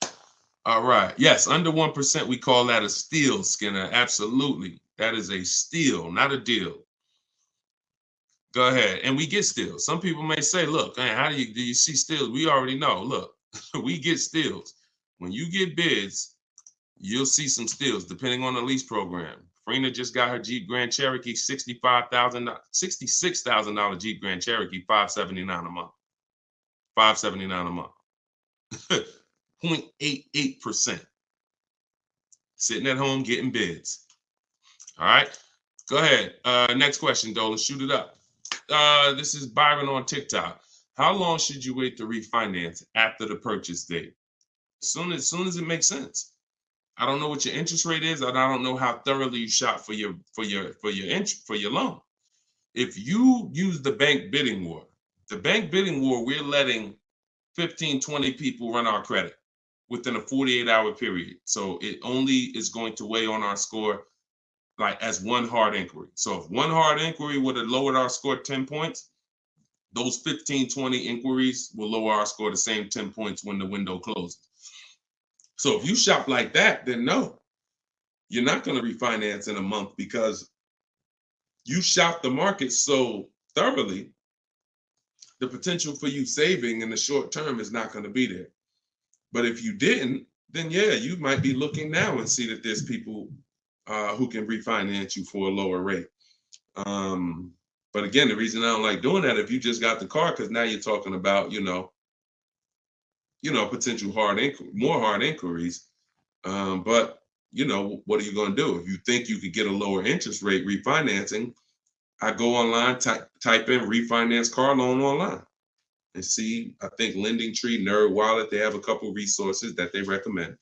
All right. Yes, under 1%, we call that a steal, Skinner. Absolutely. That is a steal, not a deal. Go ahead. And we get steals. Some people may say, look, man, how do you see steals? We already know. Look, we get steals. When you get bids, you'll see some steals depending on the lease program. Farina just got her Jeep Grand Cherokee, $66,000 Jeep Grand Cherokee, $579 a month. $579 a month. 0.88%. Sitting at home getting bids. All right. Go ahead. Next question, Dolan. Shoot it up. This is Byron on TikTok. How long should you wait to refinance after the purchase date? As soon as it makes sense. I don't know what your interest rate is, and I don't know how thoroughly you shop for your loan. If you use the bank bidding war, we're letting 15, 20 people run our credit within a 48-hour period. So it only is going to weigh on our score like as one hard inquiry. So if one hard inquiry would have lowered our score 10 points, those 15, 20 inquiries will lower our score the same 10 points when the window closes. So if you shop like that, then no, you're not going to refinance in a month because you shop the market so thoroughly, the potential for you saving in the short term is not going to be there. But if you didn't, then yeah, you might be looking now and see that there's people who can refinance you for a lower rate. But again, the reason I don't like doing that, if you just got the car, because now you're talking about, potential more hard inquiries. But what are you going to do? If you think you could get a lower interest rate refinancing, I go online, type in refinance car loan online and see, I think Lending Tree, Nerd Wallet, they have a couple resources that they recommend,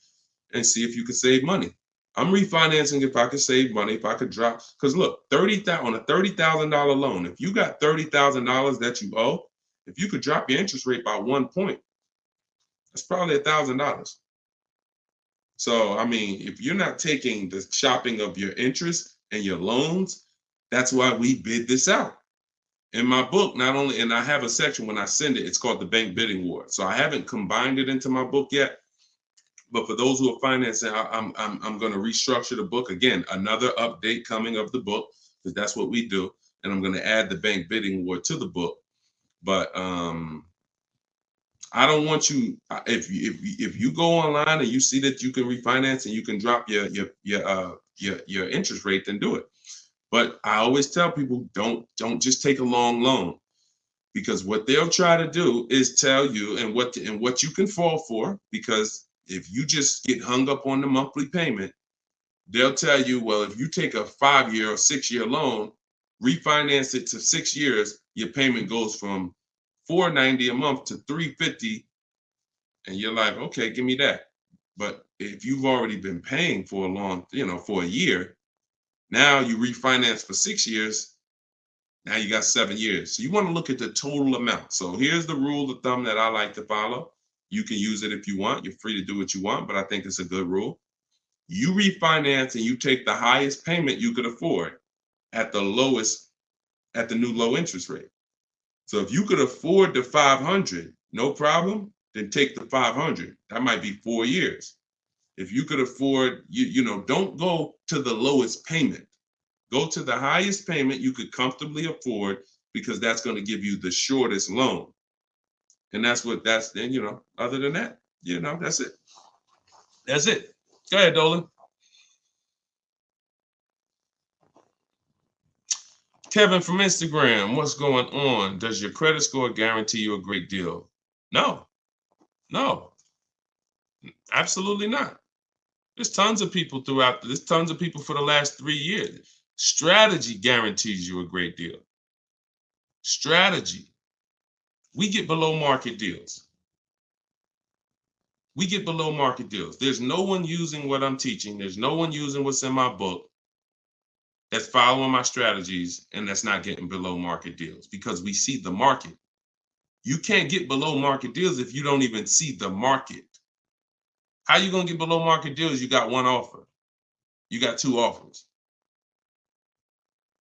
and see if you could save money. I'm refinancing if I could save money, if I could drop, because look, on a $30,000 loan, if you got $30,000 that you owe, if you could drop your interest rate by 1 point, that's probably $1,000. So, I mean, if you're not taking the shopping of your interest and your loans, that's why we bid this out. In my book, not only, and I have a section when I send it, it's called the Bank Bidding War. So I haven't combined it into my book yet. But for those who are financing, I'm going to restructure the book. Again, another update coming of the book, because that's what we do. And I'm going to add the Bank Bidding War to the book. But I don't want you, if you go online and you see that you can refinance and you can drop your interest rate, then do it. But I always tell people, don't just take a long loan, because what they'll try to do is tell you and what you can fall for. Because if you just get hung up on the monthly payment, they'll tell you, well, if you take a 5-year or 6-year loan, refinance it to 6 years, your payment goes from $490 a month to $350, and you're like, okay, give me that. But if you've already been paying for for a year, now you refinance for 6 years, now you got 7 years. So you want to look at the total amount. So here's the rule of thumb that I like to follow. You can use it if you want. You're free to do what you want, but I think it's a good rule. You refinance and you take the highest payment you could afford at the new low interest rate. So if you could afford the 500, no problem, then take the 500. That might be 4 years. If you could afford, don't go to the lowest payment. Go to the highest payment you could comfortably afford, because that's going to give you the shortest loan. And then, other than that, that's it. That's it. Go ahead, Dolan. Kevin from Instagram, what's going on? Does your credit score guarantee you a great deal? No, absolutely not. There's tons of people for the last 3 years. Strategy guarantees you a great deal. Strategy. We get below market deals. There's no one using what I'm teaching. There's no one using what's in my book that's following my strategies and that's not getting below market deals, because we see the market. You can't get below market deals if you don't even see the market. How you going to get below market deals? You got one offer. You got 2 offers.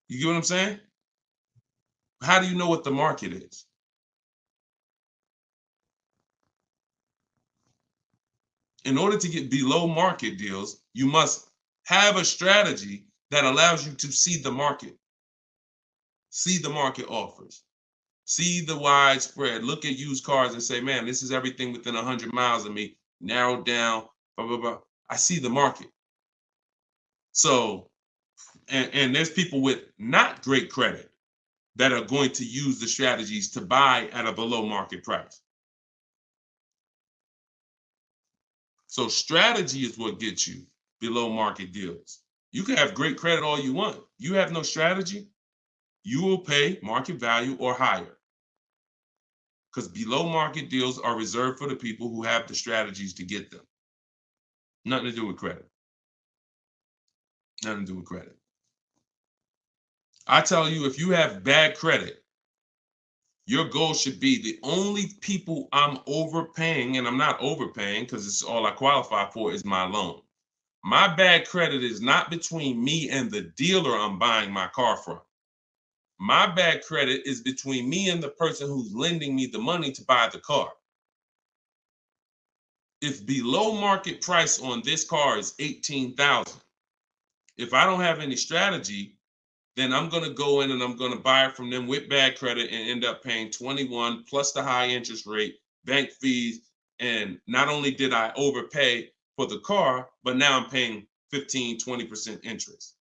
You get what I'm saying? How do you know what the market is? In order to get below market deals, you must have a strategy that allows you to see the market. See the market offers. See the widespread. Look at used cars and say, man, this is everything within 100 miles of me. Narrowed down, blah, blah, blah. I see the market. So, and there's people with not great credit that are going to use the strategies to buy at a below market price. So strategy is what gets you below market deals. You can have great credit all you want. You have no strategy, you will pay market value or higher. Because below market deals are reserved for the people who have the strategies to get them. Nothing to do with credit. Nothing to do with credit. I tell you, if you have bad credit, your goal should be the only people I'm overpaying, and I'm not overpaying because it's all I qualify for, is my loan. My bad credit is not between me and the dealer I'm buying my car from. My bad credit is between me and the person who's lending me the money to buy the car. If below market price on this car is $18,000, if I don't have any strategy, then I'm going to go in and I'm going to buy it from them with bad credit and end up paying 21 plus the high interest rate, bank fees. And not only did I overpay for the car, but now I'm paying 15, 20% interest.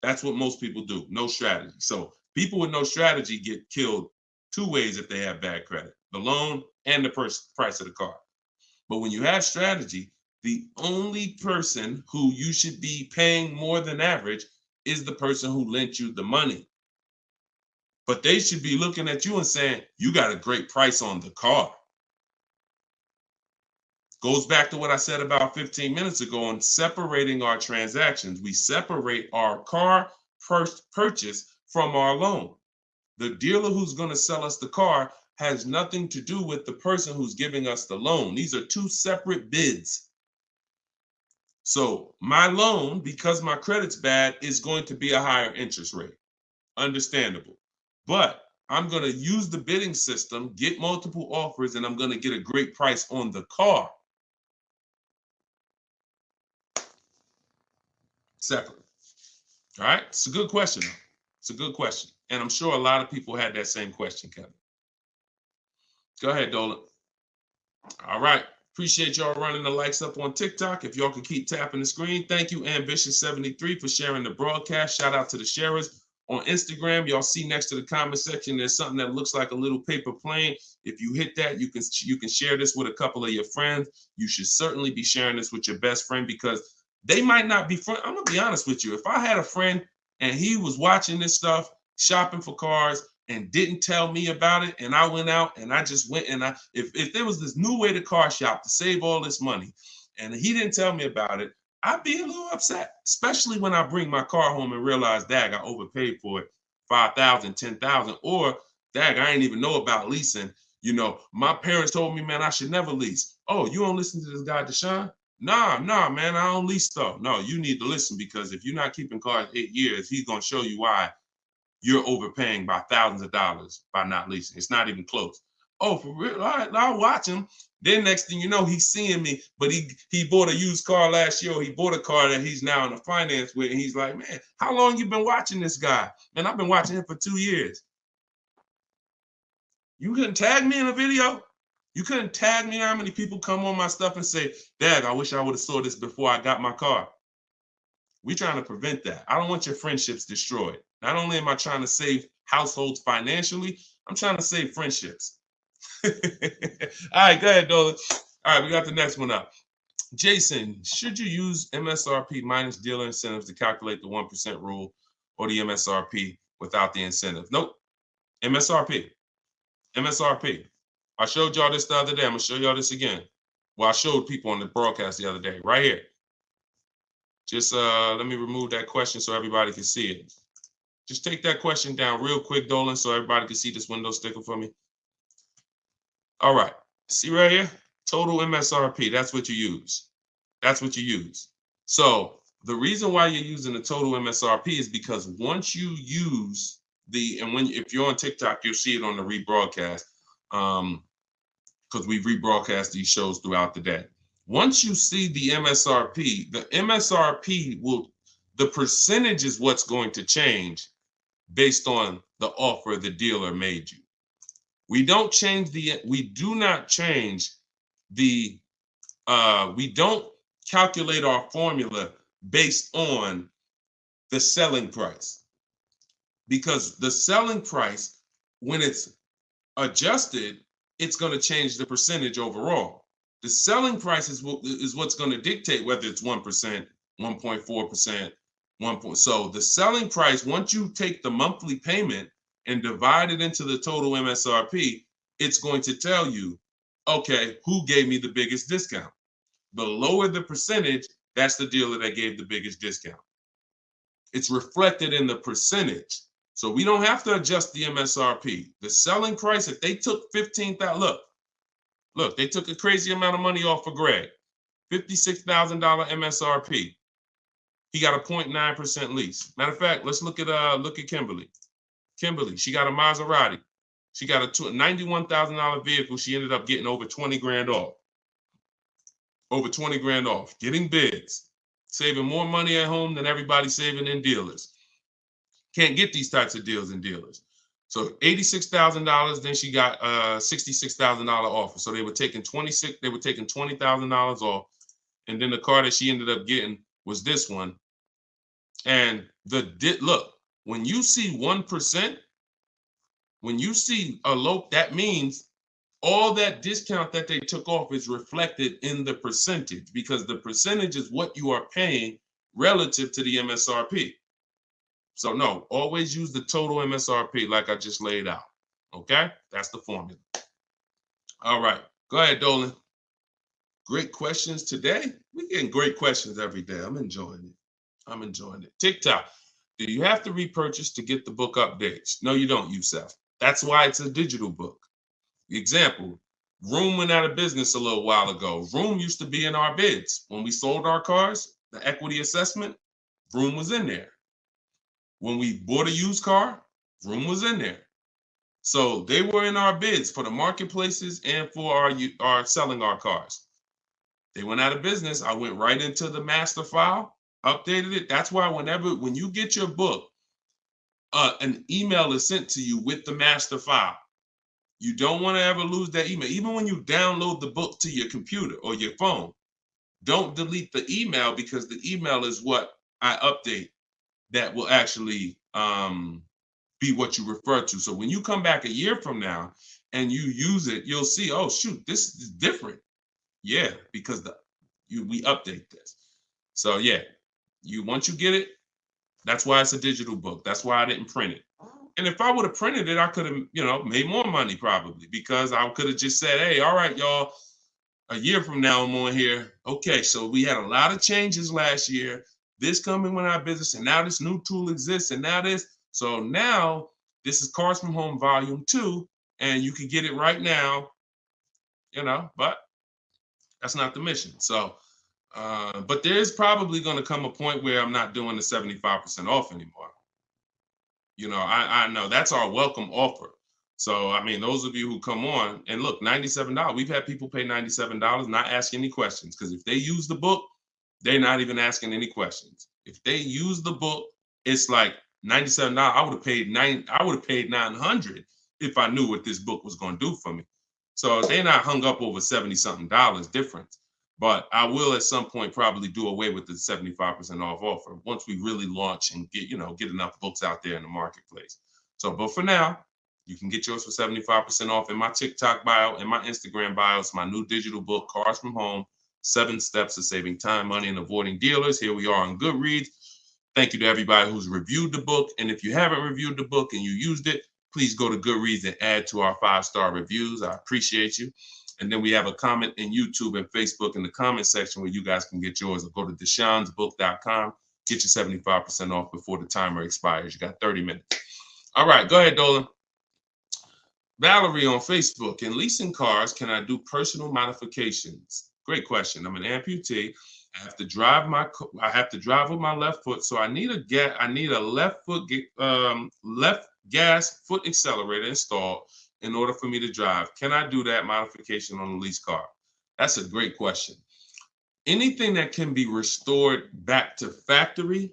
That's what most people do. No strategy. So people with no strategy get killed two ways if they have bad credit: the loan and the price of the car. But when you have strategy, the only person who you should be paying more than average is the person who lent you the money. But they should be looking at you and saying, you got a great price on the car. Goes back to what I said about 15 minutes ago on separating our transactions. We separate our car purchase from our loan. The dealer who's going to sell us the car has nothing to do with the person who's giving us the loan. These are two separate bids. So my loan, because my credit's bad, is going to be a higher interest rate. Understandable. But I'm going to use the bidding system, get multiple offers, and I'm going to get a great price on the car. Separate. All right. It's a good question. It's a good question. And I'm sure a lot of people had that same question, Kevin. Go ahead, Dolan. All right. Appreciate y'all running the likes up on TikTok. If y'all can keep tapping the screen. Thank you, Ambitious73, for sharing the broadcast. Shout out to the sharers. On Instagram, y'all see next to the comment section, there's something that looks like a little paper plane. If you hit that, you can share this with a couple of your friends. You should certainly be sharing this with your best friend because they might not be friends. I'm going to be honest with you. If I had a friend and he was watching this stuff, shopping for cars, and didn't tell me about it, and I went out and I just went and if there was this new way to car shop to save all this money and he didn't tell me about it, I'd be a little upset, especially when I bring my car home and realize, dag, I overpaid for it, $5,000, $10,000, or dag, I ain't even know about leasing. You know, my parents told me, man, I should never lease. Oh, you don't listen to this guy, Deshone? Nah, man, I don't lease stuff. No, you need to listen because if you're not keeping cars 8 years, he's going to show you why you're overpaying by thousands of dollars by not leasing. It's not even close. Oh, for real? All right, I'll watch him. Then next thing you know, he's seeing me, but he bought a used car last year. Or he bought a car that he's now in the finance with, and he's like, man, how long you been watching this guy? Man, I've been watching him for 2 years. You couldn't tag me in a video? You couldn't tag me how many people come on my stuff and say, Dad, I wish I would have saw this before I got my car. We're trying to prevent that. I don't want your friendships destroyed. Not only am I trying to save households financially, I'm trying to save friendships. All right, go ahead, Dolan. All right, we got the next one up. Jason, should you use MSRP minus dealer incentives to calculate the 1% rule or the MSRP without the incentive? Nope. MSRP. I showed y'all this the other day. I'm going to show y'all this again. Well, I showed people on the broadcast the other day, right here. Just let me remove that question so everybody can see it. Just take that question down real quick, Dolan, so everybody can see this window sticker for me. All right. See right here? Total MSRP. That's what you use. That's what you use. So the reason why you're using the total MSRP is because once you use if you're on TikTok, you'll see it on the rebroadcast because we rebroadcast these shows throughout the day. Once you see the MSRP the percentage is what's going to change. based on the offer the dealer made you. We do not change the, we don't calculate our formula based on the selling price, because the selling price, when it's adjusted, it's going to change the percentage overall. The selling price is what's going to dictate whether it's 1%, 1.4%, 1. So the selling price, once you take the monthly payment and divide it into the total MSRP, it's going to tell you, okay, who gave me the biggest discount? The lower the percentage, that's the dealer that gave the biggest discount. It's reflected in the percentage. So we don't have to adjust the MSRP. The selling price, if they took $15,000, look, they took a crazy amount of money off for Greg, $56,000 MSRP. He got a 0.9% lease. Matter of fact, let's look at Kimberly. Kimberly, she got a Maserati. She got a $91,000 vehicle. She ended up getting over 20 grand off. Over 20 grand off, getting bids, saving more money at home than everybody saving in dealers. Can't get these types of deals in dealers. So $86,000, then she got $66,000 offer. So they were taking $20,000 off. And then the car that she ended up getting was this one. And look, when you see 1%, when you see a low, that means all that discount that they took off is reflected in the percentage, because the percentage is what you are paying relative to the MSRP. So no, always use the total MSRP like I just laid out. Okay, that's the formula. All right, go ahead, Dolan. Great questions today. We're getting great questions every day. I'm enjoying it. TikTok, do you have to repurchase to get the book updates? No, you don't, Youssef. That's why it's a digital book. Example, Room went out of business a little while ago. Room used to be in our bids. When we sold our cars, the equity assessment, Room was in there. When we bought a used car, Room was in there. So they were in our bids for the marketplaces and for our selling our cars. They went out of business. I went right into the master file, updated it. That's why when you get your book, an email is sent to you with the master file. You don't want to ever lose that email. Even when you download the book to your computer or your phone, don't delete the email, because the email is what I update that will actually be what you refer to. So when you come back a year from now and you use it, you'll see, oh, shoot, this is different. Yeah, because we update this. So yeah, once you get it, that's why it's a digital book. That's why I didn't print it. And if I would have printed it, I could have, made more money probably, because I could have just said, hey, all right, y'all, a year from now I'm on here. Okay, so we had a lot of changes last year. This coming with our business, and now this new tool exists, and now this. So now this is Cars from Home Volume 2, and you can get it right now, but that's not the mission. So, but there is probably going to come a point where I'm not doing the 75% off anymore. I know that's our welcome offer. So, I mean, those of you who come on and look, $97, we've had people pay $97, not ask any questions, because if they use the book, they're not even asking any questions. If they use the book, it's like $97. I would have paid $900 if I knew what this book was going to do for me. So they're not hung up over $70-something difference. But I will at some point probably do away with the 75% off offer once we really launch and get enough books out there in the marketplace. So, but for now, you can get yours for 75% off in my TikTok bio, in my Instagram bio. It's my new digital book, Cars from Home, 7 Steps to Saving Time, Money, and Avoiding Dealers. Here we are on Goodreads. Thank you to everybody who's reviewed the book. And if you haven't reviewed the book and you used it, please go to Goodreads and add to our 5-star reviews. I appreciate you. And then we have a comment in YouTube and Facebook in the comment section where you guys can get yours, or go to deshonesbook.com, get your 75% off before the timer expires. You got 30 minutes. All right, go ahead, Dolan. Valerie on Facebook, in leasing cars, can I do personal modifications? Great question. I'm an amputee. I have to drive with my left foot, so I need a left gas foot accelerator installed in order for me to drive. Can I do that modification on a lease car? That's a great question. Anything that can be restored back to factory,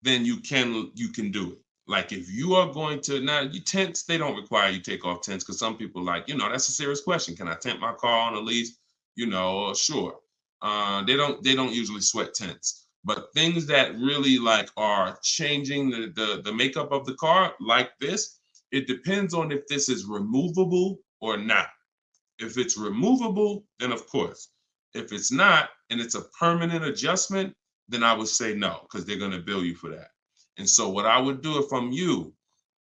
then you can do it. Like if you are going to, now you tents, they don't require you take off tents, because some people like, that's a serious question. Can I tent my car on a lease? Sure. They don't usually sweat tents. But things that really like are changing the makeup of the car like this, it depends on if this is removable or not. If it's removable, then of course. If it's not, and it's a permanent adjustment, then I would say no, because they're going to bill you for that. And so what I would do from you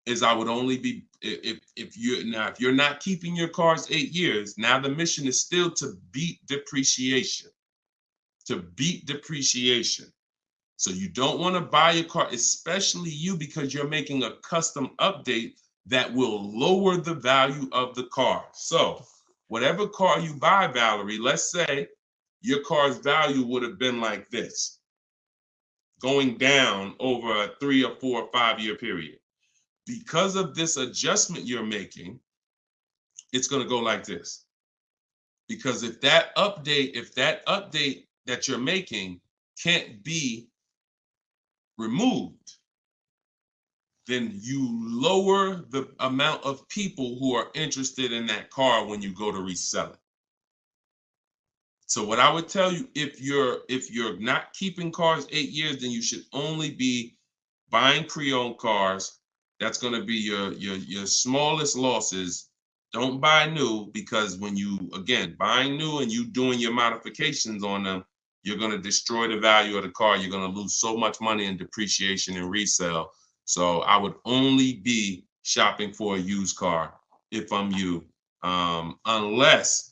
is I would only be, if you're not keeping your cars 8 years, now the mission is still to beat depreciation. So you don't want to buy a car, especially you, because you're making a custom update that will lower the value of the car. So whatever car you buy, Valerie, let's say your car's value would have been like this, going down over a 3 or 4 or 5 year period. Because of this adjustment you're making, it's going to go like this. Because if that update that you're making can't be removed, then you lower the amount of people who are interested in that car when you go to resell it. So what I would tell you, if you're not keeping cars 8 years, then you should only be buying pre-owned cars. That's going to be your smallest losses. Don't buy new, because when you, again, buying new and you doing your modifications on them, you're going to destroy the value of the car. You're going to lose so much money in depreciation and resale. So I would only be shopping for a used car if I'm you, unless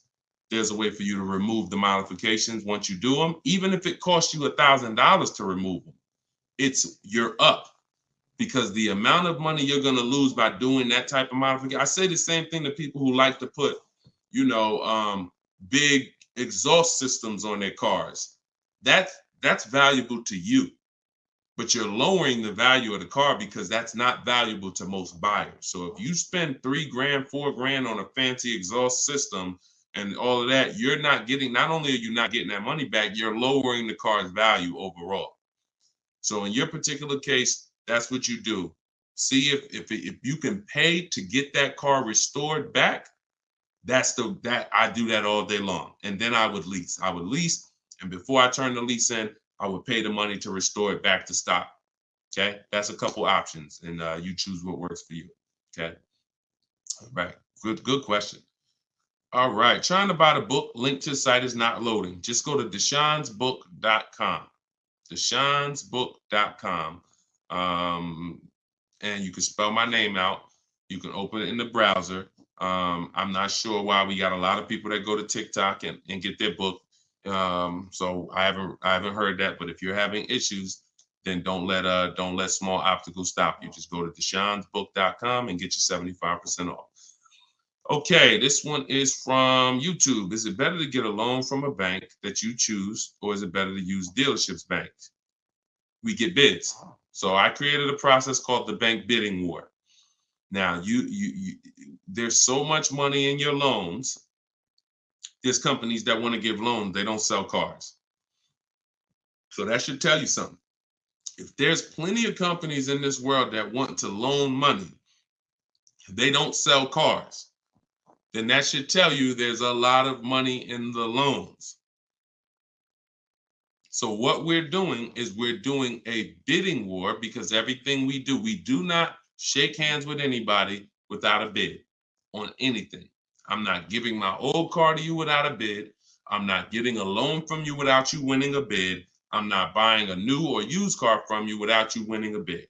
there's a way for you to remove the modifications once you do them. Even if it costs you $1,000 to remove them, you're up, because the amount of money you're going to lose by doing that type of modification. I say the same thing to people who like to put, big exhaust systems on their cars. That's valuable to you, but you're lowering the value of the car because that's not valuable to most buyers. So if you spend $3,000, $4,000 on a fancy exhaust system and all of that, not only are you not getting that money back, you're lowering the car's value overall. So in your particular case, that's what you do. See if you can pay to get that car restored back. I do that all day long. And then I would lease. And before I turn the lease in, I would pay the money to restore it back to stock. Okay, that's a couple options, and you choose what works for you. Okay, all right, good question. All right, trying to buy the book. Link to the site is not loading. Just go to deshonsbook.com. deshonsbook.com. And you can spell my name out. You can open it in the browser. I'm not sure why we got a lot of people that go to TikTok and get their book. So I haven't heard that, but if you're having issues, then don't let small obstacles stop you. Just go to deshonsbook.com and get you 75% off. Okay, this one is from YouTube. Is it better to get a loan from a bank that you choose, or is it better to use dealerships banks? We get bids. So I created a process called the bank bidding war. Now, there's so much money in your loans. There's companies that want to give loans. They don't sell cars. So that should tell you something. If there's plenty of companies in this world that want to loan money, they don't sell cars, then that should tell you there's a lot of money in the loans. So what we're doing is we're doing a bidding war, because everything we do not shake hands with anybody without a bid on anything. I'm not giving my old car to you without a bid. I'm not getting a loan from you without you winning a bid. I'm not buying a new or used car from you without you winning a bid.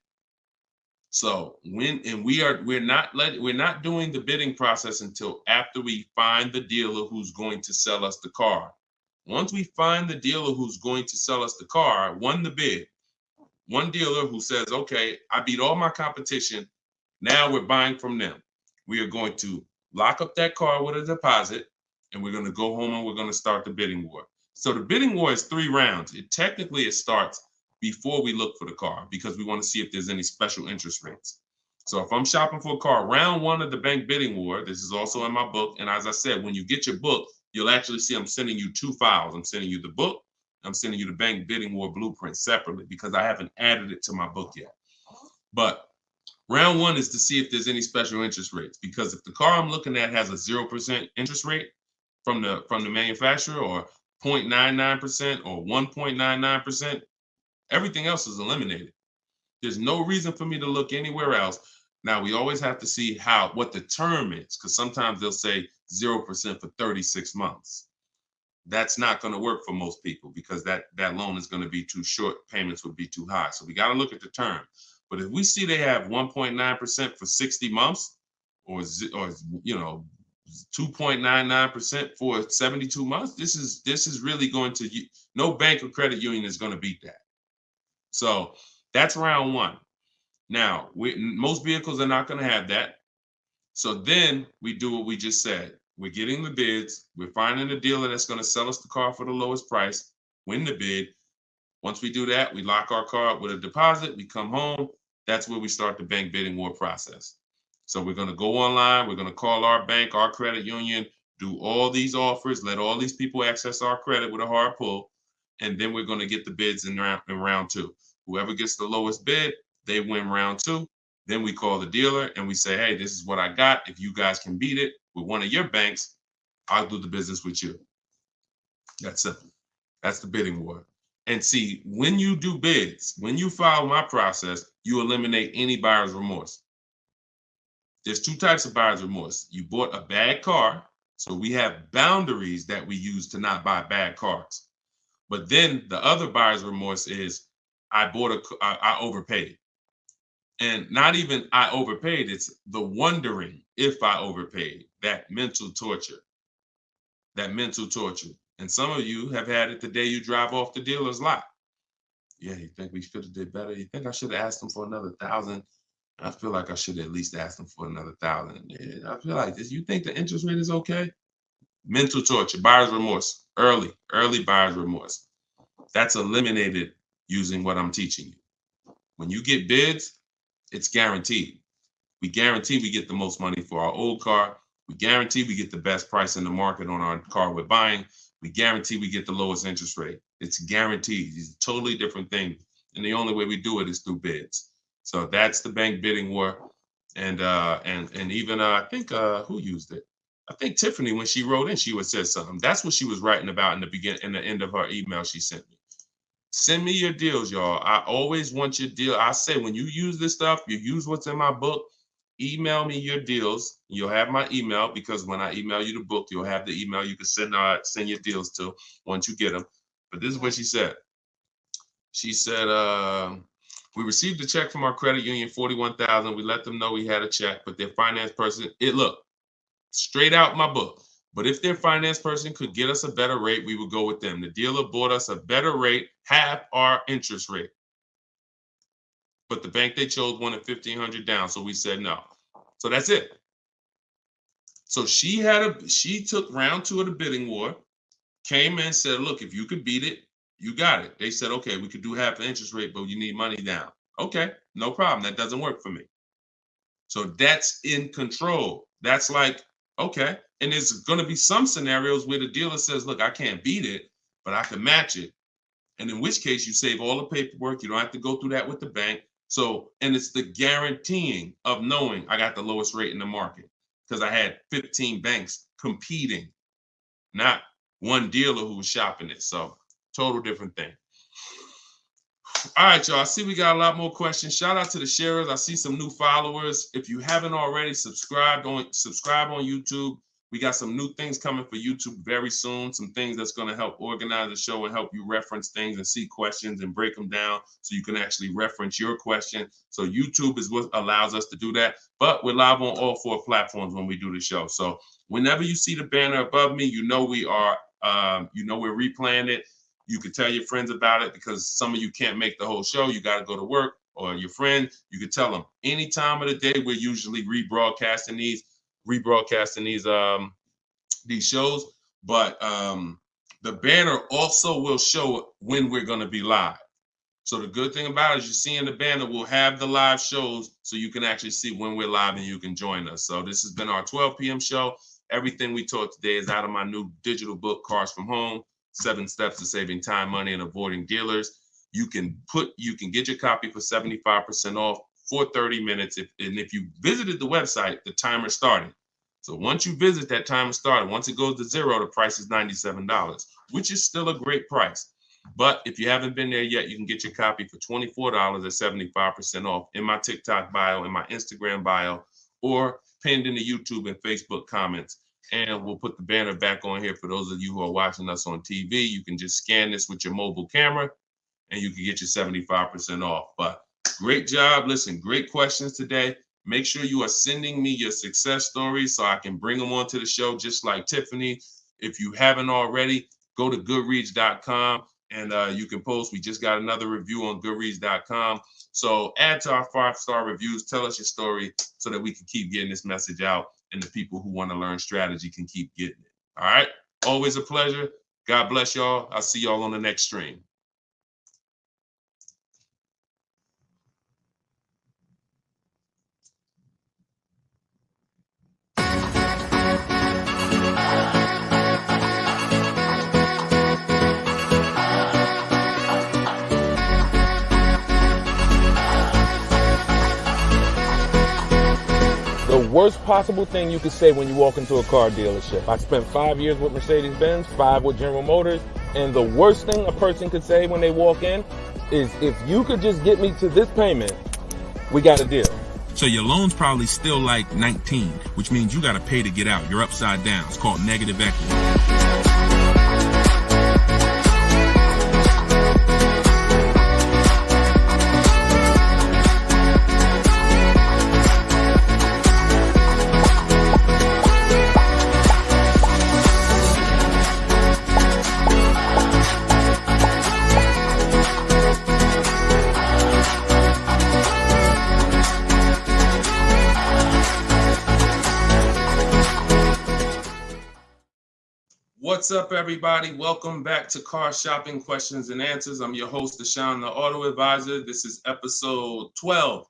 So we're not doing the bidding process until after we find the dealer who's going to sell us the car. Once we find the dealer who's going to sell us the car, won the bid, one dealer who says, okay, I beat all my competition, now we're buying from them. We are going to lock up that car with a deposit, and we're going to go home and we're going to start the bidding war. So the bidding war is 3 rounds. It starts before we look for the car, because we want to see if there's any special interest rates. So if I'm shopping for a car, round 1 of the bank bidding war, this is also in my book. And as I said, when you get your book, you'll actually see I'm sending you 2 files. I'm sending you the book. I'm sending you the bank bidding war blueprint separately, because I haven't added it to my book yet. But Round one is to see if there's any special interest rates, because if the car I'm looking at has a 0% interest rate from the manufacturer, or 0.99% or 1.99%, everything else is eliminated. There's no reason for me to look anywhere else. Now, we always have to see what the term is, because sometimes they'll say 0% for 36 months. That's not going to work for most people, because that loan is going to be too short. Payments would be too high. So we got to look at the term. But if we see they have 1.9% for 60 months, or 2.99% for 72 months, this is really going to, no bank or credit union is going to beat that. So that's round one. Now, most vehicles are not going to have that. So then we do what we just said. We're getting the bids. We're finding a dealer that's going to sell us the car for the lowest price, win the bid. Once we do that, we lock our car up with a deposit. We come home. That's where we start the bank bidding war process. So we're going to go online. We're going to call our bank, our credit union, do all these offers, let all these people access our credit with a hard pull. And then we're going to get the bids in round two. Whoever gets the lowest bid, they win round two. Then we call the dealer and we say, hey, this is what I got. If you guys can beat it with one of your banks, I'll do the business with you. That's simple. That's the bidding war. And see, when you do bids, when you follow my process, you eliminate any buyer's remorse. There's two types of buyer's remorse. You bought a bad car, so we have boundaries that we use to not buy bad cars. But then the other buyer's remorse is I overpaid. And not even I overpaid, it's the wondering if I overpaid, that mental torture. And some of you have had it the day you drive off the dealer's lot. Yeah, you think we should have did better? You think I should have asked them for another 1,000? I feel like I should have at least asked them for another 1,000. Yeah, I feel like this. You think the interest rate is okay? Mental torture, buyer's remorse, early buyer's remorse. That's eliminated using what I'm teaching you. When you get bids, it's guaranteed. We guarantee we get the most money for our old car. We guarantee we get the best price in the market on our car we're buying. We guarantee we get the lowest interest rate. It's guaranteed. It's a totally different thing. And the only way we do it is through bids. So that's the bank bidding war. And even I think who used it? I think Tiffany, when she wrote in, she would say something. That's what she was writing about in the end of her email she sent me. Send me your deals, y'all. I always want your deal. I say when you use this stuff, you use what's in my book. Email me your deals. You'll have my email, because when I email you the book, you'll have the email you can send your deals to once you get them. But this is what she said. She said, we received a check from our credit union, $41,000. We let them know we had a check, but their finance person, look, straight out my book. But if their finance person could get us a better rate, we would go with them. The dealer bought us a better rate, half our interest rate. But the bank they chose wanted $1,500 down, so we said no. So that's it. So she took round two of the bidding war, came in and said, look, if you could beat it, you got it. They said, okay, we could do half the interest rate, but you need money down. Okay, no problem. That doesn't work for me. So that's in control. That's like, okay. And there's going to be some scenarios where the dealer says, look, I can't beat it, but I can match it. And in which case you save all the paperwork. You don't have to go through that with the bank. So, and it's the guaranteeing of knowing I got the lowest rate in the market, because I had 15 banks competing, not one dealer who was shopping it. So total different thing. All right, y'all. I see we got a lot more questions. Shout out to the sharers. I see some new followers. If you haven't already, subscribe on YouTube. We got some new things coming for YouTube very soon. Some things that's going to help organize the show and help you reference things and see questions and break them down so you can actually reference your question. So YouTube is what allows us to do that. But we're live on all 4 platforms when we do the show. So whenever you see the banner above me, you know we are, we're replaying it. You could tell your friends about it, because some of you can't make the whole show. You got to go to work, or your friend, you could tell them any time of the day. We're usually rebroadcasting these shows, but the banner also will show when we're going to be live. So the good thing about it is you see in the banner, we'll have the live shows so you can actually see when we're live and you can join us. So this has been our 12 p.m. show. Everything we taught today is out of my new digital book, Cars from Home, 7 Steps to Saving Time, Money, and Avoiding Dealers. You can get your copy for 75% off for 30 minutes. If you visited the website, the timer started. So once you visit, that timer started. Once it goes to zero, the price is $97, which is still a great price. But if you haven't been there yet, you can get your copy for $24 at 75% off in my TikTok bio, in my Instagram bio, or pinned in the YouTube and Facebook comments. And we'll put the banner back on here for those of you who are watching us on TV. You can just scan this with your mobile camera and you can get your 75% off. But great job. Listen, great questions today. Make sure you are sending me your success stories so I can bring them onto the show, just like Tiffany. If you haven't already, go to goodreads.com and you can post. We just got another review on goodreads.com. So add to our 5-star reviews. Tell us your story so that we can keep getting this message out and the people who want to learn strategy can keep getting it. All right. Always a pleasure. God bless y'all. I'll see y'all on the next stream. The worst possible thing you could say when you walk into a car dealership. I spent 5 years with Mercedes-Benz, 5 with General Motors, and the worst thing a person could say when they walk in is, if you could just get me to this payment, we got a deal. So your loan's probably still like 19, which means you got to pay to get out. You're upside down. It's called negative equity. What's up, everybody? Welcome back to Car Shopping Questions and Answers. I'm your host, Deshone the Auto Advisor. This is episode 12,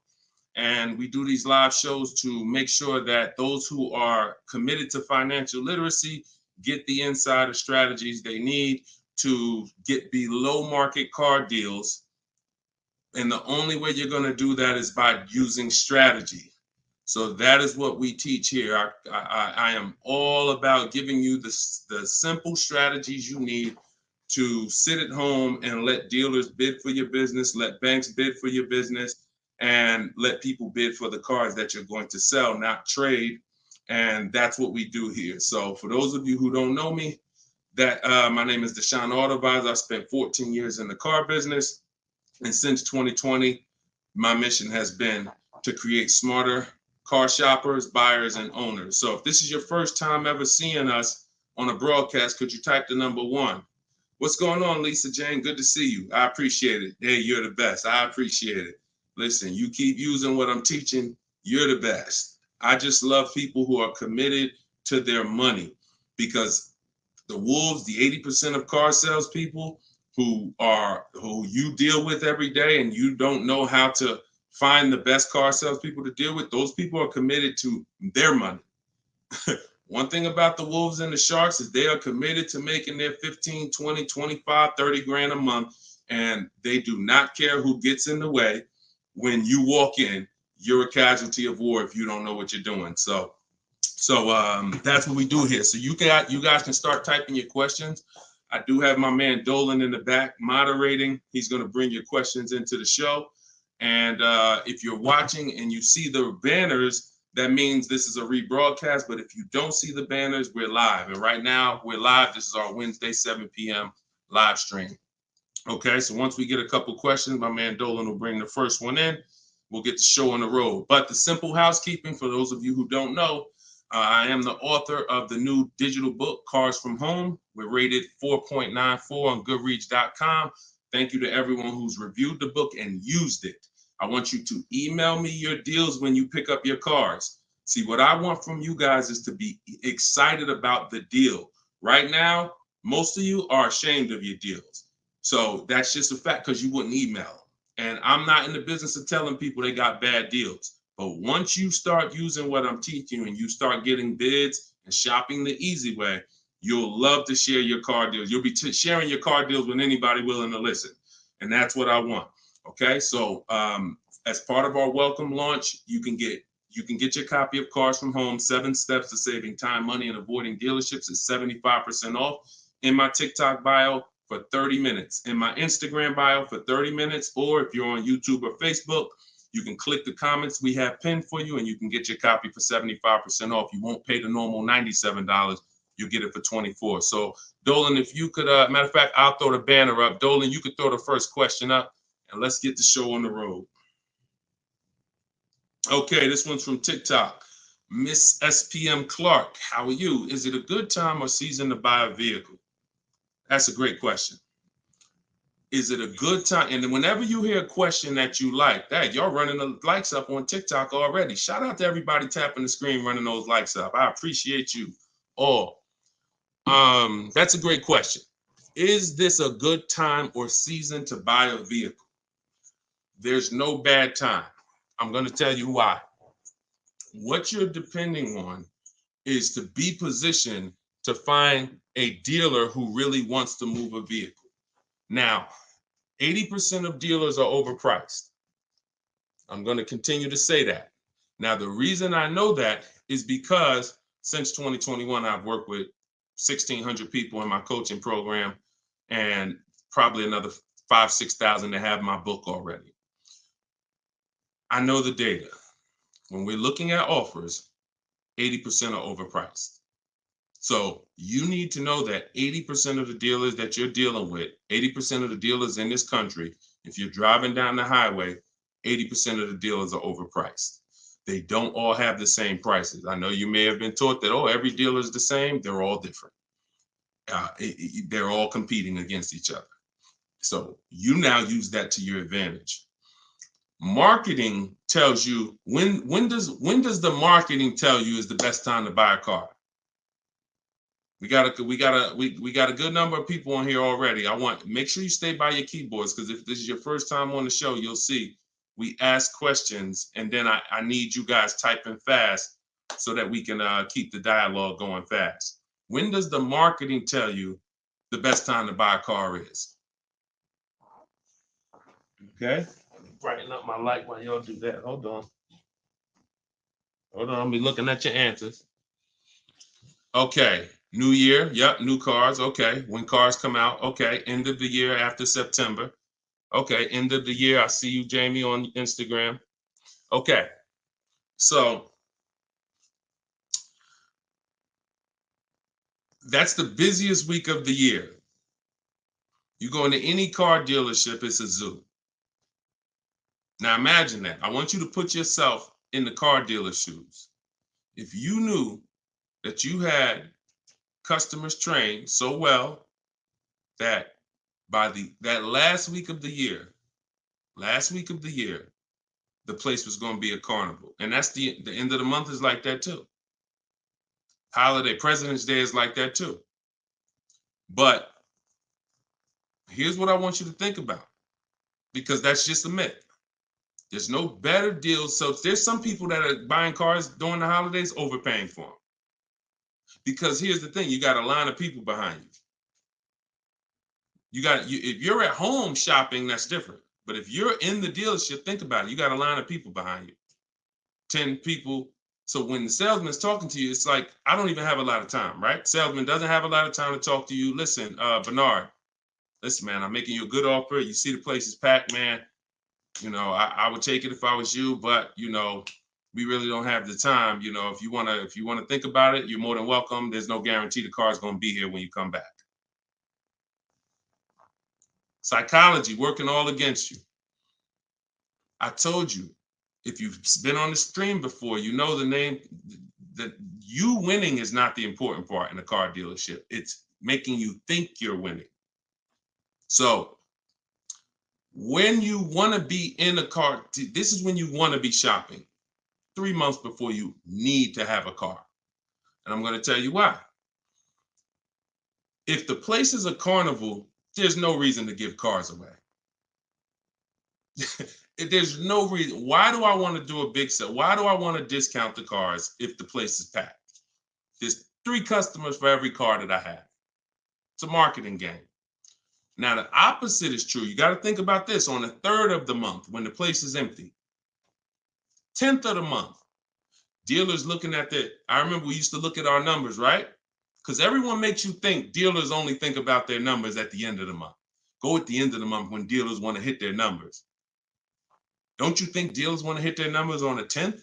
and we do these live shows to make sure that those who are committed to financial literacy get the insider strategies they need to get below market car deals. And the only way you're going to do that is by using strategy. So that is what we teach here. I am all about giving you the simple strategies you need to sit at home and let dealers bid for your business, let banks bid for your business, and let people bid for the cars that you're going to sell, not trade. And that's what we do here. So for those of you who don't know me, my name is Deshone the Auto Advisor. I spent 14 years in the car business. And since 2020, my mission has been to create smarter car shoppers, buyers, and owners. So if this is your first time ever seeing us on a broadcast, could you type the number 1? What's going on, Lisa Jane? Good to see you. I appreciate it. Hey, you're the best. I appreciate it. Listen, you keep using what I'm teaching, you're the best. I just love people who are committed to their money, because the wolves, the 80% of car salespeople who you deal with every day, and you don't know how to find the best car salespeople to deal with, those people are committed to their money. One thing about the wolves and the sharks is they are committed to making their 15, 20, 25, 30 grand a month, and they do not care who gets in the way. When you walk in, you're a casualty of war if you don't know what you're doing. So that's what we do here. So you guys can start typing your questions. I do have my man Dolan in the back moderating. He's going to bring your questions into the show. And if you're watching and you see the banners, that means this is a rebroadcast. But if you don't see the banners, we're live. And right now we're live. This is our Wednesday, 7 p.m. live stream. Okay, so once we get a couple questions, my man Dolan will bring the first one in. We'll get the show on the road. But the simple housekeeping, for those of you who don't know, I am the author of the new digital book, Cars from Home. We're rated 4.94 on Goodreads.com. Thank you to everyone who's reviewed the book and used it. I want you to email me your deals when you pick up your cars. See, what I want from you guys is to be excited about the deal. Right now, most of you are ashamed of your deals. So that's just a fact, because you wouldn't email. And I'm not in the business of telling people they got bad deals. But once you start using what I'm teaching and you start getting bids and shopping the easy way, you'll love to share your car deals. You'll be sharing your car deals with anybody willing to listen. And that's what I want. Okay, so As part of our welcome launch, you can get your copy of Cars from Home, 7 Steps to Saving Time, Money, and Avoiding Dealerships. It's 75% off in my TikTok bio for 30 minutes, in my Instagram bio for 30 minutes, or if you're on YouTube or Facebook, you can click the comments we have pinned for you and you can get your copy for 75% off. You won't pay the normal $97. You get it for $24. So Dolan, if you could, matter of fact, I'll throw the banner up. Dolan, you could throw the first question up and let's get the show on the road. Okay, this one's from TikTok. Miss SPM Clark, how are you? Is it a good time or season to buy a vehicle? That's a great question. Is it a good time? And whenever you hear a question that you like, that y'all running the likes up on TikTok already. Shout out to everybody tapping the screen, running those likes up. I appreciate you all. That's a great question. Is this a good time or season to buy a vehicle? There's no bad time. I'm going to tell you why. What you're depending on is to be positioned to find a dealer who really wants to move a vehicle. Now, 80% of dealers are overpriced. I'm going to continue to say that. Now, the reason I know that is because since 2021, I've worked with 1,600 people in my coaching program and probably another 5,000, 6,000 that have my book already. I know the data. When we're looking at offers, 80% are overpriced. So you need to know that 80% of the dealers that you're dealing with, 80% of the dealers in this country, if you're driving down the highway, 80% of the dealers are overpriced. They don't all have the same prices. I know you may have been taught that, oh, every dealer is the same. They're all different. They're all competing against each other. So you now use that to your advantage. Marketing tells you when does the marketing tell you is the best time to buy a car? We got a good number of people on here already. Make sure you stay by your keyboards because if this is your first time on the show, you'll see we ask questions and then I need you guys typing fast so that we can keep the dialogue going fast. When does the marketing tell you the best time to buy a car is? Okay. Brighten up my light while y'all do that. Hold on. I'll be looking at your answers. Okay. New year. Yep. New cars. Okay. When cars come out. Okay. End of the year after September. Okay. End of the year. I see you, Jamie, on Instagram. Okay. So that's the busiest week of the year. You go into any car dealership, it's a zoo. Now imagine that. I want you to put yourself in the car dealer's shoes. If you knew that you had customers trained so well that by that last week of the year, the place was going to be a carnival. And that's the end of the month is like that too. Holiday, President's Day is like that too. But here's what I want you to think about, because that's just a myth. There's no better deals. So there's some people that are buying cars during the holidays overpaying for them. Because here's the thing, you got a line of people behind you. If you're at home shopping, that's different. But if you're in the dealership, think about it. You got a line of people behind you, 10 people. So when the salesman's talking to you, it's like, I don't even have a lot of time, right? Salesman doesn't have a lot of time to talk to you. Listen, Bernard, listen, man, I'm making you a good offer. You see the place is packed, man. You know, I would take it if I was you, but you know, we really don't have the time. You know, if you wanna think about it, you're more than welcome. There's no guarantee the car's gonna be here when you come back. Psychology working all against you. I told you, if you've been on the stream before, you know the name, that you winning is not the important part in a car dealership. It's making you think you're winning. So when you want to be in a car, this is when you want to be shopping 3 months before you need to have a car. And I'm going to tell you why. If the place is a carnival, there's no reason to give cars away. There's no reason. Why do I want to do a big sale? Why do I want to discount the cars if the place is packed? There's 3 customers for every car that I have. It's a marketing game. Now, the opposite is true. You got to think about this. On the 3rd of the month, when the place is empty, 10th of the month, dealers looking at I remember we used to look at our numbers, right? Because everyone makes you think dealers only think about their numbers at the end of the month. Go at the end of the month when dealers want to hit their numbers. Don't you think dealers want to hit their numbers on the 10th?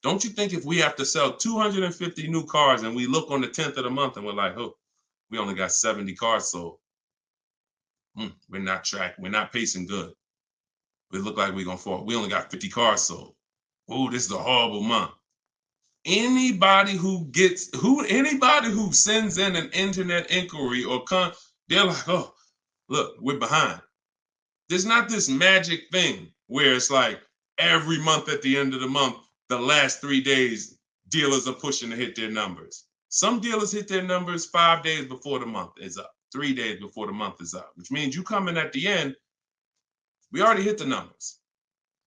Don't you think if we have to sell 250 new cars and we look on the 10th of the month and we're like, oh, we only got 70 cars sold. We're not tracking. We're not pacing good. We look like we're going to fall. We only got 50 cars sold. Oh, this is a horrible month. Anybody who sends in an internet inquiry they're like, oh, look, we're behind. There's not this magic thing where it's like every month at the end of the month, the last 3 days, dealers are pushing to hit their numbers. Some dealers hit their numbers 5 days before the month is up, 3 days before the month is up, which means you come in at the end, we already hit the numbers.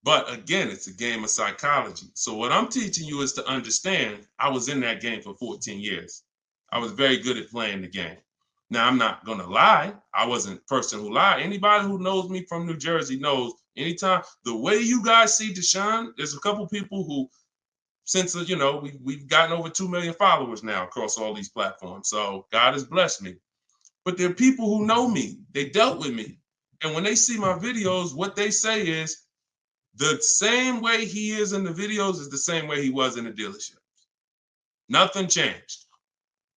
But again, it's a game of psychology. So what I'm teaching you is to understand, I was in that game for 14 years. I was very good at playing the game. Now, I'm not going to lie. I wasn't a person who lied. Anybody who knows me from New Jersey knows anytime, the way you guys see Deshone, there's a couple people who, since, we've gotten over 2 million followers now across all these platforms. So God has blessed me. But there are people who know me. They dealt with me. And when they see my videos, what they say is, the same way he is in the videos is the same way he was in the dealership. Nothing changed.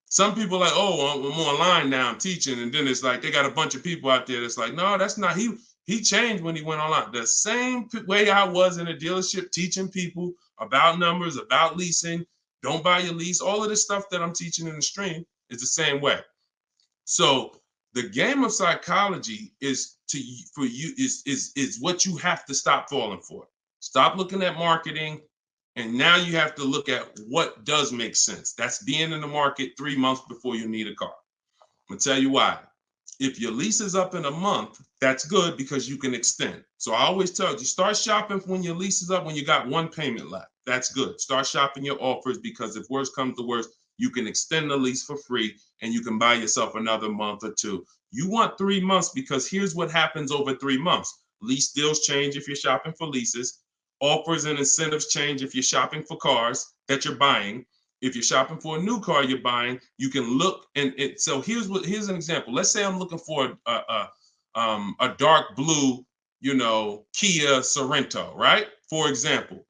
Some people are like, oh, I'm online now, I'm teaching. And then it's like, they got a bunch of people out there that's like, no, that's not, he changed when he went online. The same way I was in a dealership teaching people about numbers, about leasing, don't buy your lease, all of this stuff that I'm teaching in the stream is the same way. So the game of psychology is what you have to stop falling for. Stop looking at marketing, and now you have to look at what does make sense. That's being in the market 3 months before you need a car. I'm gonna tell you why. If your lease is up in a month, that's good because you can extend. So I always tell you, start shopping when your lease is up, when you got one payment left. That's good. Start shopping your offers because if worse comes to worse, you can extend the lease for free and you can buy yourself another month or two. You want 3 months because here's what happens over 3 months. Lease deals change if you're shopping for leases. Offers and incentives change if you're shopping for cars that you're buying. If you're shopping for a new car you're buying, you can look so here's an example. Let's say I'm looking for a dark blue, Kia Sorento, right? For example,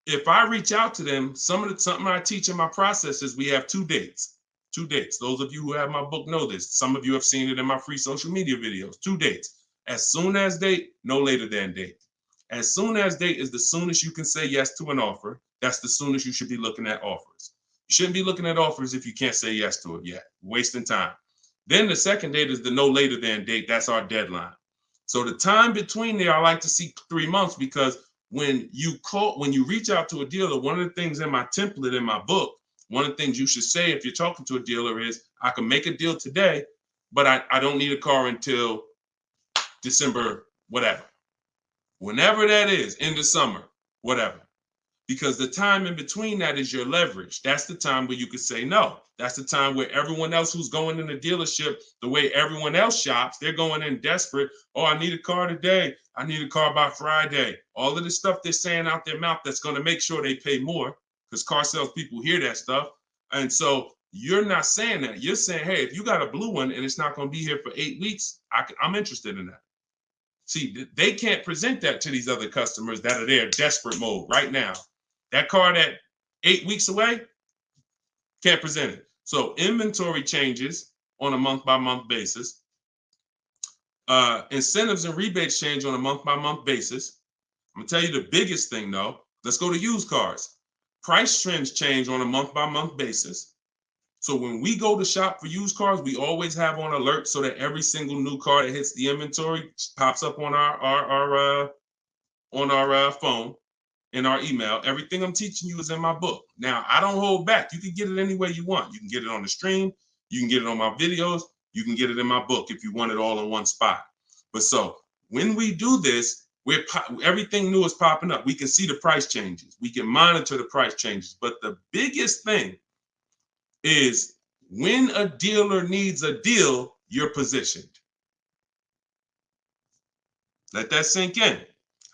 if I reach out to them, something I teach in my process is we have 2 dates. 2 dates. Those of you who have my book know this. Some of you have seen it in my free social media videos. 2 dates. As soon as date, no later than date. As soon as date is the soonest you can say yes to an offer. That's the soonest you should be looking at offers. You shouldn't be looking at offers if you can't say yes to it yet. Wasting time. Then the second date is the no later than date. That's our deadline. So the time between there, I like to see 3 months because when you reach out to a dealer, one of the things in my template in my book, one of the things you should say if you're talking to a dealer is, I can make a deal today, but I don't need a car until December, whatever. Whenever that is, in the summer, whatever. Because the time in between that is your leverage. That's the time where you could say no. That's the time where everyone else who's going in the dealership, the way everyone else shops, they're going in desperate. Oh, I need a car today. I need a car by Friday. All of the stuff they're saying out their mouth that's going to make sure they pay more because car sales people hear that stuff. And so you're not saying that. You're saying, hey, if you got a blue one and it's not going to be here for 8 weeks, I'm interested in that. See, they can't present that to these other customers that are there desperate mode right now. That car that 8 weeks away, can't present it. So inventory changes on a month-by-month basis. Incentives and rebates change on a month-by-month basis. I'm gonna tell you the biggest thing though. Let's go to used cars. Price trends change on a month-by-month basis. So when we go to shop for used cars, we always have on alert so that every single new car that hits the inventory pops up on our phone, in our email. Everything I'm teaching you is in my book. Now, I don't hold back. You can get it any way you want. You can get it on the stream. You can get it on my videos. You can get it in my book if you want it all in one spot. But so when we do this, everything new is popping up. We can see the price changes. We can monitor the price changes. But the biggest thing is when a dealer needs a deal, you're positioned. Let that sink in.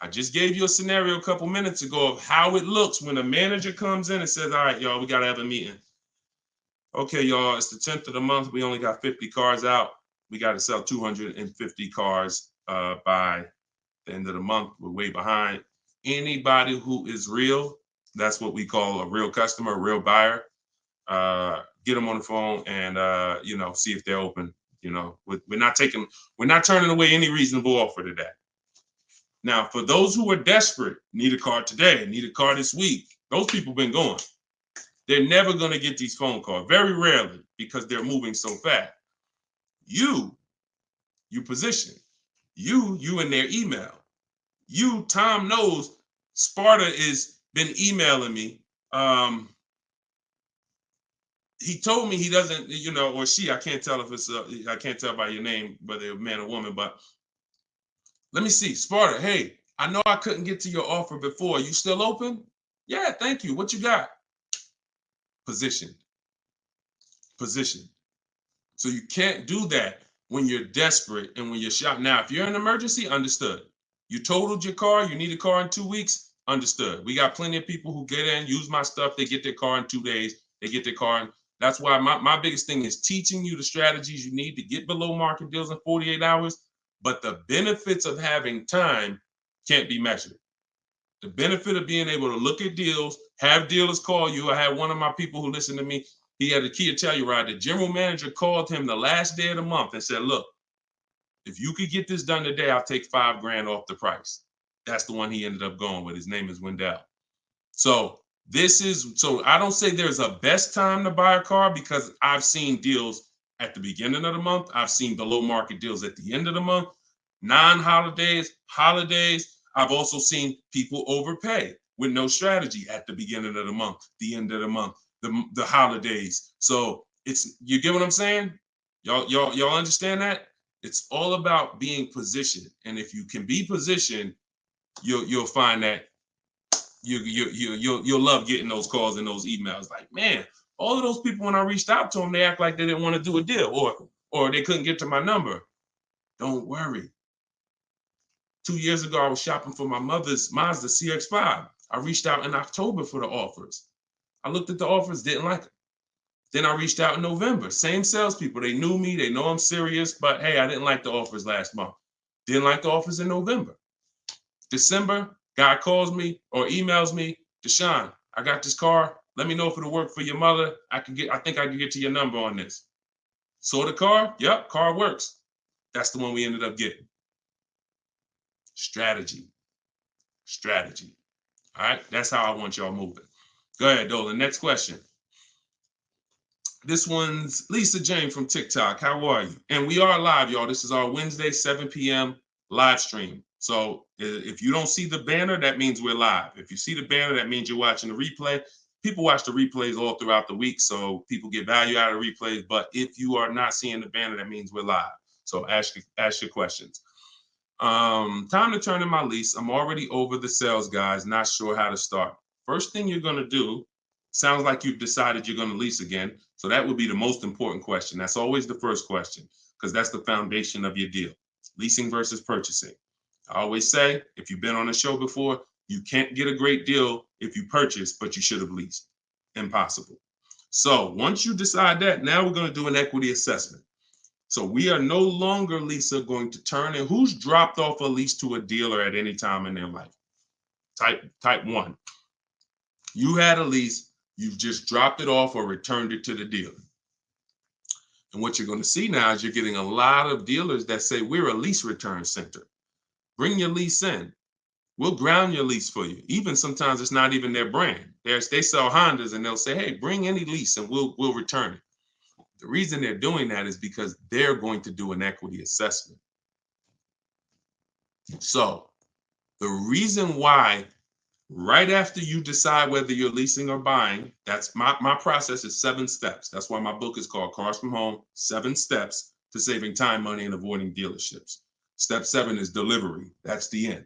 I just gave you a scenario a couple minutes ago of how it looks when a manager comes in and says, all right, y'all, we got to have a meeting. Okay, y'all, it's the 10th of the month. We only got 50 cars out. We got to sell 250 cars by the end of the month. We're way behind. Anybody who is real, that's what we call a real customer, a real buyer. Get them on the phone and, see if they're open. We're not turning away any reasonable offer today. Now, for those who are desperate, need a car today, need a car this week, those people been going. They're never going to get these phone calls, very rarely, because they're moving so fast. You position. You in their email. Tom knows Sparta is been emailing me. He told me he doesn't, or she, I can't tell if it's, I can't tell by your name, whether a man or woman, but let me see. Sparta, hey, I know I couldn't get to your offer before. You still open? Yeah, thank you. What you got? Position. So you can't do that when you're desperate and when you're shopping. Now, if you're in an emergency, understood. You totaled your car, you need a car in 2 weeks, understood. We got plenty of people who get in, use my stuff, they get their car in 2 days, they get their car in. That's why my biggest thing is teaching you the strategies you need to get below market deals in 48 hours. But the benefits of having time can't be measured. The benefit of being able to look at deals, have dealers call you. I had one of my people who listened to me. He had a Kia Telluride. The general manager called him the last day of the month and said, look, if you could get this done today, I'll take $5,000 off the price. That's the one he ended up going with. His name is Wendell. So I don't say there's a best time to buy a car because I've seen deals at the beginning of the month. I've seen below market deals at the end of the month, non-holidays, holidays. I've also seen people overpay with no strategy at the beginning of the month, the end of the month, the holidays. So you get what I'm saying? Y'all understand that? It's all about being positioned. And if you can be positioned, you'll find that you'll love getting those calls and those emails. Like, man, all of those people, when I reached out to them, they act like they didn't want to do a deal or they couldn't get to my number. Don't worry. 2 years ago, I was shopping for my mother's Mazda CX-5. I reached out in October for the offers. I looked at the offers, didn't like them. Then I reached out in November. Same salespeople. They knew me. They know I'm serious. But hey, I didn't like the offers last month. Didn't like the offers in November. December, guy calls me or emails me, Deshone, I got this car. Let me know if it'll work for your mother. I think I can get to your number on this. Saw the car? Yep, car works. That's the one we ended up getting. Strategy. All right, that's how I want y'all moving. Go ahead, Dolan. Next question. This one's Lisa Jane from TikTok. How are you? And we are live, y'all. This is our Wednesday, 7 p.m. live stream. So if you don't see the banner, that means we're live. If you see the banner, that means you're watching the replay. People watch the replays all throughout the week, so people get value out of replays. But if you are not seeing the banner, that means we're live. So ask your questions. Time to turn in my lease. I'm already over the sales guys, not sure how to start. First thing you're going to do, sounds like you've decided you're going to lease again. So that would be the most important question. That's always the first question because that's the foundation of your deal. Leasing versus purchasing. I always say, if you've been on the show before, you can't get a great deal if you purchase, but you should have leased. Impossible. So once you decide that, now we're going to do an equity assessment. So we are no longer, Lisa, going to turn in. Who's dropped off a lease to a dealer at any time in their life? Type 1. You had a lease, you've just dropped it off or returned it to the dealer. And what you're going to see now is you're getting a lot of dealers that say, we're a lease return center. Bring your lease in. We'll ground your lease for you. Even sometimes it's not even their brand. They sell Hondas and they'll say, hey, bring any lease and we'll return it. The reason they're doing that is because they're going to do an equity assessment. So the reason why right after you decide whether you're leasing or buying, that's my process is 7 steps. That's why my book is called Cars from Home, 7 Steps to Saving Time, Money, and Avoiding Dealerships. Step 7 is delivery. That's the end.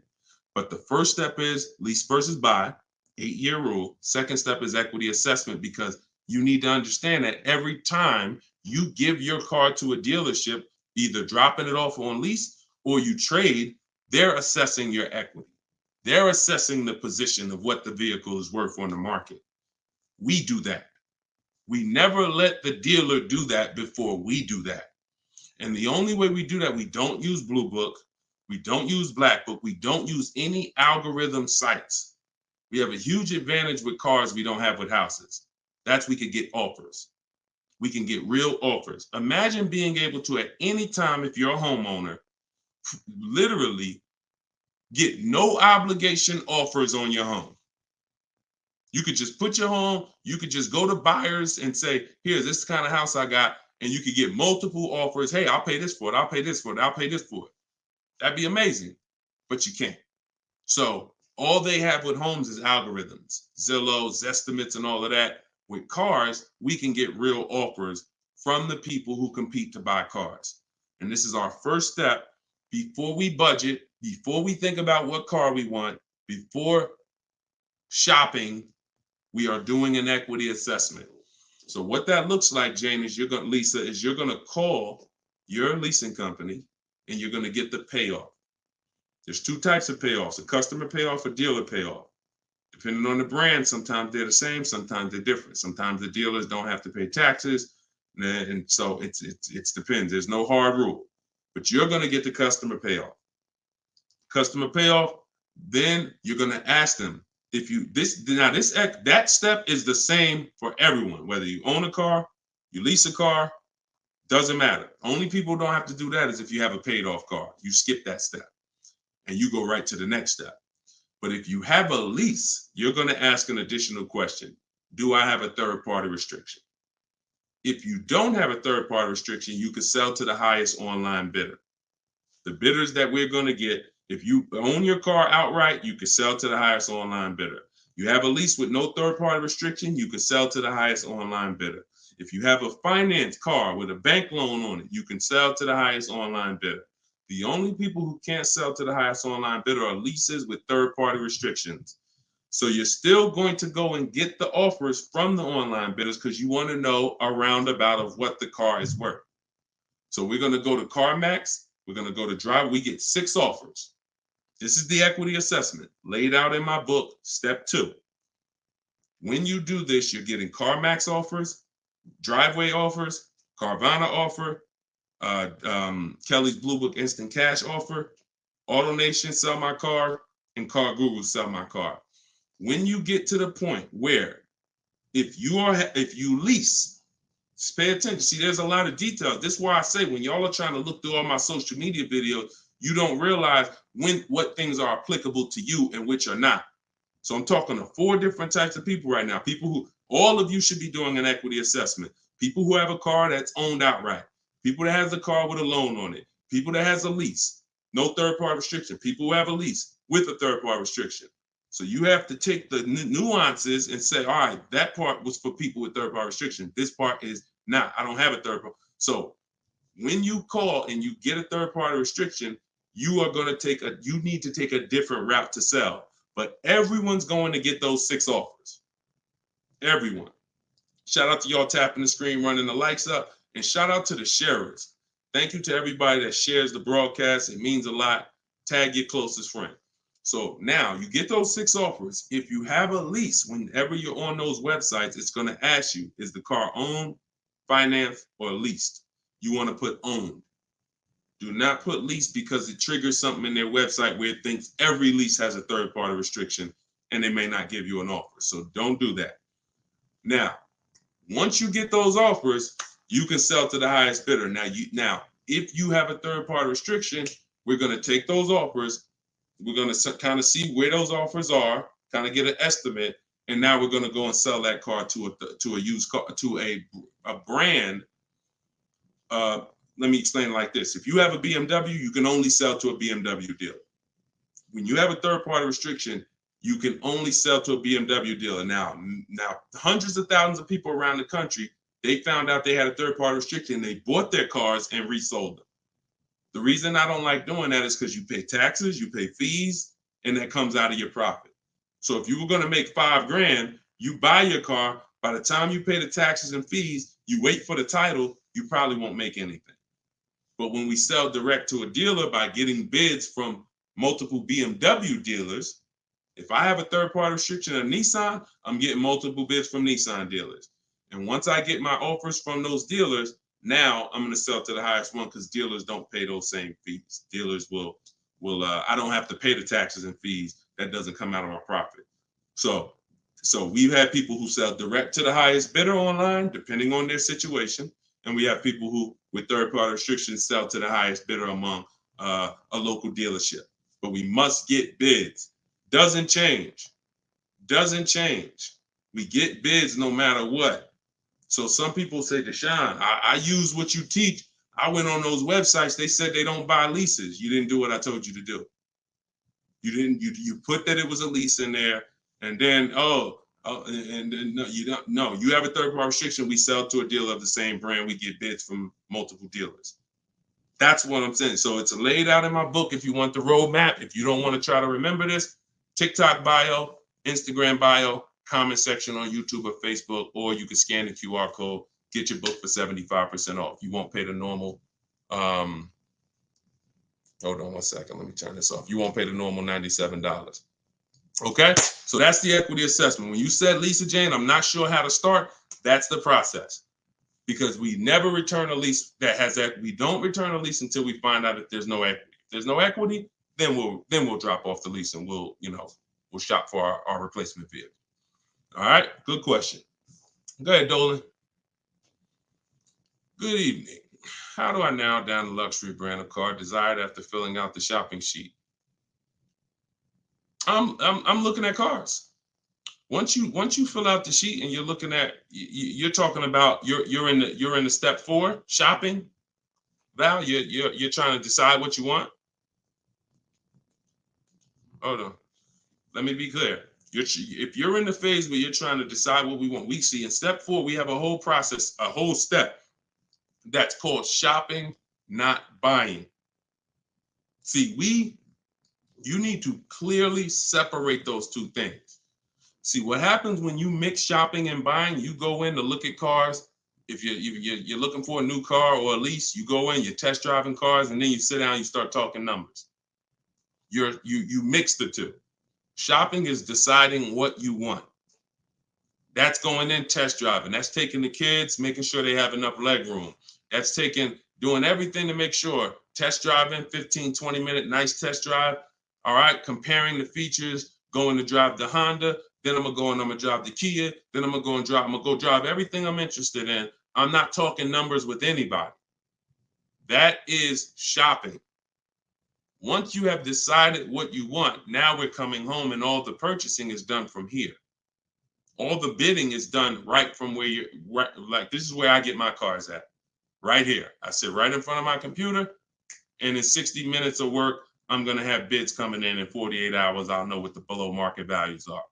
But the first step is lease versus buy, 8-year rule. Second step is equity assessment because you need to understand that every time you give your car to a dealership, either dropping it off on lease or you trade, they're assessing your equity. They're assessing the position of what the vehicle is worth on the market. We do that. We never let the dealer do that before we do that. And the only way we do that, we don't use Blue Book, we don't use Black Book, we don't use any algorithm sites. We have a huge advantage with cars we don't have with houses. That's we could get offers. We can get real offers. Imagine being able to, at any time, if you're a homeowner, literally get no obligation offers on your home. You could just put your home, you could just go to buyers and say, here, this is the kind of house I got, and you could get multiple offers. Hey, I'll pay this for it, I'll pay this for it, I'll pay this for it. That'd be amazing, but you can't. So all they have with homes is algorithms, Zillow, Zestimates, and all of that. With cars, we can get real offers from the people who compete to buy cars. And this is our first step before we budget, before we think about what car we want, before shopping, we are doing an equity assessment. So what that looks like, Jane, is you're going to call your leasing company and you're going to get the payoff. There's two types of payoffs, a customer payoff, a dealer payoff. Depending on the brand, sometimes they're the same, sometimes they're different. Sometimes the dealers don't have to pay taxes. And so it depends. There's no hard rule, but you're going to get the customer payoff. Customer payoff, then you're going to ask them if you, that step is the same for everyone, whether you own a car, you lease a car, doesn't matter. Only people who don't have to do that is if you have a paid off car. You skip that step and you go right to the next step. But if you have a lease, you're going to ask an additional question. Do I have a third-party restriction? If you don't have a third-party restriction, you can sell to the highest online bidder. The bidders that we're going to get, if you own your car outright, you can sell to the highest online bidder. You have a lease with no third-party restriction, you can sell to the highest online bidder. If you have a finance car with a bank loan on it, you can sell to the highest online bidder. The only people who can't sell to the highest online bidder are leases with third-party restrictions. So you're still going to go and get the offers from the online bidders because you want to know a roundabout of what the car is worth. So we're going to go to CarMax. We're going to go to Drive. We get 6 offers. This is the equity assessment laid out in my book, step 2. When you do this, you're getting CarMax offers, Driveway offers, Carvana offer, Kelly's Blue Book Instant Cash offer, AutoNation Sell My Car, and Car Guru Sell My Car. When you get to the point where if you lease, just pay attention. See, there's a lot of details. This is why I say when y'all are trying to look through all my social media videos, you don't realize what things are applicable to you and which are not. So I'm talking to 4 different types of people right now. People who, all of you should be doing an equity assessment. People who have a car that's owned outright. People that has a car with a loan on it. People that has a lease, no third-party restriction. People who have a lease with a third-party restriction. So you have to take the nuances and say, all right, that part was for people with third-party restriction. This part is not. I don't have a third party. So when you call and you get a third-party restriction, you need to take a different route to sell. But everyone's going to get those 6 offers. Everyone. Shout out to y'all tapping the screen, running the likes up, and shout out to the sharers. Thank you to everybody that shares the broadcast. It means a lot. Tag your closest friend. So now you get those 6 offers. If you have a lease, whenever you're on those websites, it's going to ask you, is the car owned, financed, or leased? You want to put owned. Do not put lease because it triggers something in their website where it thinks every lease has a third-party restriction and they may not give you an offer. So don't do that. Now, once you get those offers, you can sell to the highest bidder. Now, if you have a third-party restriction, we're going to take those offers. We're going to kind of see where those offers are, kind of get an estimate, and now we're going to go and sell that car to a used car, to a brand. Let me explain it like this. If you have a BMW, you can only sell to a BMW dealer. When you have a third-party restriction, you can only sell to a BMW dealer. Now, hundreds of thousands of people around the country, they found out they had a third-party restriction. They bought their cars and resold them. The reason I don't like doing that is because you pay taxes, you pay fees, and that comes out of your profit. So if you were going to make $5 grand, you buy your car. By the time you pay the taxes and fees, you wait for the title, you probably won't make anything. But when we sell direct to a dealer by getting bids from multiple BMW dealers, If I have a third-party restriction of Nissan, I'm getting multiple bids from Nissan dealers. And once I get my offers from those dealers, now I'm going to sell to the highest one because dealers don't pay those same fees. Dealers will I don't have to pay the taxes and fees. That doesn't come out of my profit. So we've had people who sell direct to the highest bidder online, depending on their situation. And we have people who, with third-party restrictions, sell to the highest bidder among a local dealership. But we must get bids. Doesn't change. We get bids no matter what. So some people say, Deshone, I use what you teach. I went on those websites. They said they don't buy leases. You didn't do what I told you to do. You put that it was a lease in there, and then no, you don't. No, you have a third-party restriction. We sell to a dealer of the same brand. We get bids from multiple dealers. That's what I'm saying. So it's laid out in my book. If you want the roadmap, if you don't want to try to remember this, TikTok bio, Instagram bio, comment section on YouTube or Facebook, or you can scan the QR code, get your book for 75% off. You won't pay the normal. Hold on one second. Let me turn this off. You won't pay the normal $97. Okay, so that's the equity assessment. When you said, Lisa Jane, I'm not sure how to start, that's the process. Because we never return a lease that has equity. We don't return a lease until we find out that there's no equity. If there's no equity, then we'll drop off the lease and we'll shop for our replacement vehicle. All right, good question. Go ahead, Dolan. Good evening. How do I narrow down the luxury brand of car desired after filling out the shopping sheet? I'm looking at cars. Once you fill out the sheet and you're looking at, you're talking about you're in the step 4 shopping. Val, you're trying to decide what you want. Hold on. Let me be clear. If you're in the phase where you're trying to decide what we want, we see in step 4 we have a whole process, a whole step that's called shopping, not buying. See, you need to clearly separate those two things. See, what happens when you mix shopping and buying, you go in to look at cars. If you're looking for a new car or a lease, you go in, you're test driving cars, and then you sit down, you start talking numbers. You mix the two. Shopping is deciding what you want. That's going in test driving. That's taking the kids, making sure they have enough leg room. That's doing everything to make sure, test driving, 15, 20-minute nice test drive. All right, comparing the features, going to drive the Honda, then I'm gonna drive the Kia, then I'm gonna go drive everything I'm interested in. I'm not talking numbers with anybody. That is shopping. Once you have decided what you want, now we're coming home and all the purchasing is done from here. All the bidding is done right from where you're, right, like this is where I get my cars at, right here. I sit right in front of my computer, and in 60 minutes of work, I'm gonna have bids coming in 48 hours. I'll know what the below market values are.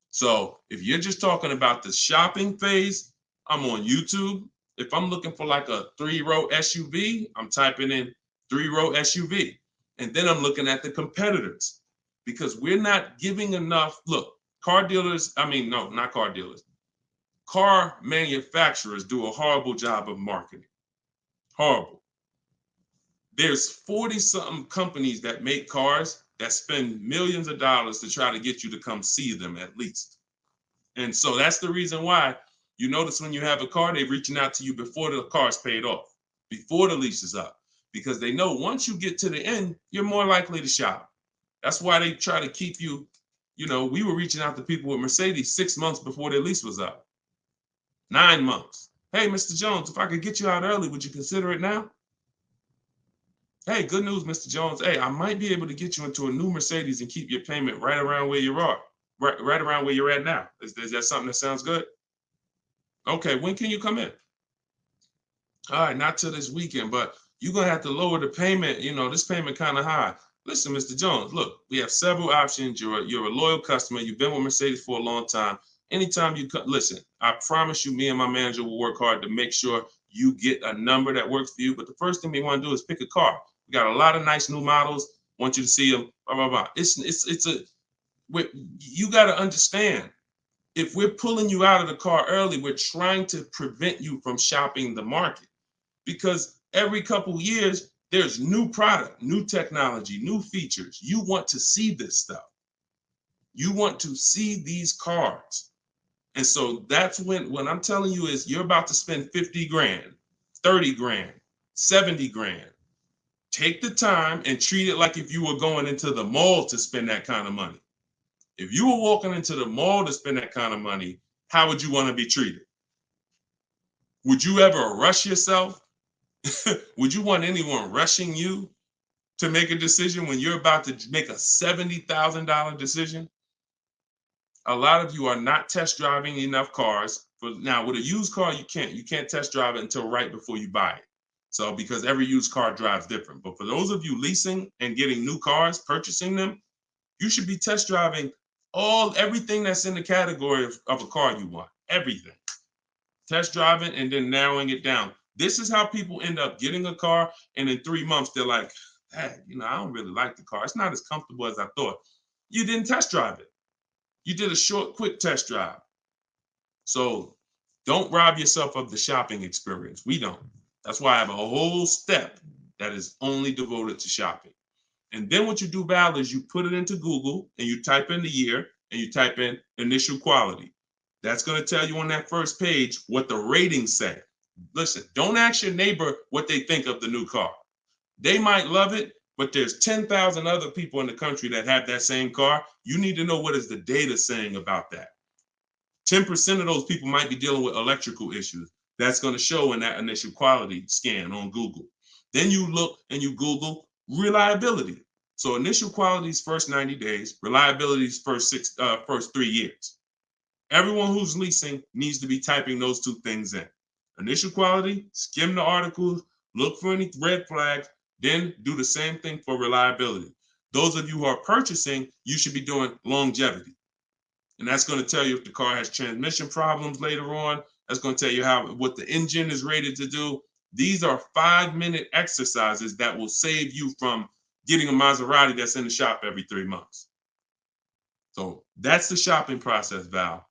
So if you're just talking about the shopping phase, I'm on YouTube. If I'm looking for like a 3-row SUV, I'm typing in 3-row SUV. And then I'm looking at the competitors because we're not giving enough. Look, car manufacturers do a horrible job of marketing. Horrible. There's 40-something companies that make cars that spend millions of dollars to try to get you to come see them at least. And so that's the reason why you notice when you have a car, they're reaching out to you before the car's paid off, before the lease is up, because they know once you get to the end, you're more likely to shop. That's why they try to keep you, we were reaching out to people with Mercedes 6 months before their lease was up. 9 months. Hey, Mr. Jones, if I could get you out early, would you consider it now? Hey, good news, Mr. Jones. Hey, I might be able to get you into a new Mercedes and keep your payment right around where you are, right around where you're at now. Is that something that sounds good? Okay, when can you come in? All right, not till this weekend, but you're going to have to lower the payment. This payment kind of high. Listen, Mr. Jones, look, we have several options. You're a loyal customer. You've been with Mercedes for a long time. Anytime you come, listen, I promise you, me and my manager will work hard to make sure you get a number that works for you. But the first thing we want to do is pick a car. We got a lot of nice new models. Want you to see them. Blah, blah, blah. You got to understand, if we're pulling you out of the car early, we're trying to prevent you from shopping the market, because every couple of years, there's new product, new technology, new features. You want to see this stuff. You want to see these cars. And so that's when I'm telling you is you're about to spend 50 grand, 30 grand, 70 grand. Take the time and treat it like if you were going into the mall to spend that kind of money. If you were walking into the mall to spend that kind of money, how would you want to be treated? Would you ever rush yourself? Would you want anyone rushing you to make a decision when you're about to make a $70,000 decision? A lot of you are not test driving enough cars. Now, with a used car, you can't test drive it until right before you buy it. So because every used car drives different. But for those of you leasing and getting new cars, purchasing them, you should be test driving everything that's in the category of a car you want. Everything. Test driving and then narrowing it down. This is how people end up getting a car, and in 3 months they're like, hey, I don't really like the car. It's not as comfortable as I thought. You didn't test drive it. You did a short, quick test drive. So don't rob yourself of the shopping experience. We don't. That's why I have a whole step that is only devoted to shopping. And then what you do, Val, is you put it into Google and you type in the year and you type in initial quality. That's going to tell you on that first page what the ratings say. Listen, don't ask your neighbor what they think of the new car. They might love it, but there's 10,000 other people in the country that have that same car. You need to know what is the data saying about that. 10% of those people might be dealing with electrical issues. That's going to show in that initial quality scan on Google. Then you look and you Google reliability. So initial quality's first 90 days, reliability's first 3 years. Everyone who's leasing needs to be typing those two things in. Initial quality, skim the articles, look for any red flags, then do the same thing for reliability. Those of you who are purchasing, you should be doing longevity. And that's going to tell you if the car has transmission problems later on. That's going to tell you what the engine is rated to do. These are 5-minute exercises that will save you from getting a Maserati that's in the shop every 3 months. So that's the shopping process, Val.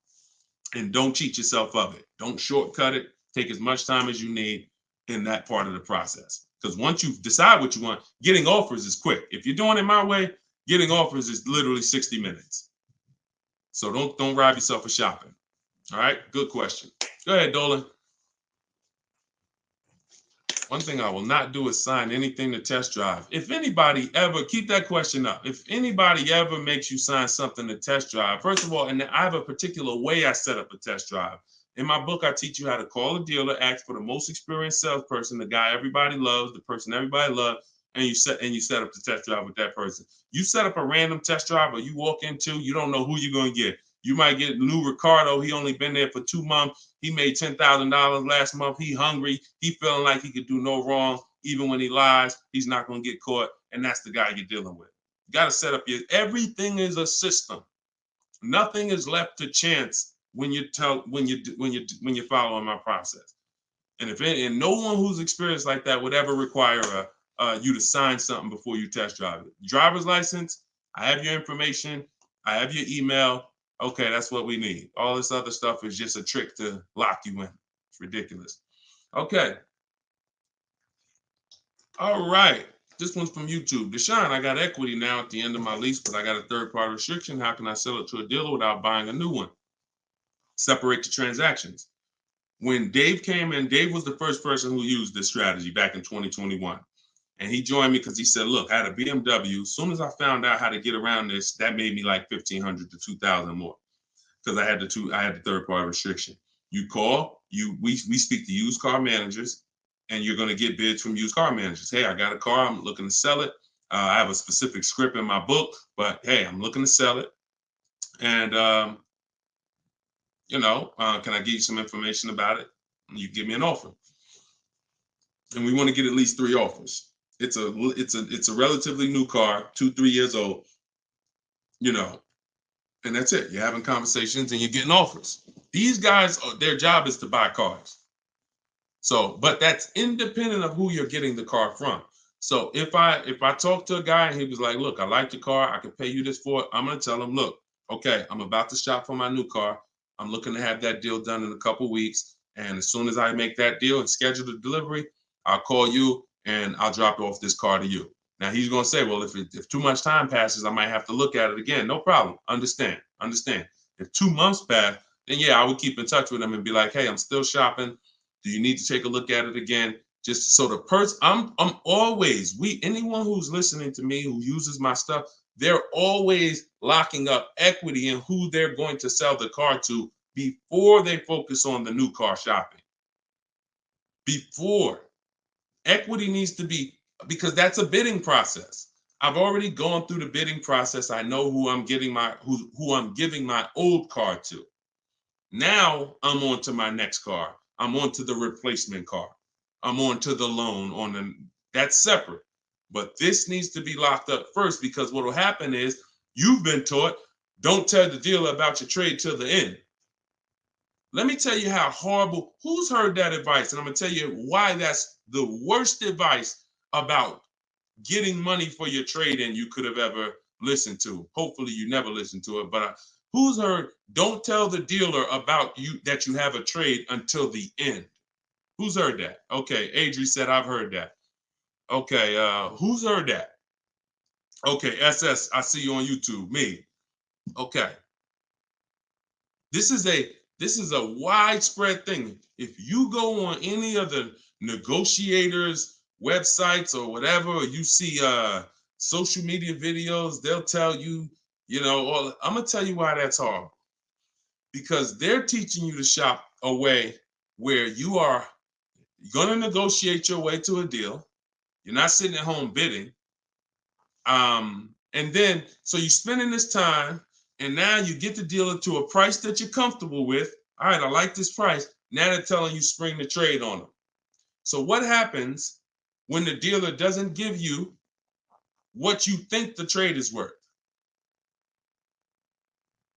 And don't cheat yourself of it. Don't shortcut it. Take as much time as you need in that part of the process. Because once you decide what you want, getting offers is quick. If you're doing it my way, getting offers is literally 60 minutes. So don't rob yourself of shopping. All right, good question. Go ahead, Dolan. One thing I will not do is sign anything to test drive. If anybody ever, keep that question up. If anybody ever makes you sign something to test drive, first of all, and I have a particular way I set up a test drive. In my book, I teach you how to call a dealer, ask for the most experienced salesperson, the guy everybody loves, the person everybody loves, and you set up the test drive with that person. You set up a random test drive or you walk into, you don't know who you're going to get. You might get Lou Ricardo. He only been there for 2 months. He made $10,000 last month. He hungry. He feeling like he could do no wrong. Even when he lies, he's not going to get caught. And that's the guy you're dealing with. You got to set up everything is a system. Nothing is left to chance when you're following my process. And no one who's experienced like that would ever require you to sign something before you test drive it. Driver's license, I have your information. I have your email. Okay, that's what we need. All this other stuff is just a trick to lock you in. It's ridiculous. Okay. All right. This one's from YouTube. Deshone, I got equity now at the end of my lease, but I got a third-party restriction. How can I sell it to a dealer without buying a new one? Separate the transactions. When Dave came in, Dave was the first person who used this strategy back in 2021. And he joined me because he said, look, I had a BMW. As soon as I found out how to get around this, that made me like $1,500 to $2,000 more because I had the third-party restriction. You call, we speak to used car managers, and you're going to get bids from used car managers. Hey, I got a car. I'm looking to sell it. I have a specific script in my book, but hey, I'm looking to sell it. And, can I give you some information about it? And you give me an offer. And we want to get at least 3 offers. It's a relatively new car, 2-3 years old, and that's it. You're having conversations and you're getting offers. These guys, their job is to buy cars. So, but that's independent of who you're getting the car from. So if I talk to a guy and he was like, look, I like your car, I can pay you this for it, I'm going to tell him, look, okay, I'm about to shop for my new car. I'm looking to have that deal done in a couple weeks. And as soon as I make that deal and schedule the delivery, I'll call you and I'll drop off this car to you. Now he's going to say, well, if too much time passes, I might have to look at it again. No problem. Understand. If 2 months pass, then yeah, I would keep in touch with him and be like, hey, I'm still shopping. Do you need to take a look at it again? Just so the person, I'm always, anyone who's listening to me, who uses my stuff, they're always locking up equity in who they're going to sell the car to before they focus on the new car shopping. Before. Equity needs to be, because that's a bidding process. I've already gone through the bidding process. I know who I'm getting who I'm giving my old car to. Now I'm on to my next car. I'm on to the replacement car. I'm on to the loan that's separate. But this needs to be locked up first, because what will happen is you've been taught, don't tell the dealer about your trade till the end. Let me tell you how horrible, who's heard that advice? And I'm going to tell you why that's the worst advice about getting money for your trade-in you could have ever listened to. Hopefully you never listened to it, but who's heard, don't tell the dealer about that you have a trade until the end? Who's heard that? Okay, Adri said, I've heard that. Okay, who's heard that? Okay, SS, I see you on YouTube, me. Okay. This is a widespread thing. If you go on any of the negotiators' websites or whatever, or you see social media videos, they'll tell you, I'm gonna tell you why that's horrible. Because they're teaching you to shop a way where you are gonna negotiate your way to a deal. You're not sitting at home bidding. And then, so you're spending this time, and now you get the dealer to a price that you're comfortable with. All right, I like this price. Now they're telling you spring the trade on them. So what happens when the dealer doesn't give you what you think the trade is worth?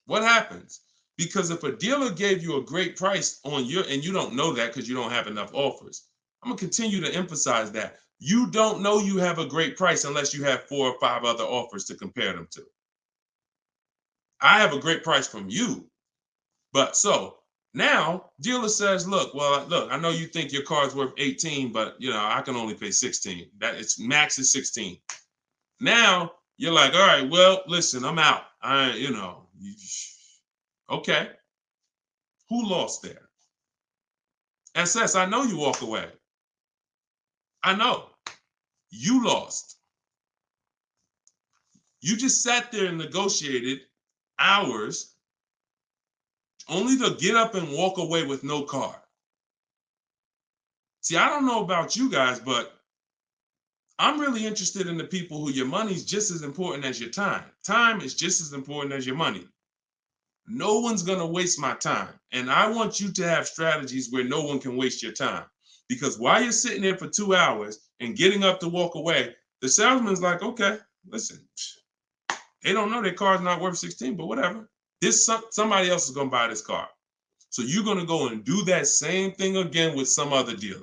What happens? Because if a dealer gave you a great price on and you don't know that because you don't have enough offers, I'm gonna continue to emphasize that. You don't know you have a great price unless you have 4 or 5 other offers to compare them to. I have a great price from you. But so now dealer says, look, I know you think your car's worth 18, but I can only pay 16. That it's max is 16. Now you're like, all right, well, listen, I'm out. Okay. Who lost there? SS, I know you walk away. I know. You lost. You just sat there and negotiated hours only to get up and walk away with no car. See, I don't know about you guys, but I'm really interested in the people who your money's just as important as your time. Time is just as important as your money. No one's going to waste my time. And I want you to have strategies where no one can waste your time. Because while you're sitting there for 2 hours and getting up to walk away, the salesman's like, okay, listen, they don't know their car's not worth 16, but whatever. Somebody else is going to buy this car. So you're going to go and do that same thing again with some other dealer.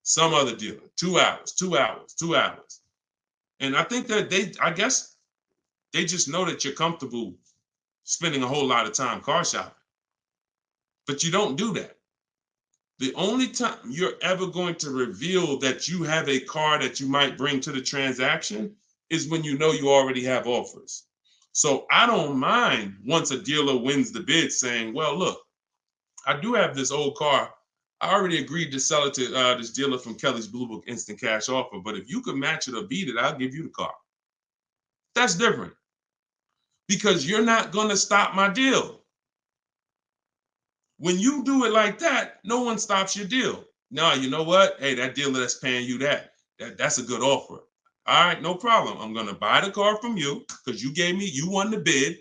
2 hours, 2 hours, 2 hours. And I think that I guess they just know that you're comfortable spending a whole lot of time car shopping. But you don't do that. The only time you're ever going to reveal that you have a car that you might bring to the transaction is when you know you already have offers. So I don't mind once a dealer wins the bid saying, well, look, I do have this old car. I already agreed to sell it to this dealer from Kelly's Blue Book Instant Cash Offer, but if you could match it or beat it, I'll give you the car. That's different because you're not going to stop my deal. When you do it like that, no one stops your deal. No, you know what? Hey, that dealer that's paying you that's a good offer. All right, no problem. I'm going to buy the car from you because you won the bid,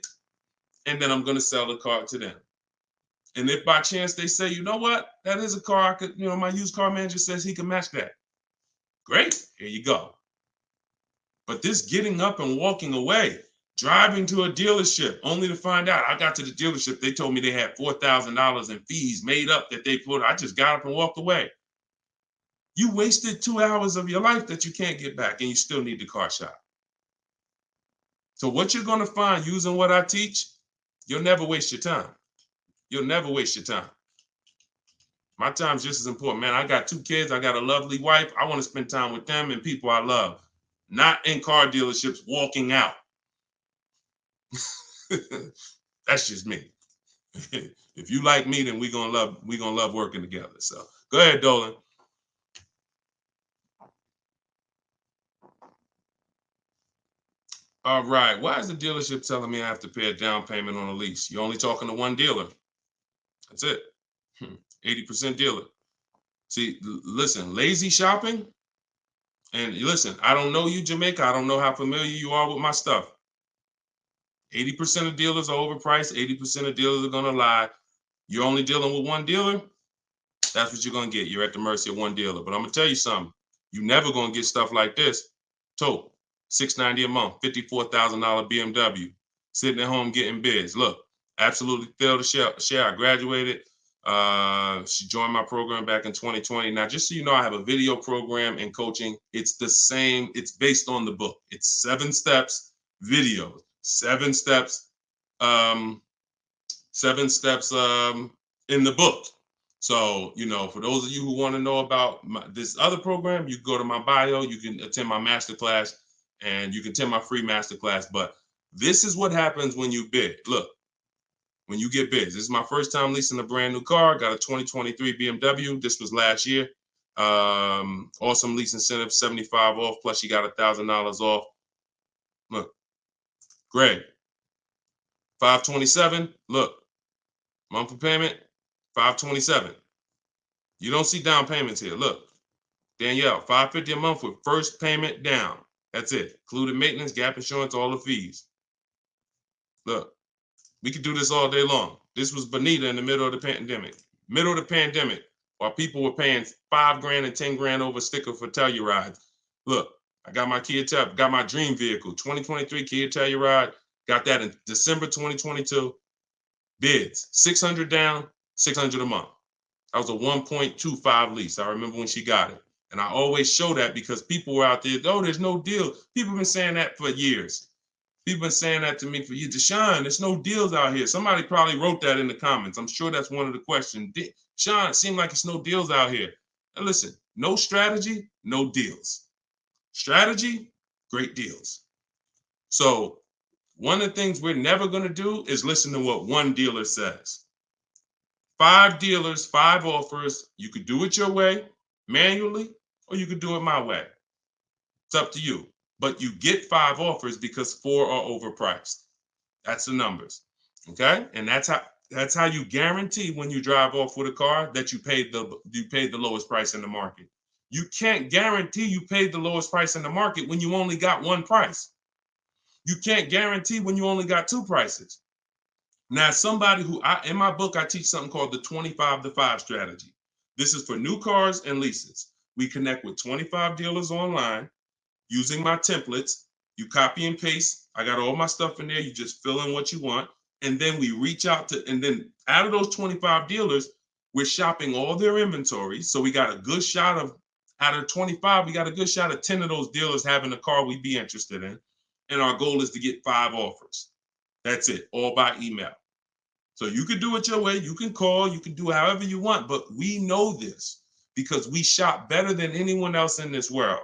and then I'm going to sell the car to them. And if by chance they say, you know what, that is a car I could, my used car manager says he can match that. Great, here you go. But this getting up and walking away, driving to a dealership only to find out I got to the dealership, they told me they had $4,000 in fees made up that they put. I just got up and walked away. You wasted 2 hours of your life that you can't get back, and you still need the car shop. So what you're going to find using what I teach, you'll never waste your time. You'll never waste your time. My time's just as important, man. I got 2 kids. I got a lovely wife. I want to spend time with them and people I love. not in car dealerships walking out. That's just me. If you like me, then we're gonna love working together. So go ahead, Dolan. All right. Why is the dealership telling me I have to pay a down payment on a lease? You're only talking to one dealer. That's it. 80% dealer. See, listen, lazy shopping. And listen, I don't know you, Jamaica. I don't know how familiar you are with my stuff. 80% of dealers are overpriced. 80% of dealers are going to lie. You're only dealing with one dealer. That's what you're going to get. You're at the mercy of one dealer. But I'm going to tell you something. You're never going to get stuff like this. Tote, $690 a month, $54,000 BMW, sitting at home getting bids. Look, absolutely thrilled to share. I graduated. She joined my program back in 2020. Now, just so you know, I have a video program and coaching. It's the same. It's based on the book. It's 7 steps videos, 7 steps, 7 steps in the book. So, you know, for those of you who want to know about this other program, you go to my bio, you can attend my masterclass, and you can attend my free masterclass. But this is what happens when you bid. Look, when you get bids. This is my first time leasing a brand new car. Got a 2023 BMW. This was last year. Awesome lease incentive, 75 off, plus you got $1,000 off. Look, Greg, 527. Look, monthly payment, 527. You don't see down payments here. Look, Danielle, $550 a month with first payment down. That's it. Included maintenance, gap insurance, all the fees. Look, we could do this all day long. This was Bonita in the middle of the pandemic. While people were paying $5,000 and $10,000 over sticker for Telluride. Look, I got my got my dream vehicle, 2023 Kia Telluride. Got that in December 2022. Bids, 600 down, 600 a month. That was a 1.25 lease. I remember when she got it. And I always show that because people were out there, oh, there's no deal. People have been saying that for years. People have been saying that to me for years. Deshone, there's no deals out here. Somebody probably wrote that in the comments. I'm sure that's one of the questions. Sean, it seems like it's no deals out here. Now listen, no strategy, no deals. Strategy, great deals. So one of the things we're never going to do is listen to what one dealer says. 5 dealers, 5 offers. You could do it your way, manually, or you could do it my way. It's up to you. But you get 5 offers because 4 are overpriced. That's the numbers. Okay? And that's how you guarantee when you drive off with a car that you paid the lowest price in the market. You can't guarantee you paid the lowest price in the market when you only got one price. You can't guarantee when you only got 2 prices. Now, somebody in my book, I teach something called the 25-to-5 strategy. This is for new cars and leases. We connect with 25 dealers online using my templates. You copy and paste. I got all my stuff in there. You just fill in what you want. And then we reach out and then out of those 25 dealers, we're shopping all their inventory. So we got a good shot out of 25, we got a good shot of 10 of those dealers having a car we'd be interested in. And our goal is to get 5 offers. That's it, all by email. So you can do it your way. You can call, you can do however you want, but we know this because we shop better than anyone else in this world.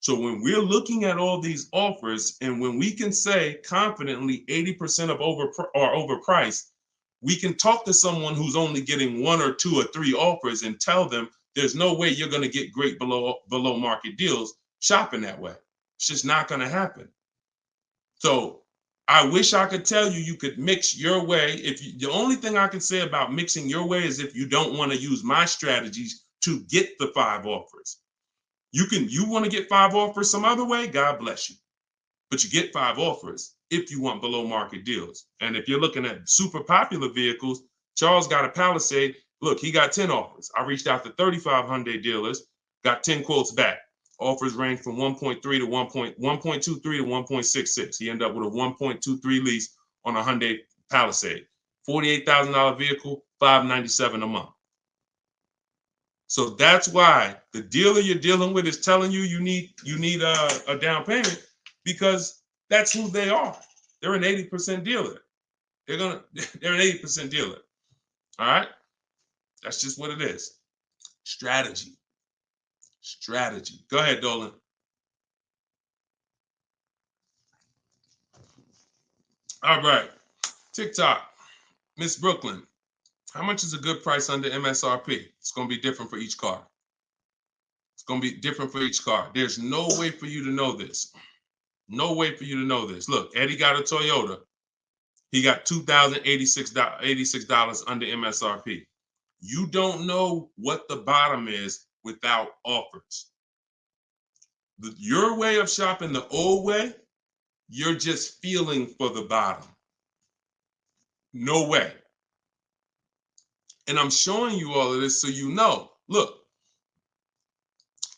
So when we're looking at all these offers and when we can say confidently 80% are overpriced, we can talk to someone who's only getting 1 or 2 or 3 offers and tell them there's no way you're going to get great below market deals shopping that way. It's just not going to happen. So I wish I could tell you could mix your way. The only thing I can say about mixing your way is if you don't want to use my strategies to get the 5 offers. You want to get 5 offers some other way, God bless you. But you get 5 offers if you want below market deals. And if you're looking at super popular vehicles, Charles got a Palisade. Look, he got 10 offers. I reached out to 35 Hyundai dealers, got 10 quotes back. Offers range from 1.3 to 1.23 to 1.66. He ended up with a 1.23 lease on a Hyundai Palisade. $48,000 vehicle, $597 a month. So that's why the dealer you're dealing with is telling you need a down payment because that's who they are. They're an 80% dealer. They're an 80% dealer. All right? That's just what it is. Strategy. Go ahead, Dolan. All right. TikTok. Miss Brooklyn. How much is a good price under MSRP? It's going to be different for each car. It's going to be different for each car. There's no way for you to know this. No way for you to know this. Look, Eddie got a Toyota. He got $2,086 under MSRP. You don't know what the bottom is without offers. Your way of shopping the old way, you're just feeling for the bottom. No way. And I'm showing you all of this so you know. Look,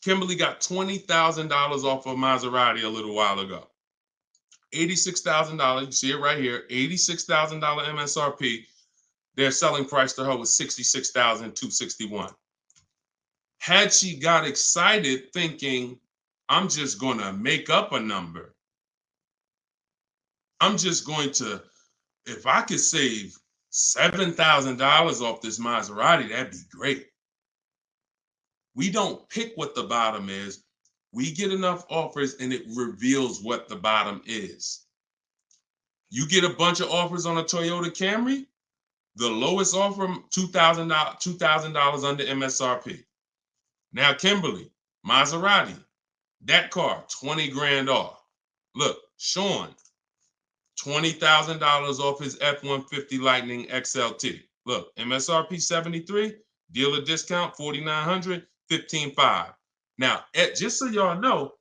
Kimberly got $20,000 off of Maserati a little while ago. $86,000, you see it right here, $86,000 MSRP. Their selling price to her was $66,261. Had she got excited thinking, I'm just going to make up a number. I'm just going to, if I could save $7,000 off this Maserati, that'd be great. We don't pick what the bottom is. We get enough offers and it reveals what the bottom is. You get a bunch of offers on a Toyota Camry, the lowest offer, $2,000 under MSRP. Now, Kimberly, Maserati, that car, 20 grand off. Look, Sean, $20,000 off his F-150 Lightning XLT. Look, MSRP 73, dealer discount 4,900, 15,500. Now, just so y'all know,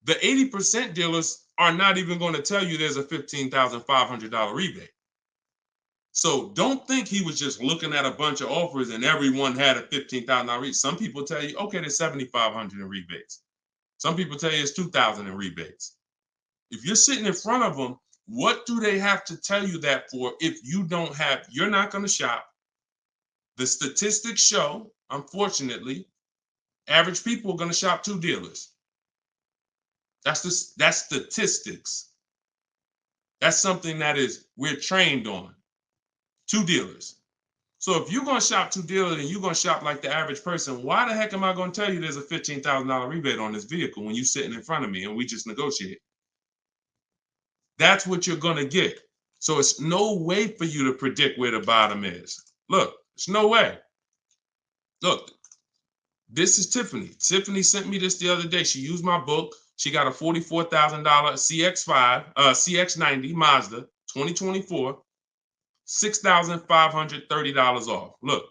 the 80% dealers are not even going to tell you there's a $15,500 rebate. So don't think he was just looking at a bunch of offers and everyone had a $15,000 rebate. Some people tell you, okay, there's $7,500 in rebates. Some people tell you it's $2,000 in rebates. If you're sitting in front of them, what do they have to tell you that for if you don't have, you're not going to shop. The statistics show, unfortunately, average people are going to shop 2 dealers. That's statistics. That's something that we're trained on. 2 dealers. So if you're going to shop 2 dealers and you're going to shop like the average person, why the heck am I going to tell you there's a $15,000 rebate on this vehicle when you're sitting in front of me and we just negotiate? That's what you're going to get. So it's no way for you to predict where the bottom is. Look, it's no way. Look, this is Tiffany. Tiffany sent me this the other day. She used my book. She got a $44,000 CX90 Mazda 2024, $6,530 off. Look,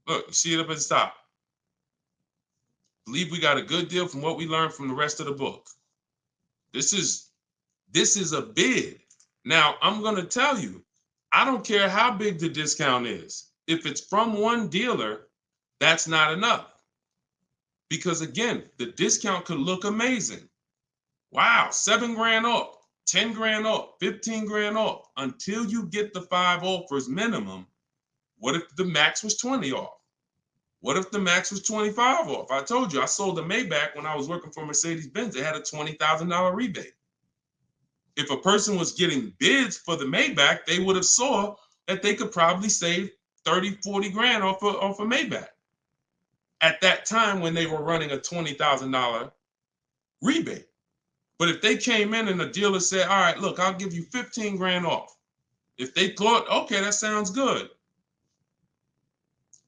you see it up at the top. Believe we got a good deal from what we learned from the rest of the book. This is a bid. Now, I'm going to tell you, I don't care how big the discount is. If it's from one dealer, that's not enough. Because again, the discount could look amazing. Wow, 7 grand off, 10 grand off, 15 grand off. Until you get the 5 offers minimum, what if the max was 20 off? What if the max was 25 off? I told you, I sold a Maybach when I was working for Mercedes-Benz. It had a $20,000 rebate. If a person was getting bids for the Maybach, they would have saw that they could probably save 30, 40 grand off a Maybach at that time when they were running a $20,000 rebate. But if they came in and the dealer said, all right, look, I'll give you 15 grand off. If they thought, okay, that sounds good.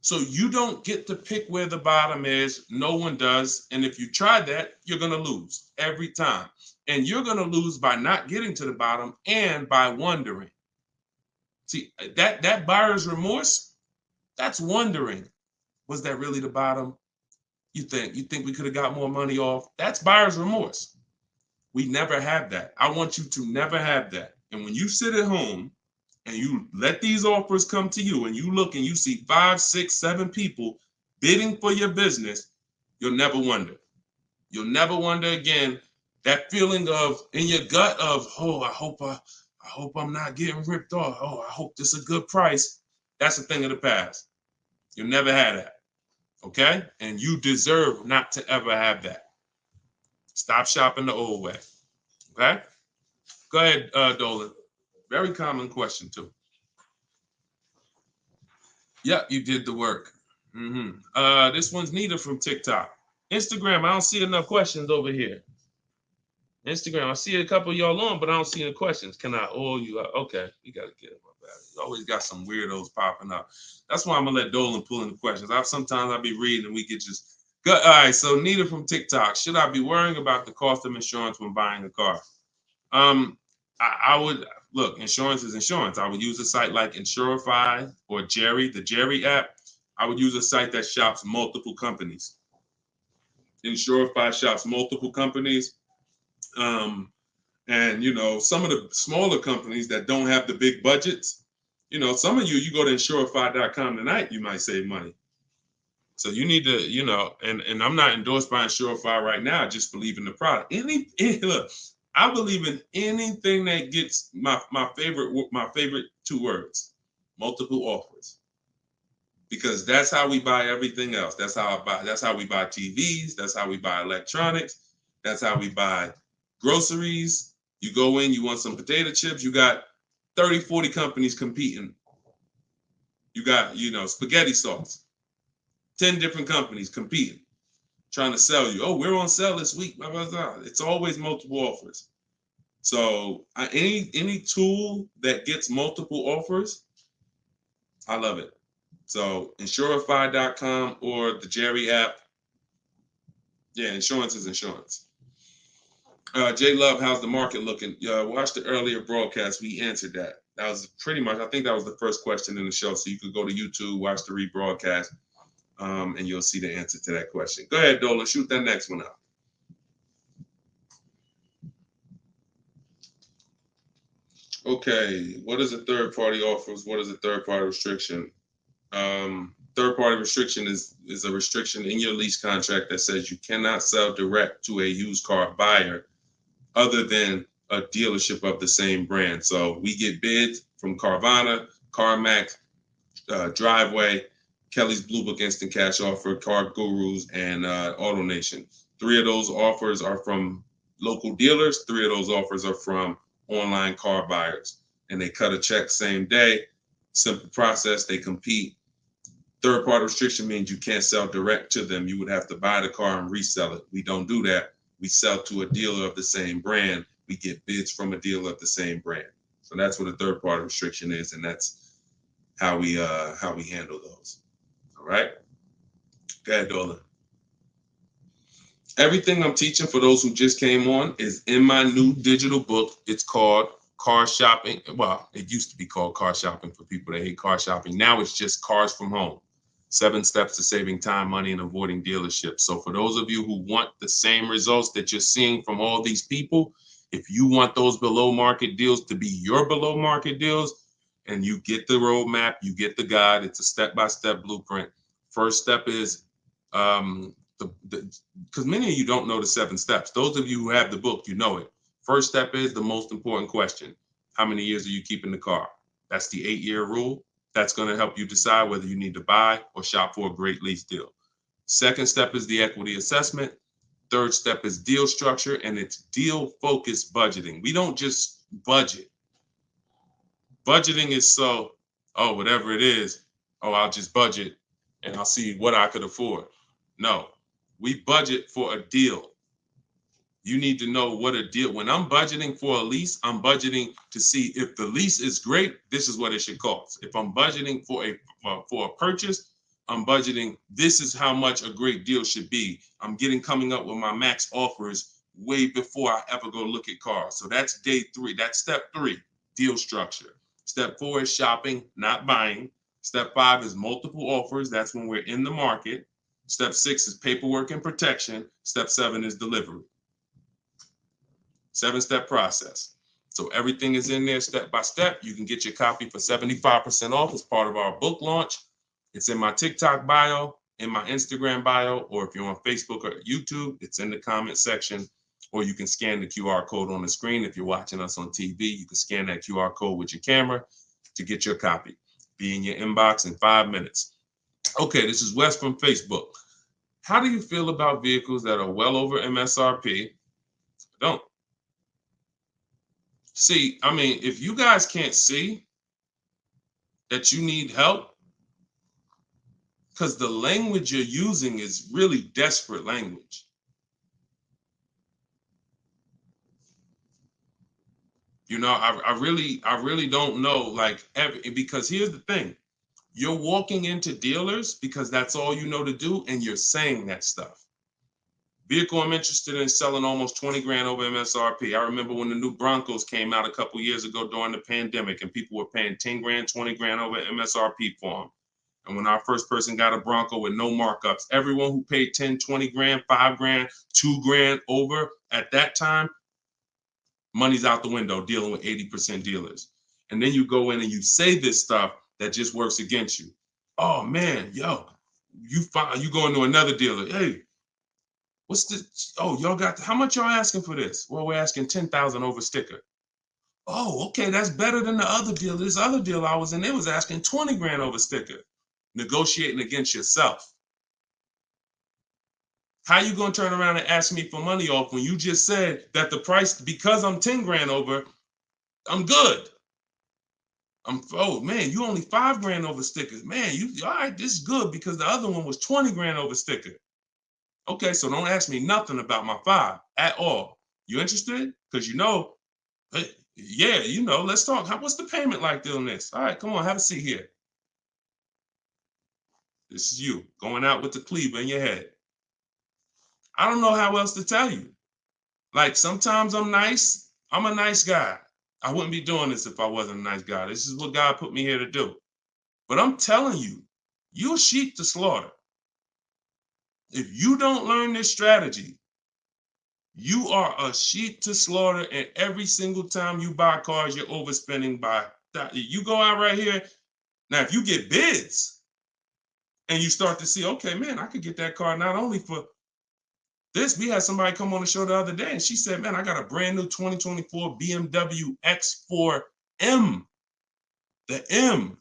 So you don't get to pick where the bottom is. No one does. And if you try that, you're going to lose every time. And you're going to lose by not getting to the bottom and by wondering. See, that buyer's remorse, that's wondering. Was that really the bottom? You think we could have got more money off? That's buyer's remorse. We never have that. I want you to never have that. And when you sit at home and you let these offers come to you and you look and you see 5, 6, 7 people bidding for your business, you'll never wonder. You'll never wonder again. That feeling of in your gut of, oh, I hope I'm not getting ripped off. Oh, I hope this is a good price. That's a thing of the past. You'll never have that. Okay? And you deserve not to ever have that. Stop shopping the old way. Okay? Go ahead, Dolan. Very common question, too. Yep, you did the work. This one's Nita from TikTok. Instagram, I don't see enough questions over here. Instagram, I see a couple of y'all on, but I don't see any questions. Can I oil you up? Okay, we got to get my battery. You always got some weirdos popping up. That's why I'm going to let Dolan pull in the questions. Sometimes I'll be reading and we get just go. All right, so Nita from TikTok. Should I be worrying about the cost of insurance when buying a car? I would look, insurance is insurance. I would use a site like Insurify or Jerry, the Jerry app. I would use a site that shops multiple companies. Insurify shops multiple companies. And some of the smaller companies that don't have the big budgets, some of you go to insurify.com tonight, you might save money. So you need to, and I'm not endorsed by Insurify right now. I just believe in the product. Look, I believe in anything that gets my favorite two words, multiple offers. Because that's how we buy everything else. That's how we buy TVs, that's how we buy electronics, that's how we buy groceries. You go in, you want some potato chips, you got 30, 40 companies competing. You got, spaghetti sauce, 10 different companies competing, trying to sell you. Oh, we're on sale this week, blah, blah, blah. It's always multiple offers. So any tool that gets multiple offers, I love it. So insurify.com or the Jerry app. Yeah, insurance is insurance. Jay Love, how's the market looking? Watch the earlier broadcast. We answered that. That was pretty much, I think that was the first question in the show. So you could go to YouTube, watch the rebroadcast, and you'll see the answer to that question. Go ahead, Dola, shoot that next one up. Okay, what is a third-party offers? What is a third-party restriction? Third-party restriction is a restriction in your lease contract that says you cannot sell direct to a used car buyer other than a dealership of the same brand. So we get bids from Carvana, CarMax, Driveway, Kelly's Blue Book Instant Cash Offer, Car Gurus, and AutoNation. 3 of those offers are from local dealers. 3 of those offers are from online car buyers. And they cut a check same day. Simple process. They compete. Third-party restriction means you can't sell direct to them. You would have to buy the car and resell it. We don't do that. We sell to a dealer of the same brand. We get bids from a dealer of the same brand. So that's what a third-party restriction is, and that's how we handle those. All right. Go ahead, Dolan. Everything I'm teaching for those who just came on is in my new digital book. It's called Car Shopping. Well, it used to be called Car Shopping for people that hate car shopping. Now it's just Cars from Home. 7 steps to saving time, money, and avoiding dealerships. So for those of you who want the same results that you're seeing from all these people, if you want those below market deals to be your below market deals, and you get the roadmap, you get the guide, it's a step-by-step blueprint. First step is, because many of you don't know the 7 steps. Those of you who have the book, you know it. First step is the most important question. How many years are you keeping the car? That's the 8-year rule. That's going to help you decide whether you need to buy or shop for a great lease deal. Second step is the equity assessment. Third step is deal structure, and it's deal-focused budgeting. We don't just budget. Budgeting is whatever it is, I'll just budget and I'll see what I could afford. No, we budget for a deal. You need to know what a deal. When I'm budgeting for a lease, I'm budgeting to see if the lease is great, this is what it should cost. If I'm budgeting for a purchase, I'm budgeting, this is how much a great deal should be. I'm coming up with my max offers way before I ever go look at cars. So that's day 3. That's step 3, deal structure. Step 4 is shopping, not buying. Step 5 is multiple offers. That's when we're in the market. Step 6 is paperwork and protection. Step 7 is delivery. 7-step process. So everything is in there step by step. You can get your copy for 75% off as part of our book launch. It's in my TikTok bio, in my Instagram bio, or if you're on Facebook or YouTube, it's in the comment section, or you can scan the QR code on the screen. If you're watching us on TV, you can scan that QR code with your camera to get your copy. Be in your inbox in 5 minutes. Okay, this is Wes from Facebook. How do you feel about vehicles that are well over MSRP? Don't. See, I mean, if you guys can't see that you need help, because the language you're using is really desperate language. I really don't know, like, because here's the thing. You're walking into dealers because that's all you know to do, and you're saying that stuff. Vehicle I'm interested in selling almost 20 grand over MSRP. I remember when the new Broncos came out a couple years ago during the pandemic, and people were paying 10 grand, 20 grand over MSRP for them. And when our first person got a Bronco with no markups, everyone who paid 10, 20 grand, 5 grand, 2 grand over at that time, money's out the window dealing with 80% dealers. And then you go in and you say this stuff that just works against you. Oh man, yo, you go into another dealer. Hey, what's this? Oh, y'all got, how much y'all asking for this? Well, we're asking 10,000 over sticker. Oh, okay, that's better than the other deal. This other deal I was in, they was asking 20 grand over sticker. Negotiating against yourself. How you gonna turn around and ask me for money off when you just said that the price, because I'm 10 grand over, I'm good. Oh man, you only 5 grand over stickers. Man, you all right, this is good because the other one was 20 grand over sticker. Okay, so don't ask me nothing about my 5 at all. You interested? Because yeah, let's talk. What's the payment like doing this? All right, come on, have a seat here. This is you going out with the cleaver in your head. I don't know how else to tell you. Like, sometimes I'm nice. I'm a nice guy. I wouldn't be doing this if I wasn't a nice guy. This is what God put me here to do. But I'm telling you, you're sheep to slaughter. If you don't learn this strategy, you are a sheep to slaughter, and every single time you buy cars, you're overspending by that. You go out right here. Now, if you get bids and you start to see, okay, man, I could get that car not only for this. We had somebody come on the show the other day, and she said, man, I got a brand new 2024 BMW X4M, the M.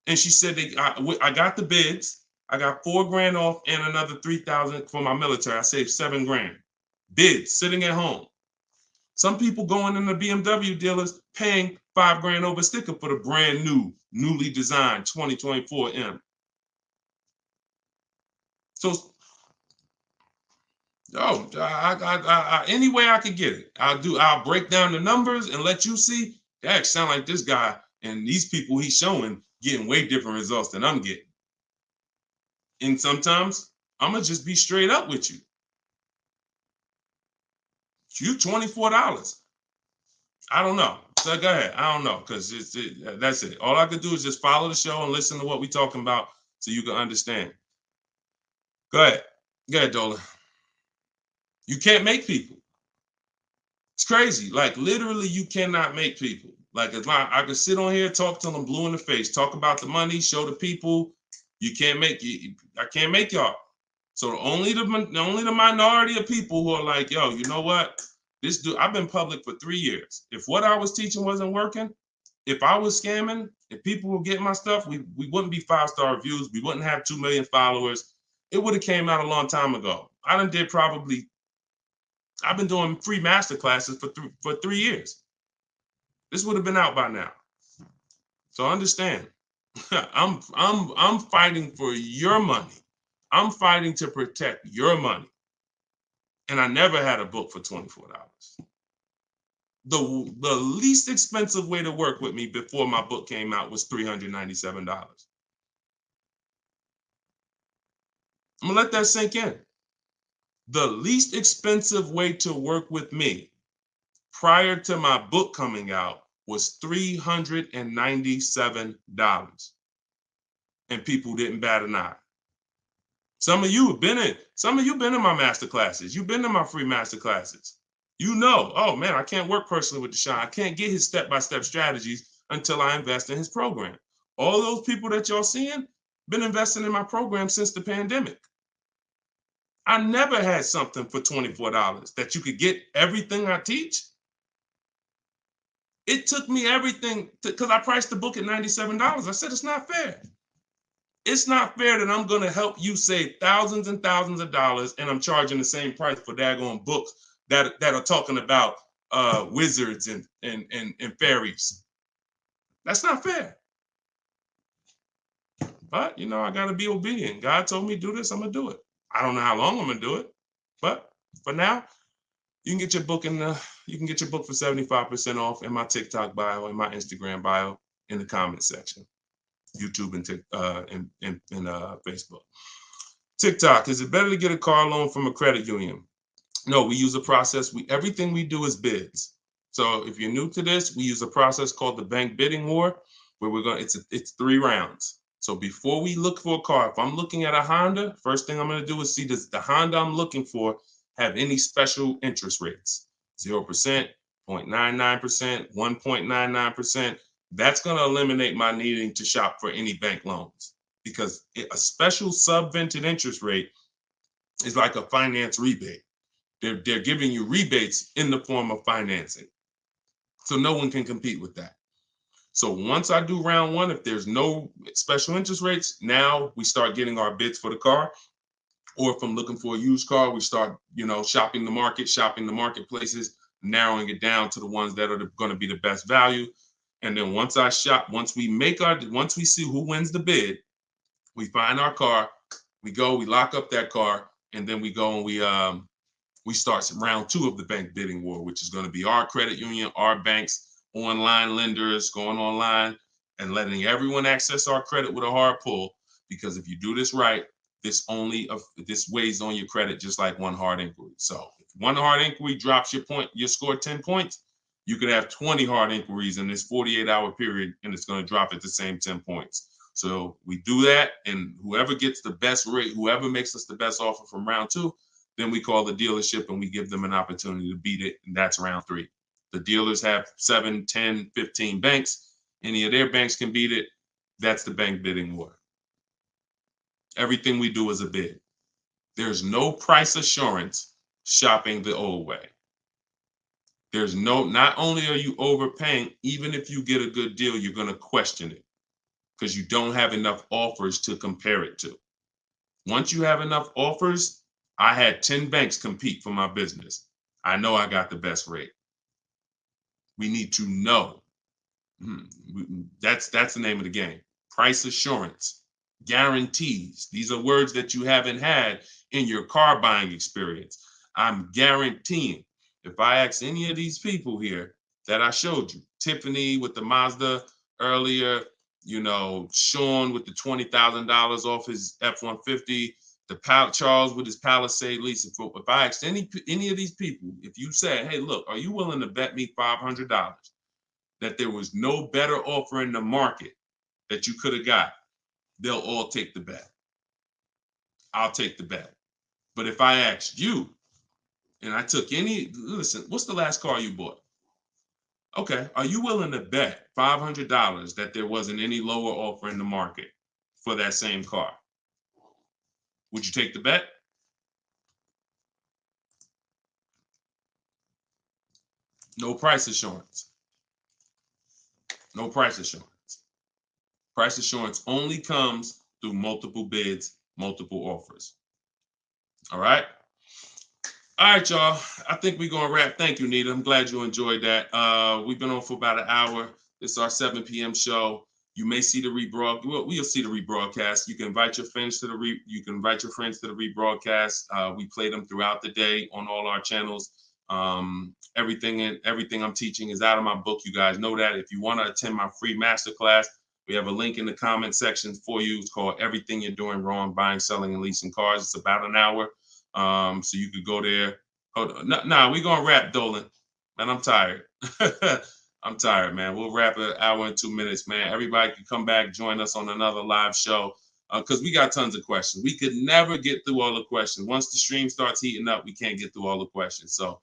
And she said, I got the bids. I got 4 grand off and another 3,000 for my military. I saved 7 grand. Bids sitting at home. Some people going in the BMW dealers paying 5 grand over sticker for the brand new, newly designed 2024 M. So, any way I could get it, I'll break down the numbers and let you see. That sound like this guy and these people he's showing getting way different results than I'm getting. And sometimes I'm gonna just be straight up with you. You $24. I don't know. So go ahead. I don't know, because that's it. All I could do is just follow the show and listen to what we're talking about so you can understand. Go ahead. Go ahead, Dolan. You can't make people. It's crazy. Like, literally, you cannot make people. Like, I could sit on here, talk till I'm blue in the face, talk about the money, show the people. You can't make you. I can't make y'all. So only the minority of people who are like, yo, you know what? I've been public for 3 years. If what I was teaching wasn't working, if I was scamming, if people were getting my stuff, we wouldn't be 5-star reviews. We wouldn't have 2 million followers. It would have came out a long time ago. I've been doing free master classes for 3 years. This would have been out by now. So understand, I'm fighting for your money. I'm fighting to protect your money. And I never had a book for $24. The least expensive way to work with me before my book came out was $397. I'm gonna let that sink in. The least expensive way to work with me prior to my book coming out was $397. And people didn't bat an eye. Some of you have been in my master classes. You've been in my free master classes. You know, oh man, I can't work personally with Deshone. I can't get his step-by-step strategies until I invest in his program. All those people that y'all seeing been investing in my program since the pandemic. I never had something for $24 that you could get everything I teach. It took me everything because I priced the book at $97. I said, it's not fair. It's not fair that I'm going to help you save thousands and thousands of dollars and I'm charging the same price for daggone books that are talking about wizards and fairies. That's not fair. But, I got to be obedient. God told me to do this, I'm going to do it. I don't know how long I'm going to do it. But for now, You can get your book you can get your book for 75% off in my TikTok bio, in my Instagram bio, in the comment section. YouTube and Facebook. TikTok, is it better to get a car loan from a credit union? No, we use a process. Everything we do is bids. So if you're new to this, we use a process called the bank bidding war, where it's 3 rounds. So before we look for a car, if I'm looking at a Honda, first thing I'm going to do is see, does the Honda I'm looking for have any special interest rates? 0%, 0.99%, 1.99%. That's going to eliminate my needing to shop for any bank loans, because a special subvented interest rate is like a finance rebate. They're giving you rebates in the form of financing. So no one can compete with that. So once I do round 1, if there's no special interest rates, now we start getting our bids for the car. Or if I'm looking for a used car, we start, shopping the marketplaces, narrowing it down to the ones that are going to be the best value. And then once we see who wins the bid, we find our car, we lock up that car, and then we go and we start round 2 of the bank bidding war, which is going to be our credit union, our banks, online lenders, going online and letting everyone access our credit with a hard pull. Because if you do this right, this weighs on your credit just like one hard inquiry. So if one hard inquiry drops your score 10 points, you could have 20 hard inquiries in this 48-hour period, and it's going to drop at the same 10 points. So we do that, and whoever gets the best rate, whoever makes us the best offer from round 2, then we call the dealership and we give them an opportunity to beat it, and that's round 3. The dealers have 7, 10, 15 banks. Any of their banks can beat it. That's the bank bidding war. Everything we do is a bid. There's no price assurance shopping the old way. Not only are you overpaying, even if you get a good deal, you're going to question it because you don't have enough offers to compare it to. Once you have enough offers, I had 10 banks compete for my business. I know I got the best rate. We need to know. That's the name of the game. Price assurance, guarantees. These are words that you haven't had in your car buying experience. I'm guaranteeing. If I ask any of these people here that I showed you, Tiffany with the Mazda earlier, Sean with the $20,000 off his F-150, Charles with his Palisade lease. If I asked any of these people, if you said, hey, look, are you willing to bet me $500 that there was no better offer in the market that you could have got, they'll all take the bet. I'll take the bet. But if I asked you, and I took listen, what's the last car you bought? Okay, are you willing to bet $500 that there wasn't any lower offer in the market for that same car? Would you take the bet? No price assurance. No price assurance. Price assurance only comes through multiple bids, multiple offers. All right? All right, y'all. I think we're going to wrap. Thank you, Nita. I'm glad you enjoyed that. We've been on for about an hour. This is our 7 p.m. show. You may see the rebroadcast. Well, we'll see the rebroadcast. You can invite your friends to the rebroadcast. We play them throughout the day on all our channels. Everything I'm teaching is out of my book. You guys know that. If you want to attend my free masterclass, we have a link in the comment section for you. It's called Everything You're Doing Wrong, Buying, Selling, and Leasing Cars. It's about an hour. So you could go there. Hold on. We're going to wrap, Dolan. Man, I'm tired. I'm tired, man. We'll wrap an hour and 2 minutes, man. Everybody can come back, join us on another live show because we got tons of questions. We could never get through all the questions. Once the stream starts heating up, we can't get through all the questions. So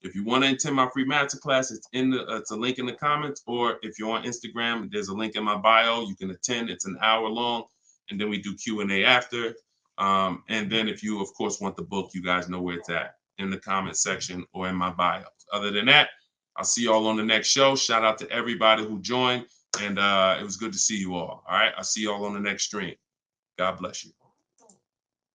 if you want to attend my free masterclass, it's a link in the comments, or if you're on Instagram, there's a link in my bio. You can attend. It's an hour long, and then we do Q&A after. And then if you, of course, want the book, you guys know where it's at, in the comment section or in my bio. Other than that, I'll see you all on the next show. Shout out to everybody who joined, and it was good to see you all. All right, I'll see you all on the next stream. God bless you.